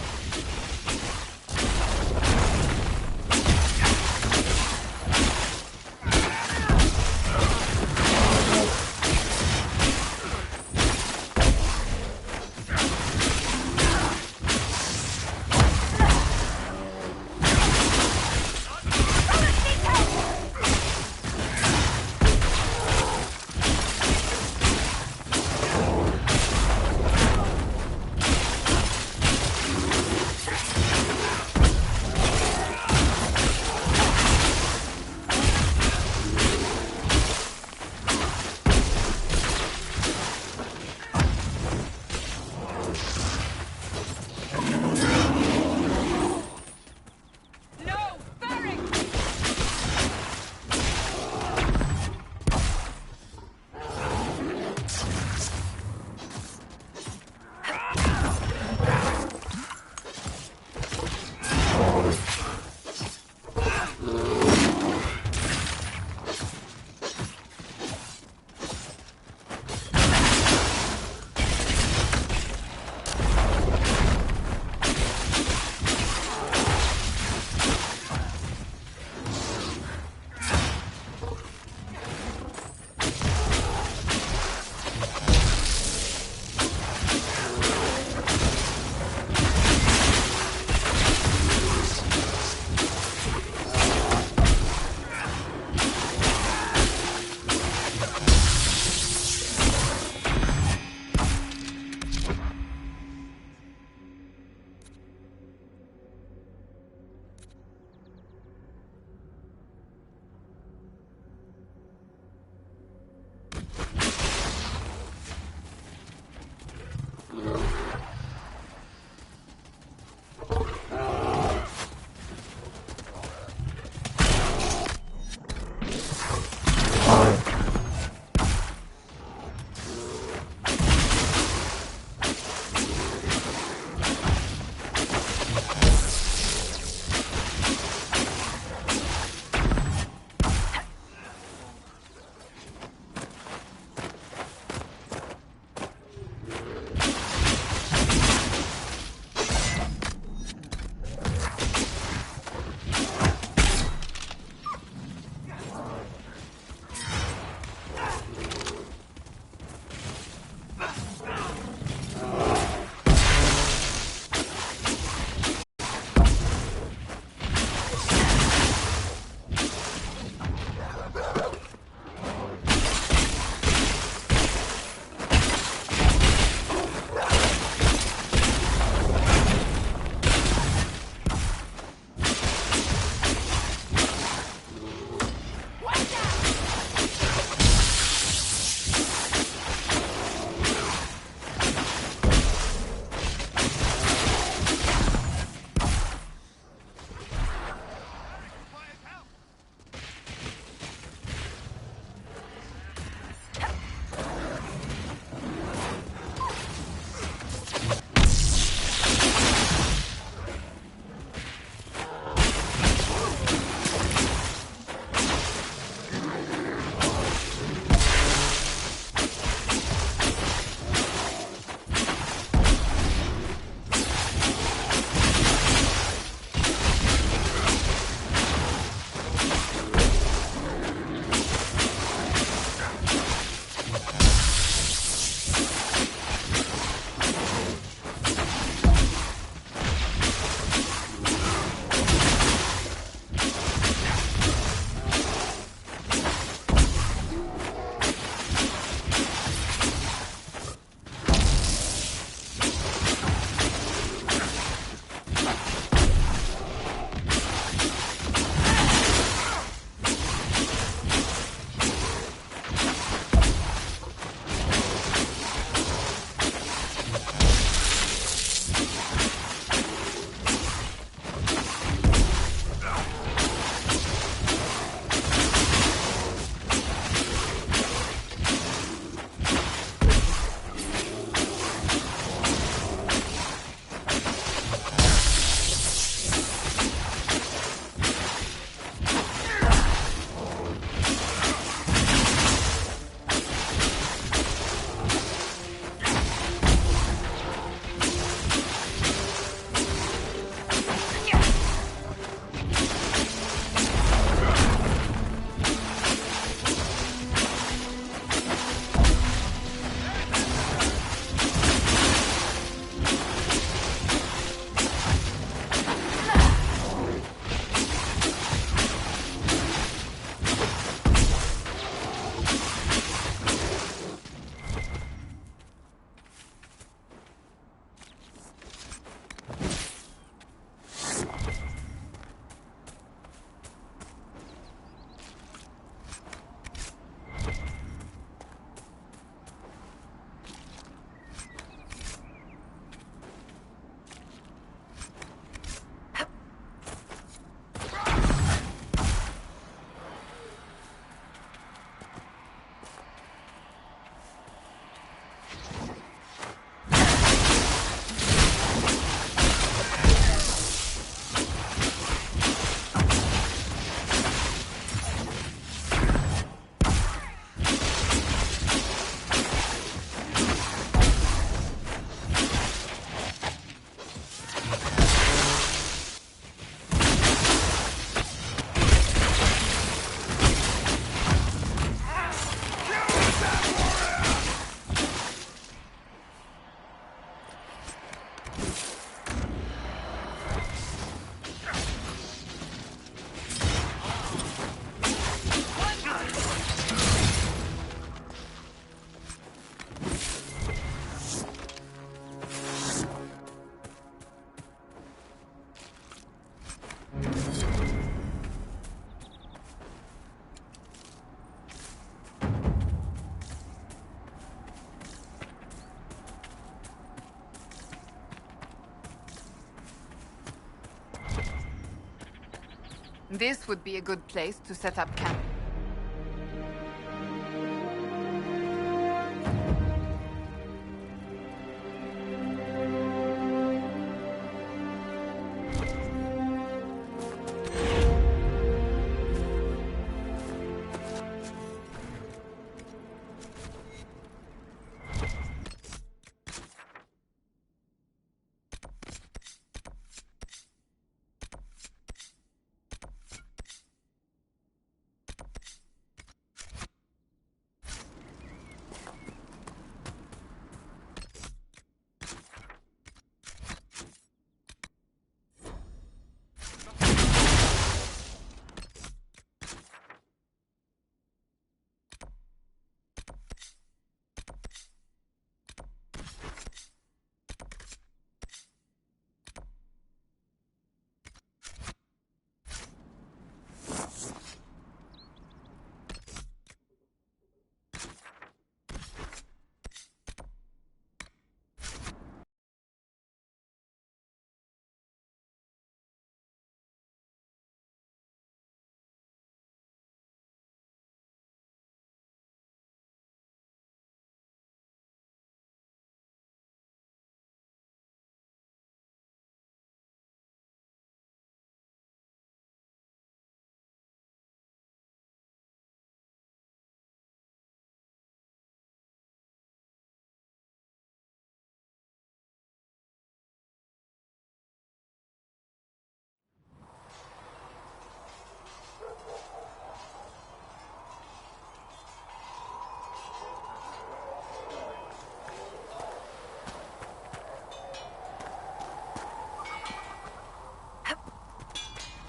This would be a good place to set up camp.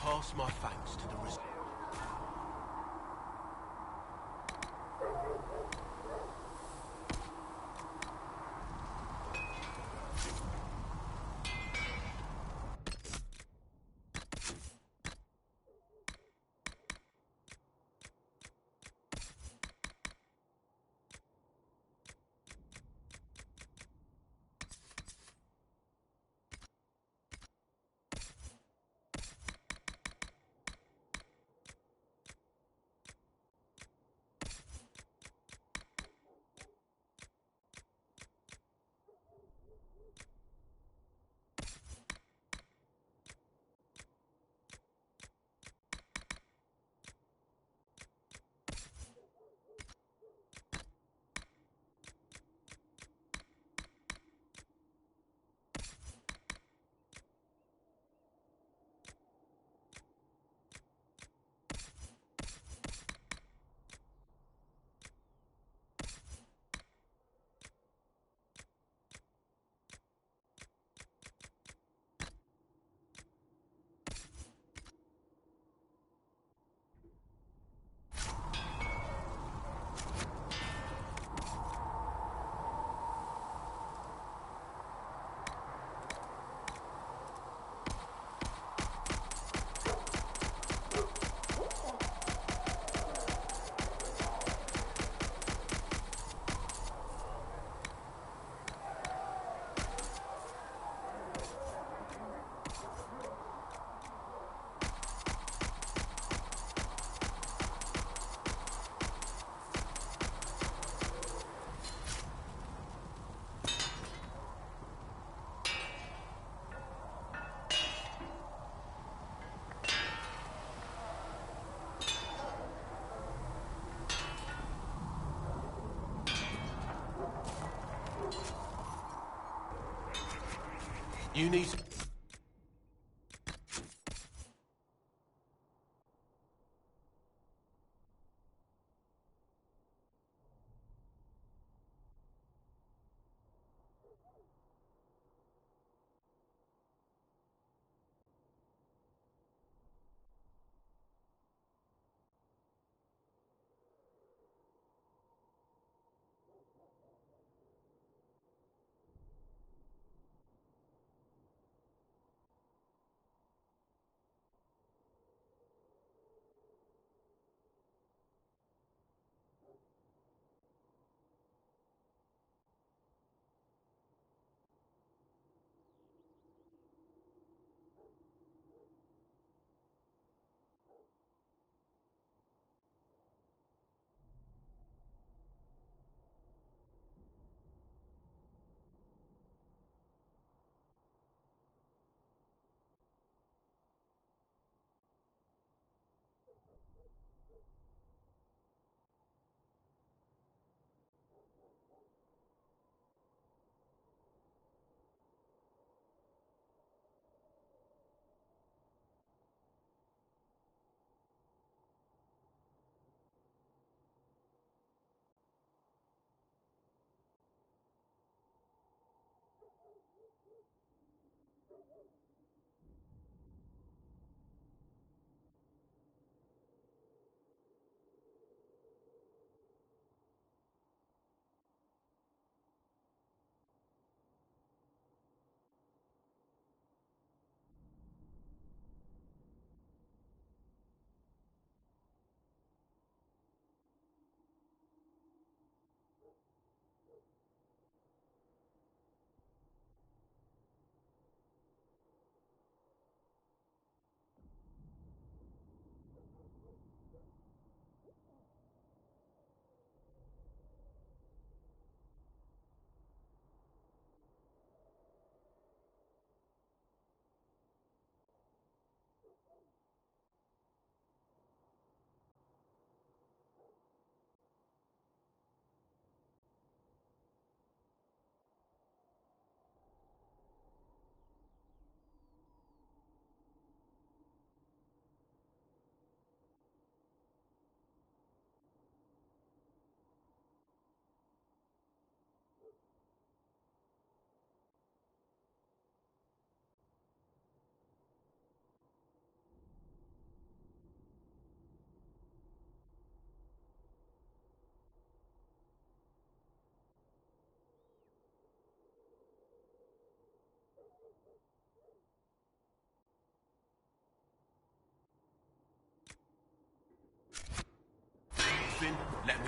Pass my thanks to the res- You need...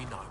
me know.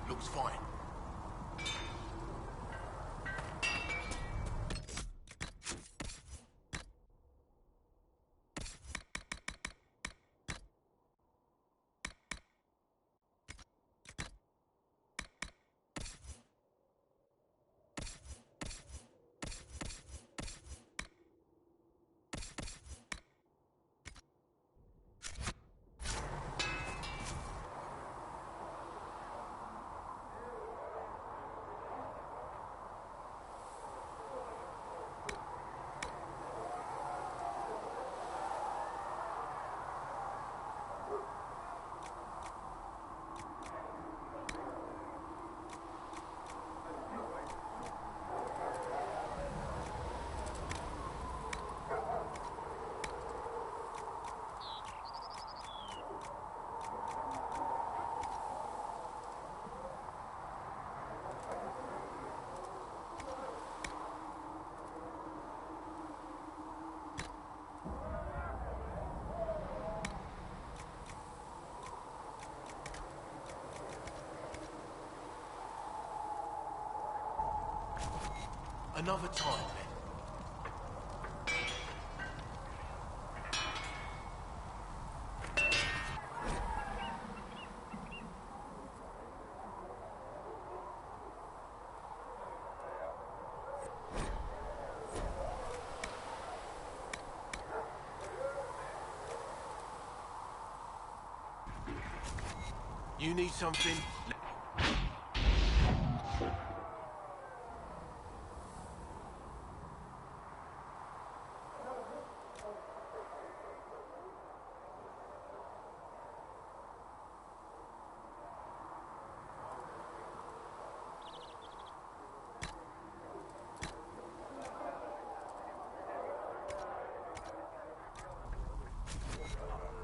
Looks fine. Another time, then. You need something?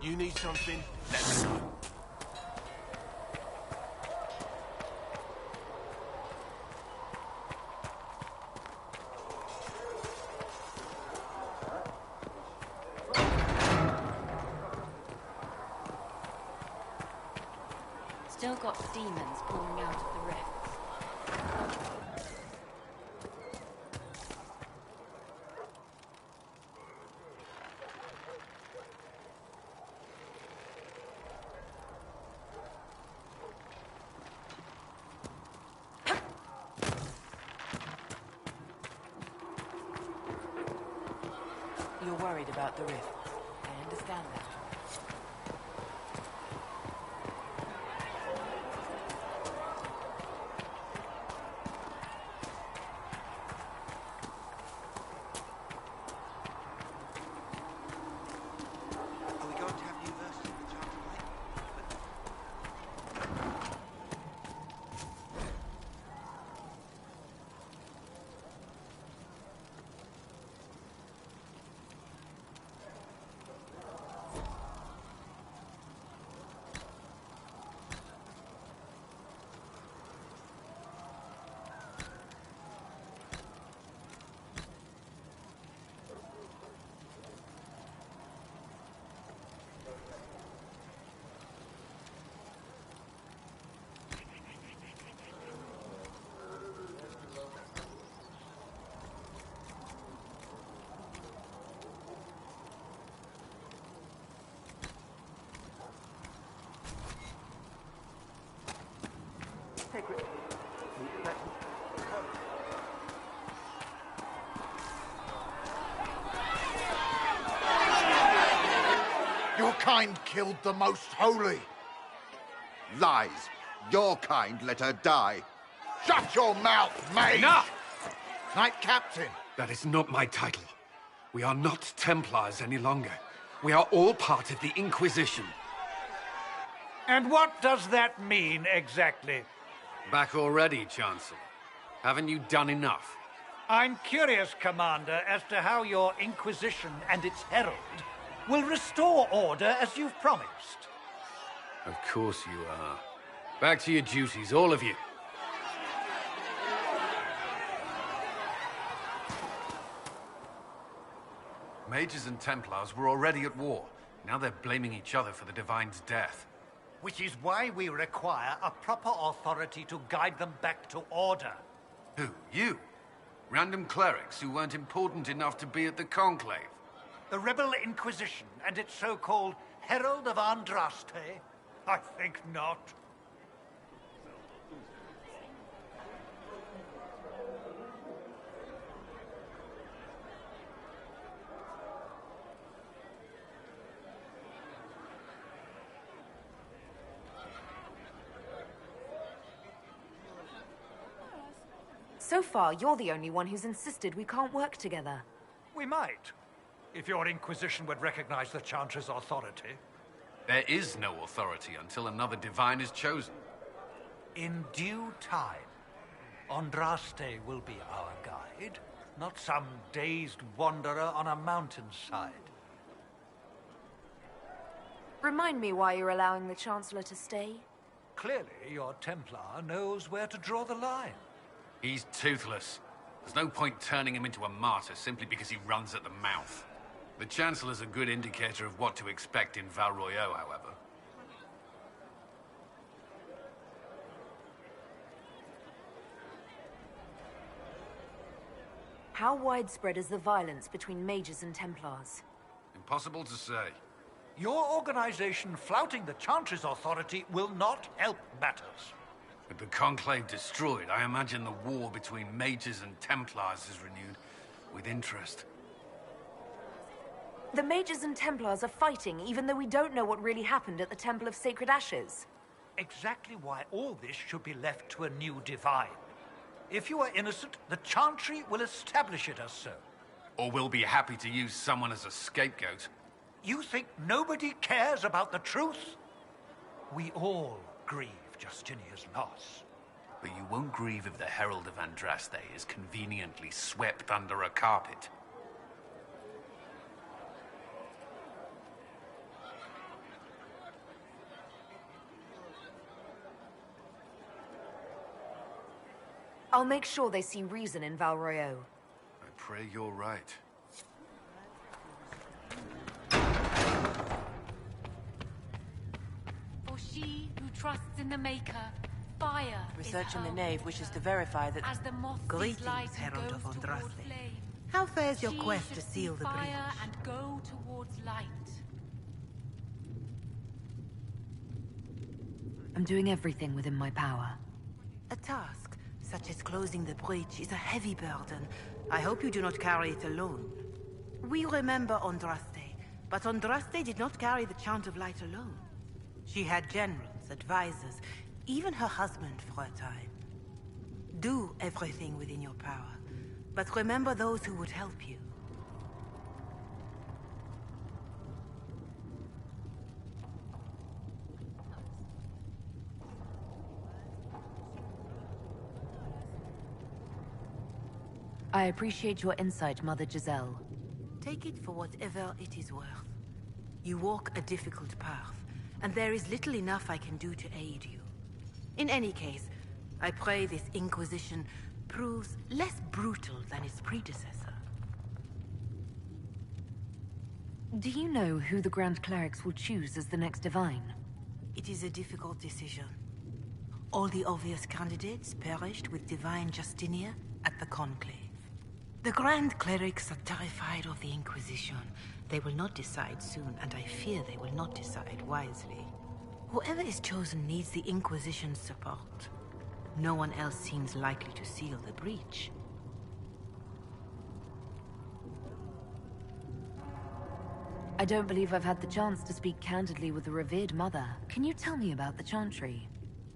You need something? Let me know. Still got demons pouring out of the rifts. You're worried about the rift. I understand that. Are we going to have new verses of the Chant of Light? Your kind killed the most holy. Lies. Your kind let her die. Shut your mouth, mage! Enough! Knight Captain. That is not my title. We are not Templars any longer. We are all part of the Inquisition. And what does that mean, exactly? Back already, Chancellor. Haven't you done enough? I'm curious, Commander, as to how your Inquisition and its herald will restore order as you've promised. Of course you are. Back to your duties, all of you. Mages and Templars were already at war. Now they're blaming each other for the Divine's death. Which is why we require a proper authority to guide them back to order. Who? You? Random clerics who weren't important enough to be at the Conclave? The Rebel Inquisition and its so-called Herald of Andraste? I think not. So far, you're the only one who's insisted we can't work together. We might, if your Inquisition would recognize the Chantry's authority. There is no authority until another Divine is chosen. In due time, Andraste will be our guide, not some dazed wanderer on a mountainside. Remind me why you're allowing the Chancellor to stay? Clearly, your Templar knows where to draw the line. He's toothless. There's no point turning him into a martyr simply because he runs at the mouth. The Chancellor's a good indicator of what to expect in Val Royeaux, however. How widespread is the violence between mages and Templars? Impossible to say. Your organization flouting the Chantry's authority will not help matters. With the Conclave destroyed, I imagine the war between mages and Templars is renewed with interest. The mages and Templars are fighting even though we don't know what really happened at the Temple of Sacred Ashes. exactly why all this should be left to a new divine. If you are innocent, the Chantry will establish it as so. Or we'll be happy to use someone as a scapegoat. You think nobody cares about the truth? We all grieve Justinia's loss. But you won't grieve if the Herald of Andraste is conveniently swept under a carpet. I'll make sure they see reason in Val Royeaux. I pray you're right. For she who trusts in the Maker, fire Research is in the her nave wishes to verify that... As the moth Greetings, light Herald goes of toward Andraste. flame, How fares your she quest to should seal see the breach? fire and go towards light. I'm doing everything within my power. A task, such as closing the breach, is a heavy burden. I hope you do not carry it alone. We remember Andraste, but Andraste did not carry the Chant of Light alone. She had generals, advisors, even her husband for a time. Do everything within your power, but remember those who would help you. I appreciate your insight, Mother Giselle. Take it for whatever it is worth. You walk a difficult path, and there is little enough I can do to aid you. In any case, I pray this Inquisition proves less brutal than its predecessor. Do you know who the Grand Clerics will choose as the next Divine? It is a difficult decision. All the obvious candidates perished with Divine Justinia at the Conclave. The Grand Clerics are terrified of the Inquisition. They will not decide soon, and I fear they will not decide wisely. Whoever is chosen needs the Inquisition's support. No one else seems likely to seal the breach. I don't believe I've had the chance to speak candidly with the revered mother. Can you tell me about the Chantry?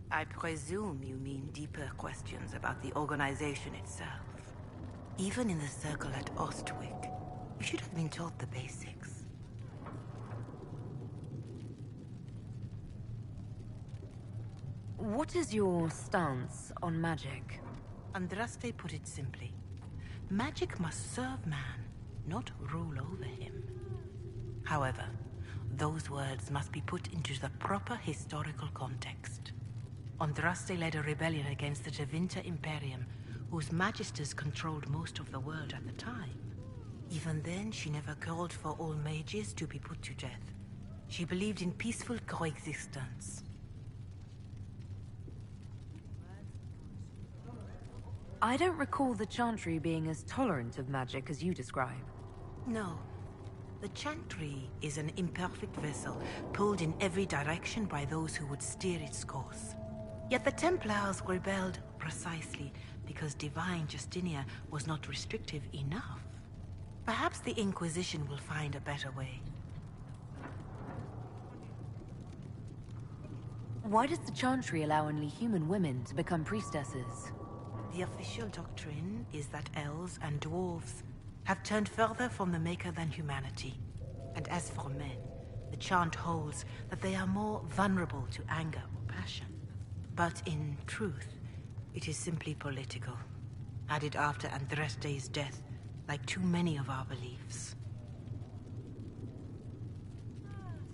I presume you mean deeper questions about the organization itself. Even in the circle at Ostwick, you should have been taught the basics. What is your stance on magic? Andraste put it simply. Magic must serve man, not rule over him. However, those words must be put into the proper historical context. Andraste led a rebellion against the Tevinter Imperium, whose magisters controlled most of the world at the time. Even then, she never called for all mages to be put to death. She believed in peaceful coexistence. I don't recall the Chantry being as tolerant of magic as you describe. No. The Chantry is an imperfect vessel, pulled in every direction by those who would steer its course. Yet the Templars rebelled precisely because Divine Justinia was not restrictive enough. Perhaps the Inquisition will find a better way. Why does the Chantry allow only human women to become priestesses? The official doctrine is that elves and dwarves have turned further from the Maker than humanity. And as for men, the chant holds that they are more vulnerable to anger or passion. But in truth, it is simply political, added after Andraste's death, like too many of our beliefs.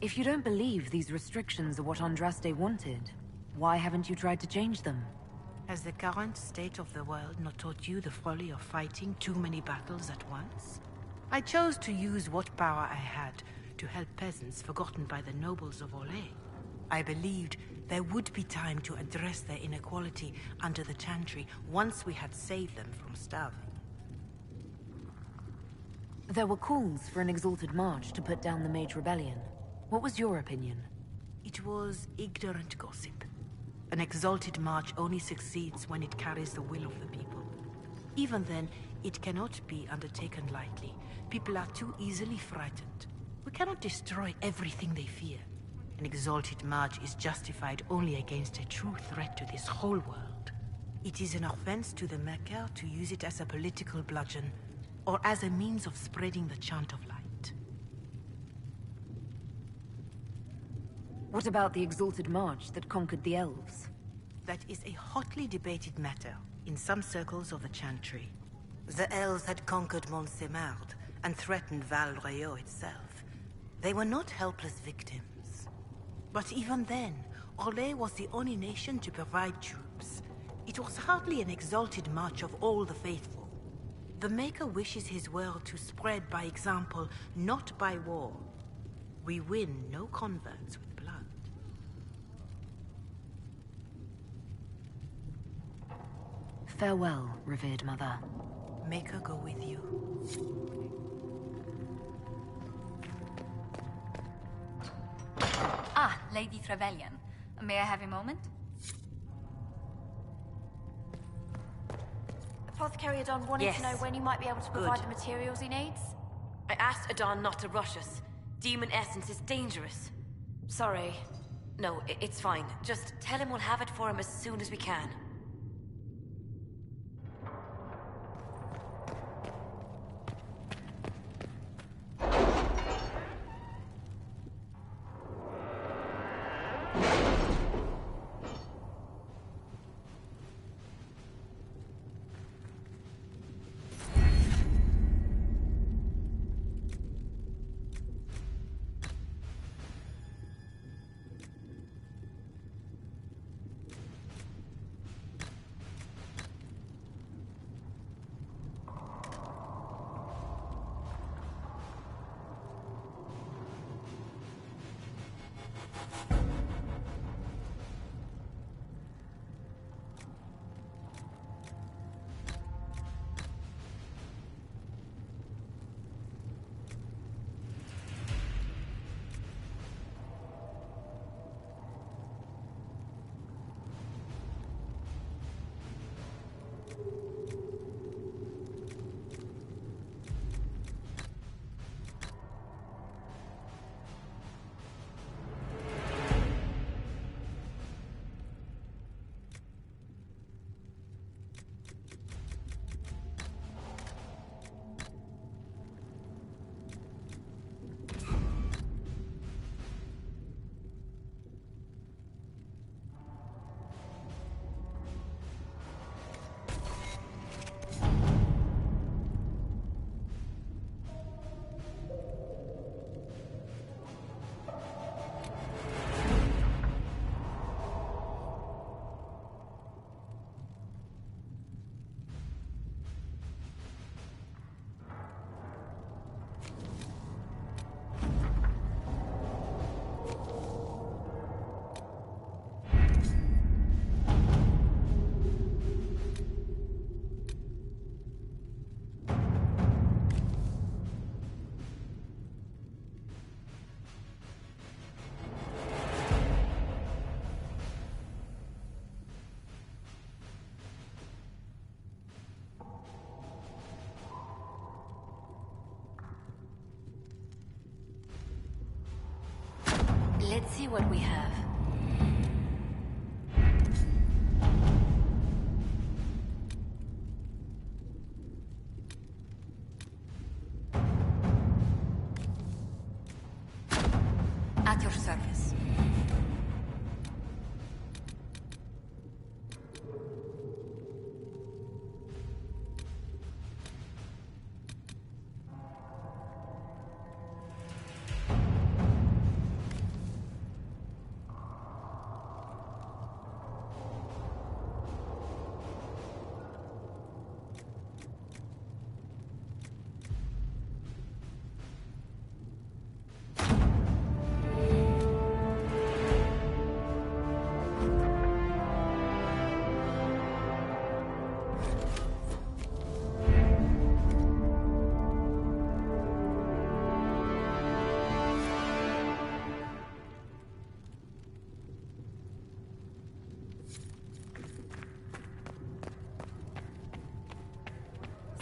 If you don't believe these restrictions are what Andraste wanted, why haven't you tried to change them? Has the current state of the world not taught you the folly of fighting too many battles at once? I chose to use what power I had to help peasants forgotten by the nobles of Orlais. I believed there would be time to address their inequality under the Chantry once we had saved them from starving. There were calls for an exalted march to put down the Mage Rebellion. What was your opinion? It was ignorant gossip. An exalted march only succeeds when it carries the will of the people. Even then, it cannot be undertaken lightly. People are too easily frightened. We cannot destroy everything they fear. An exalted mage is justified only against a true threat to this whole world. It is an offense to the Maker to use it as a political bludgeon, or as a means of spreading the chant of light. What about the exalted mage that conquered the elves? That is a hotly debated matter in some circles of the Chantry. The elves had conquered Montsemard and threatened Val Royeaux itself. They were not helpless victims. But even then, Orlais was the only nation to provide troops. It was hardly an exalted march of all the faithful. The Maker wishes his world to spread by example, not by war. We win no converts with blood. Farewell, revered mother. Maker go with you. Ah, Lady Trevelyan. May I have a moment? Apothecary Adon wanted to know when you might be able to provide Good. the materials he needs. I asked Adon not to rush us. Demon essence is dangerous. Sorry. No, it's fine. Just tell him we'll have it for him as soon as we can. Let's see what we have. At your service.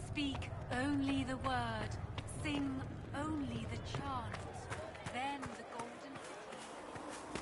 Speak only the word, sing only the chant, then the golden city.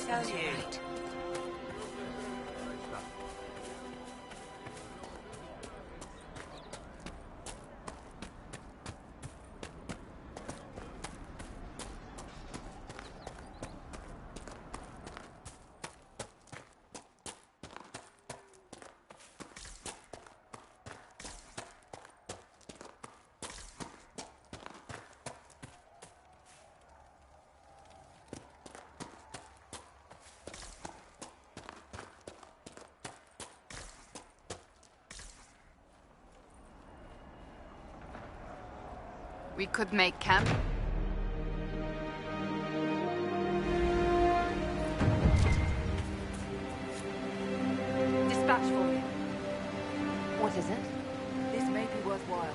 tell you. We could make camp. Dispatch for you. What is it? This may be worthwhile.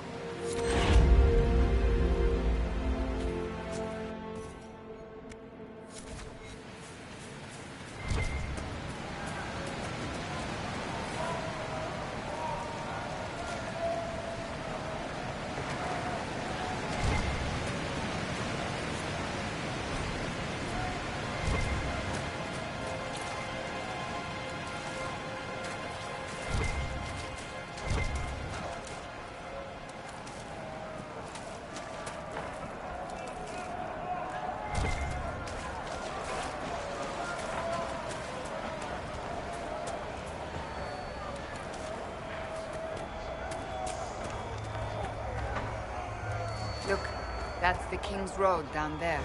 Look, that's the King's Road down there.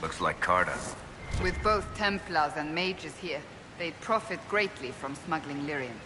Looks like Carta. With both Templars and mages here, they'd profit greatly from smuggling lyrium.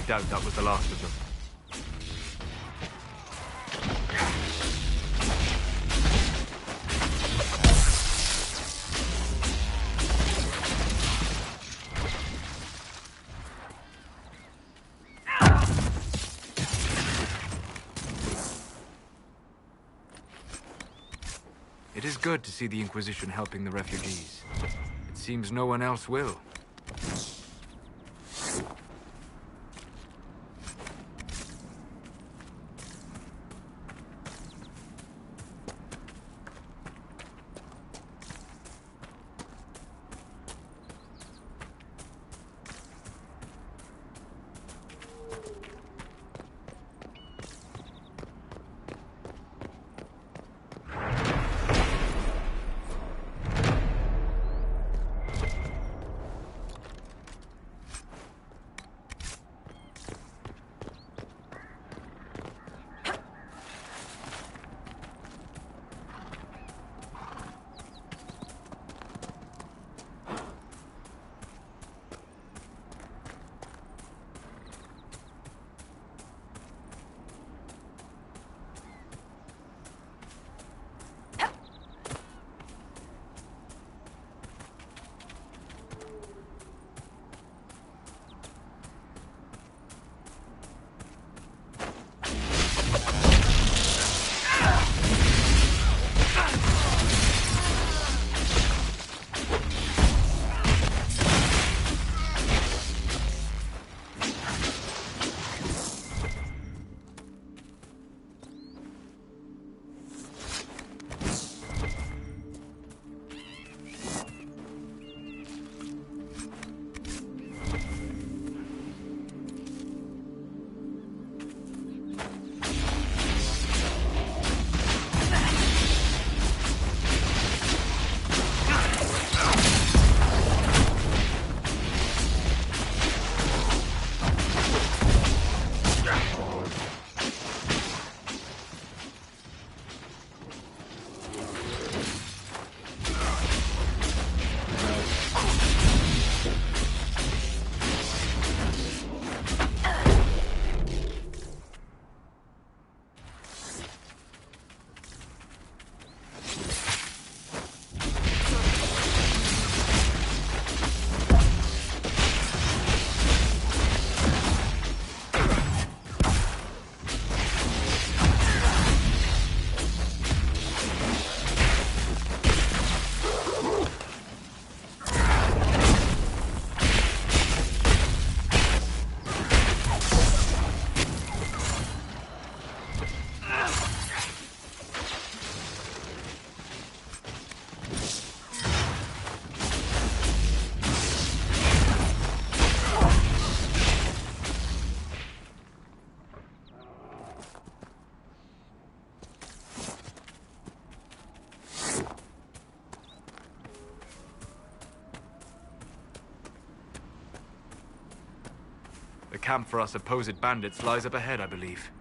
doubt that was the last of them. It is good to see the Inquisition helping the refugees. It seems no one else will. The camp for our supposed bandits lies up ahead, I believe.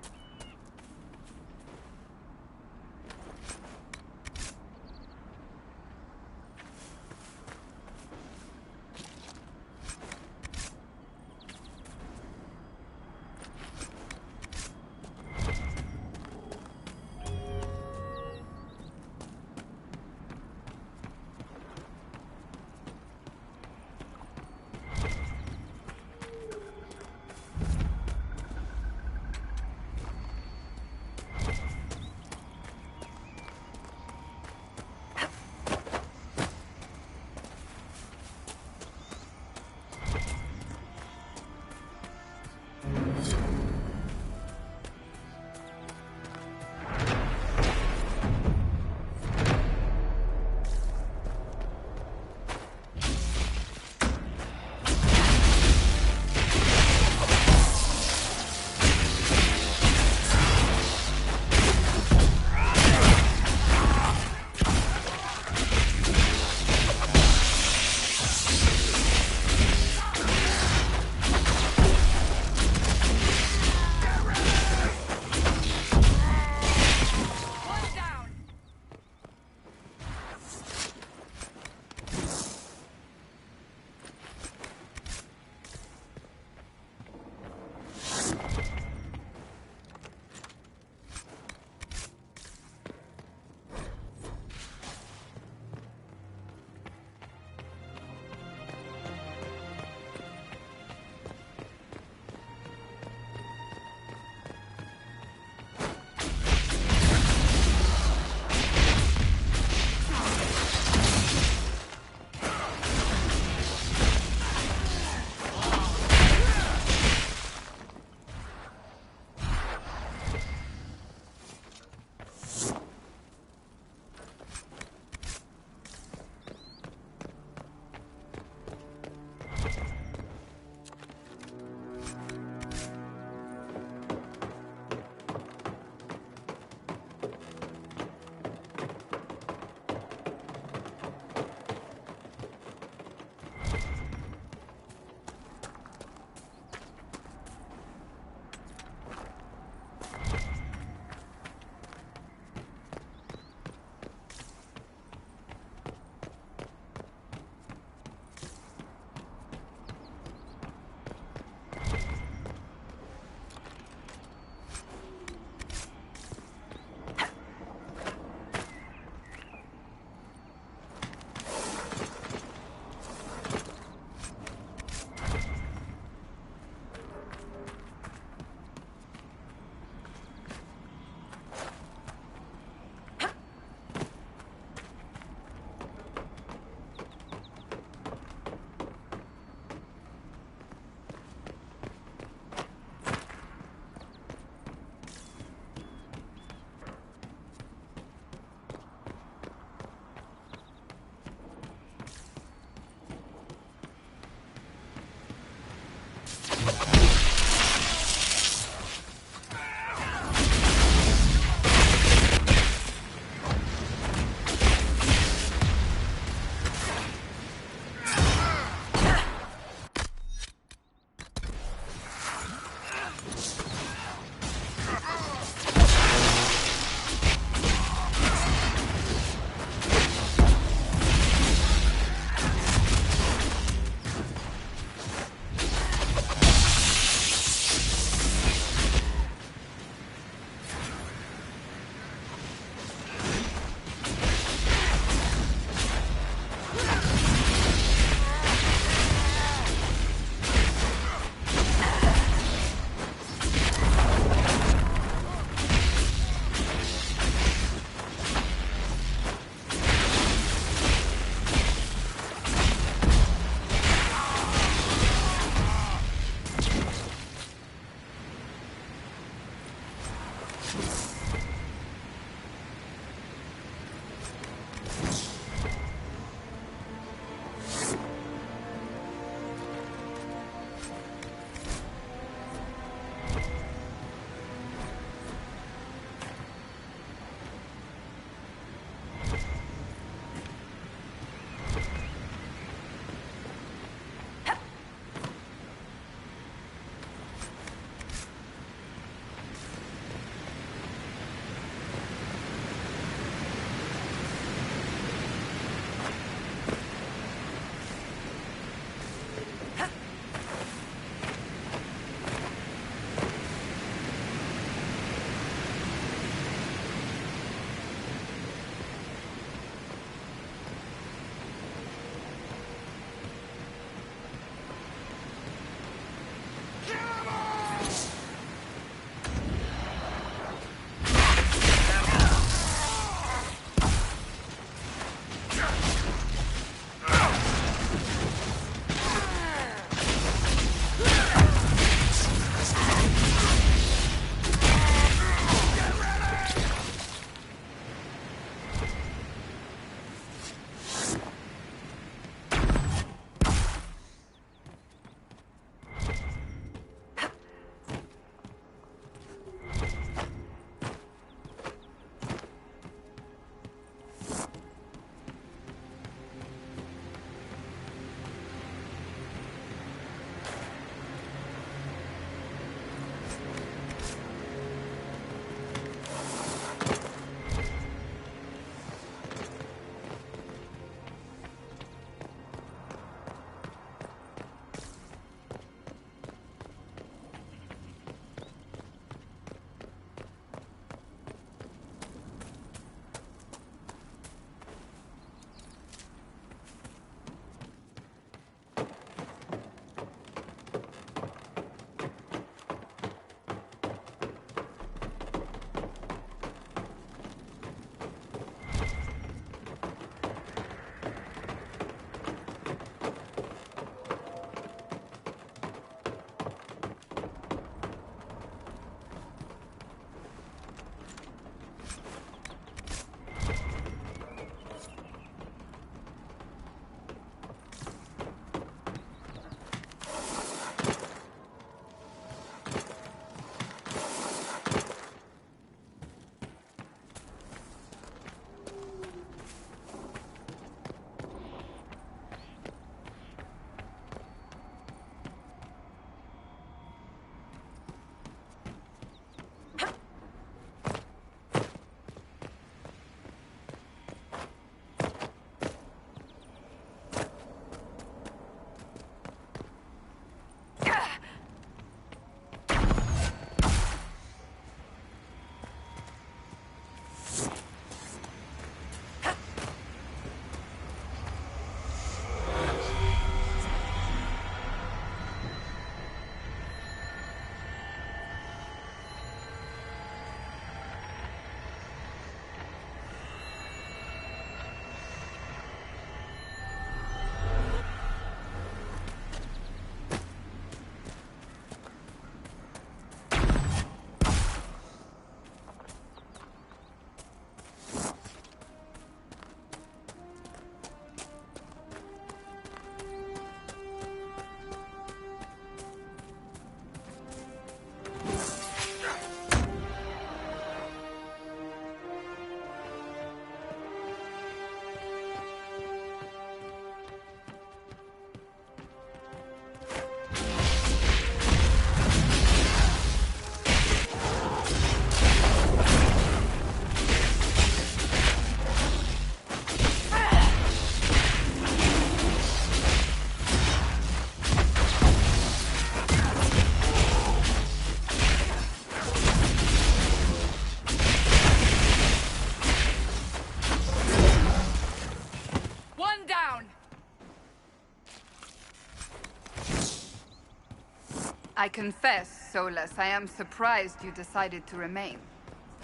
I confess, Solus, I am surprised you decided to remain.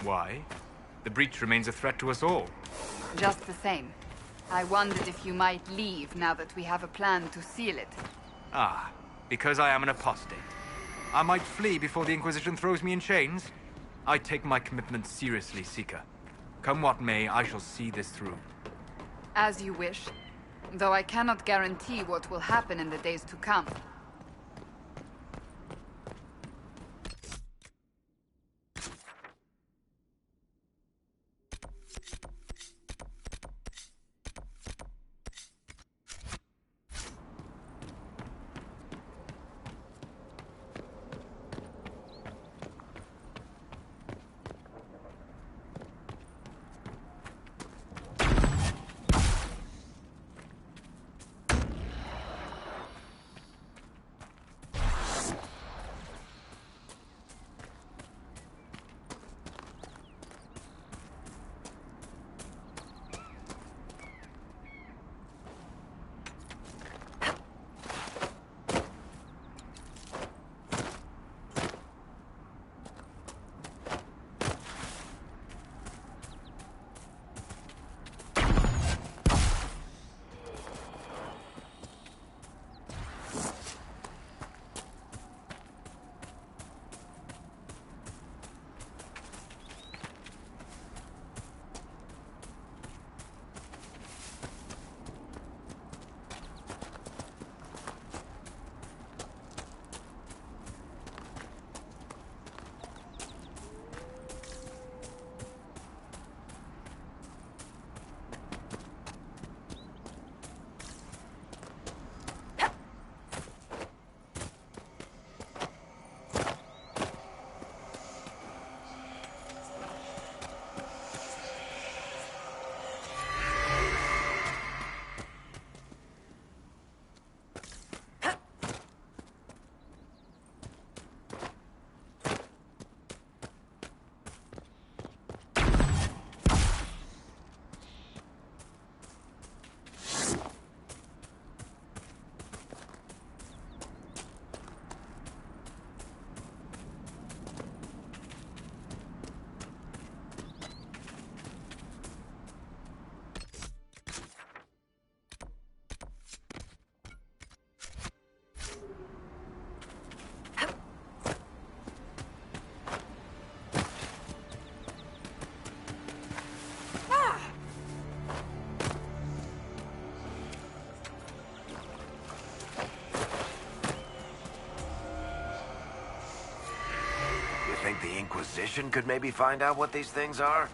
Why? The breach remains a threat to us all. Just the same. I wondered if you might leave now that we have a plan to seal it. Ah, because I am an apostate. I might flee before the Inquisition throws me in chains. I take my commitment seriously, Seeker. Come what may, I shall see this through. As you wish. Though I cannot guarantee what will happen in the days to come. The Inquisition could maybe find out what these things are?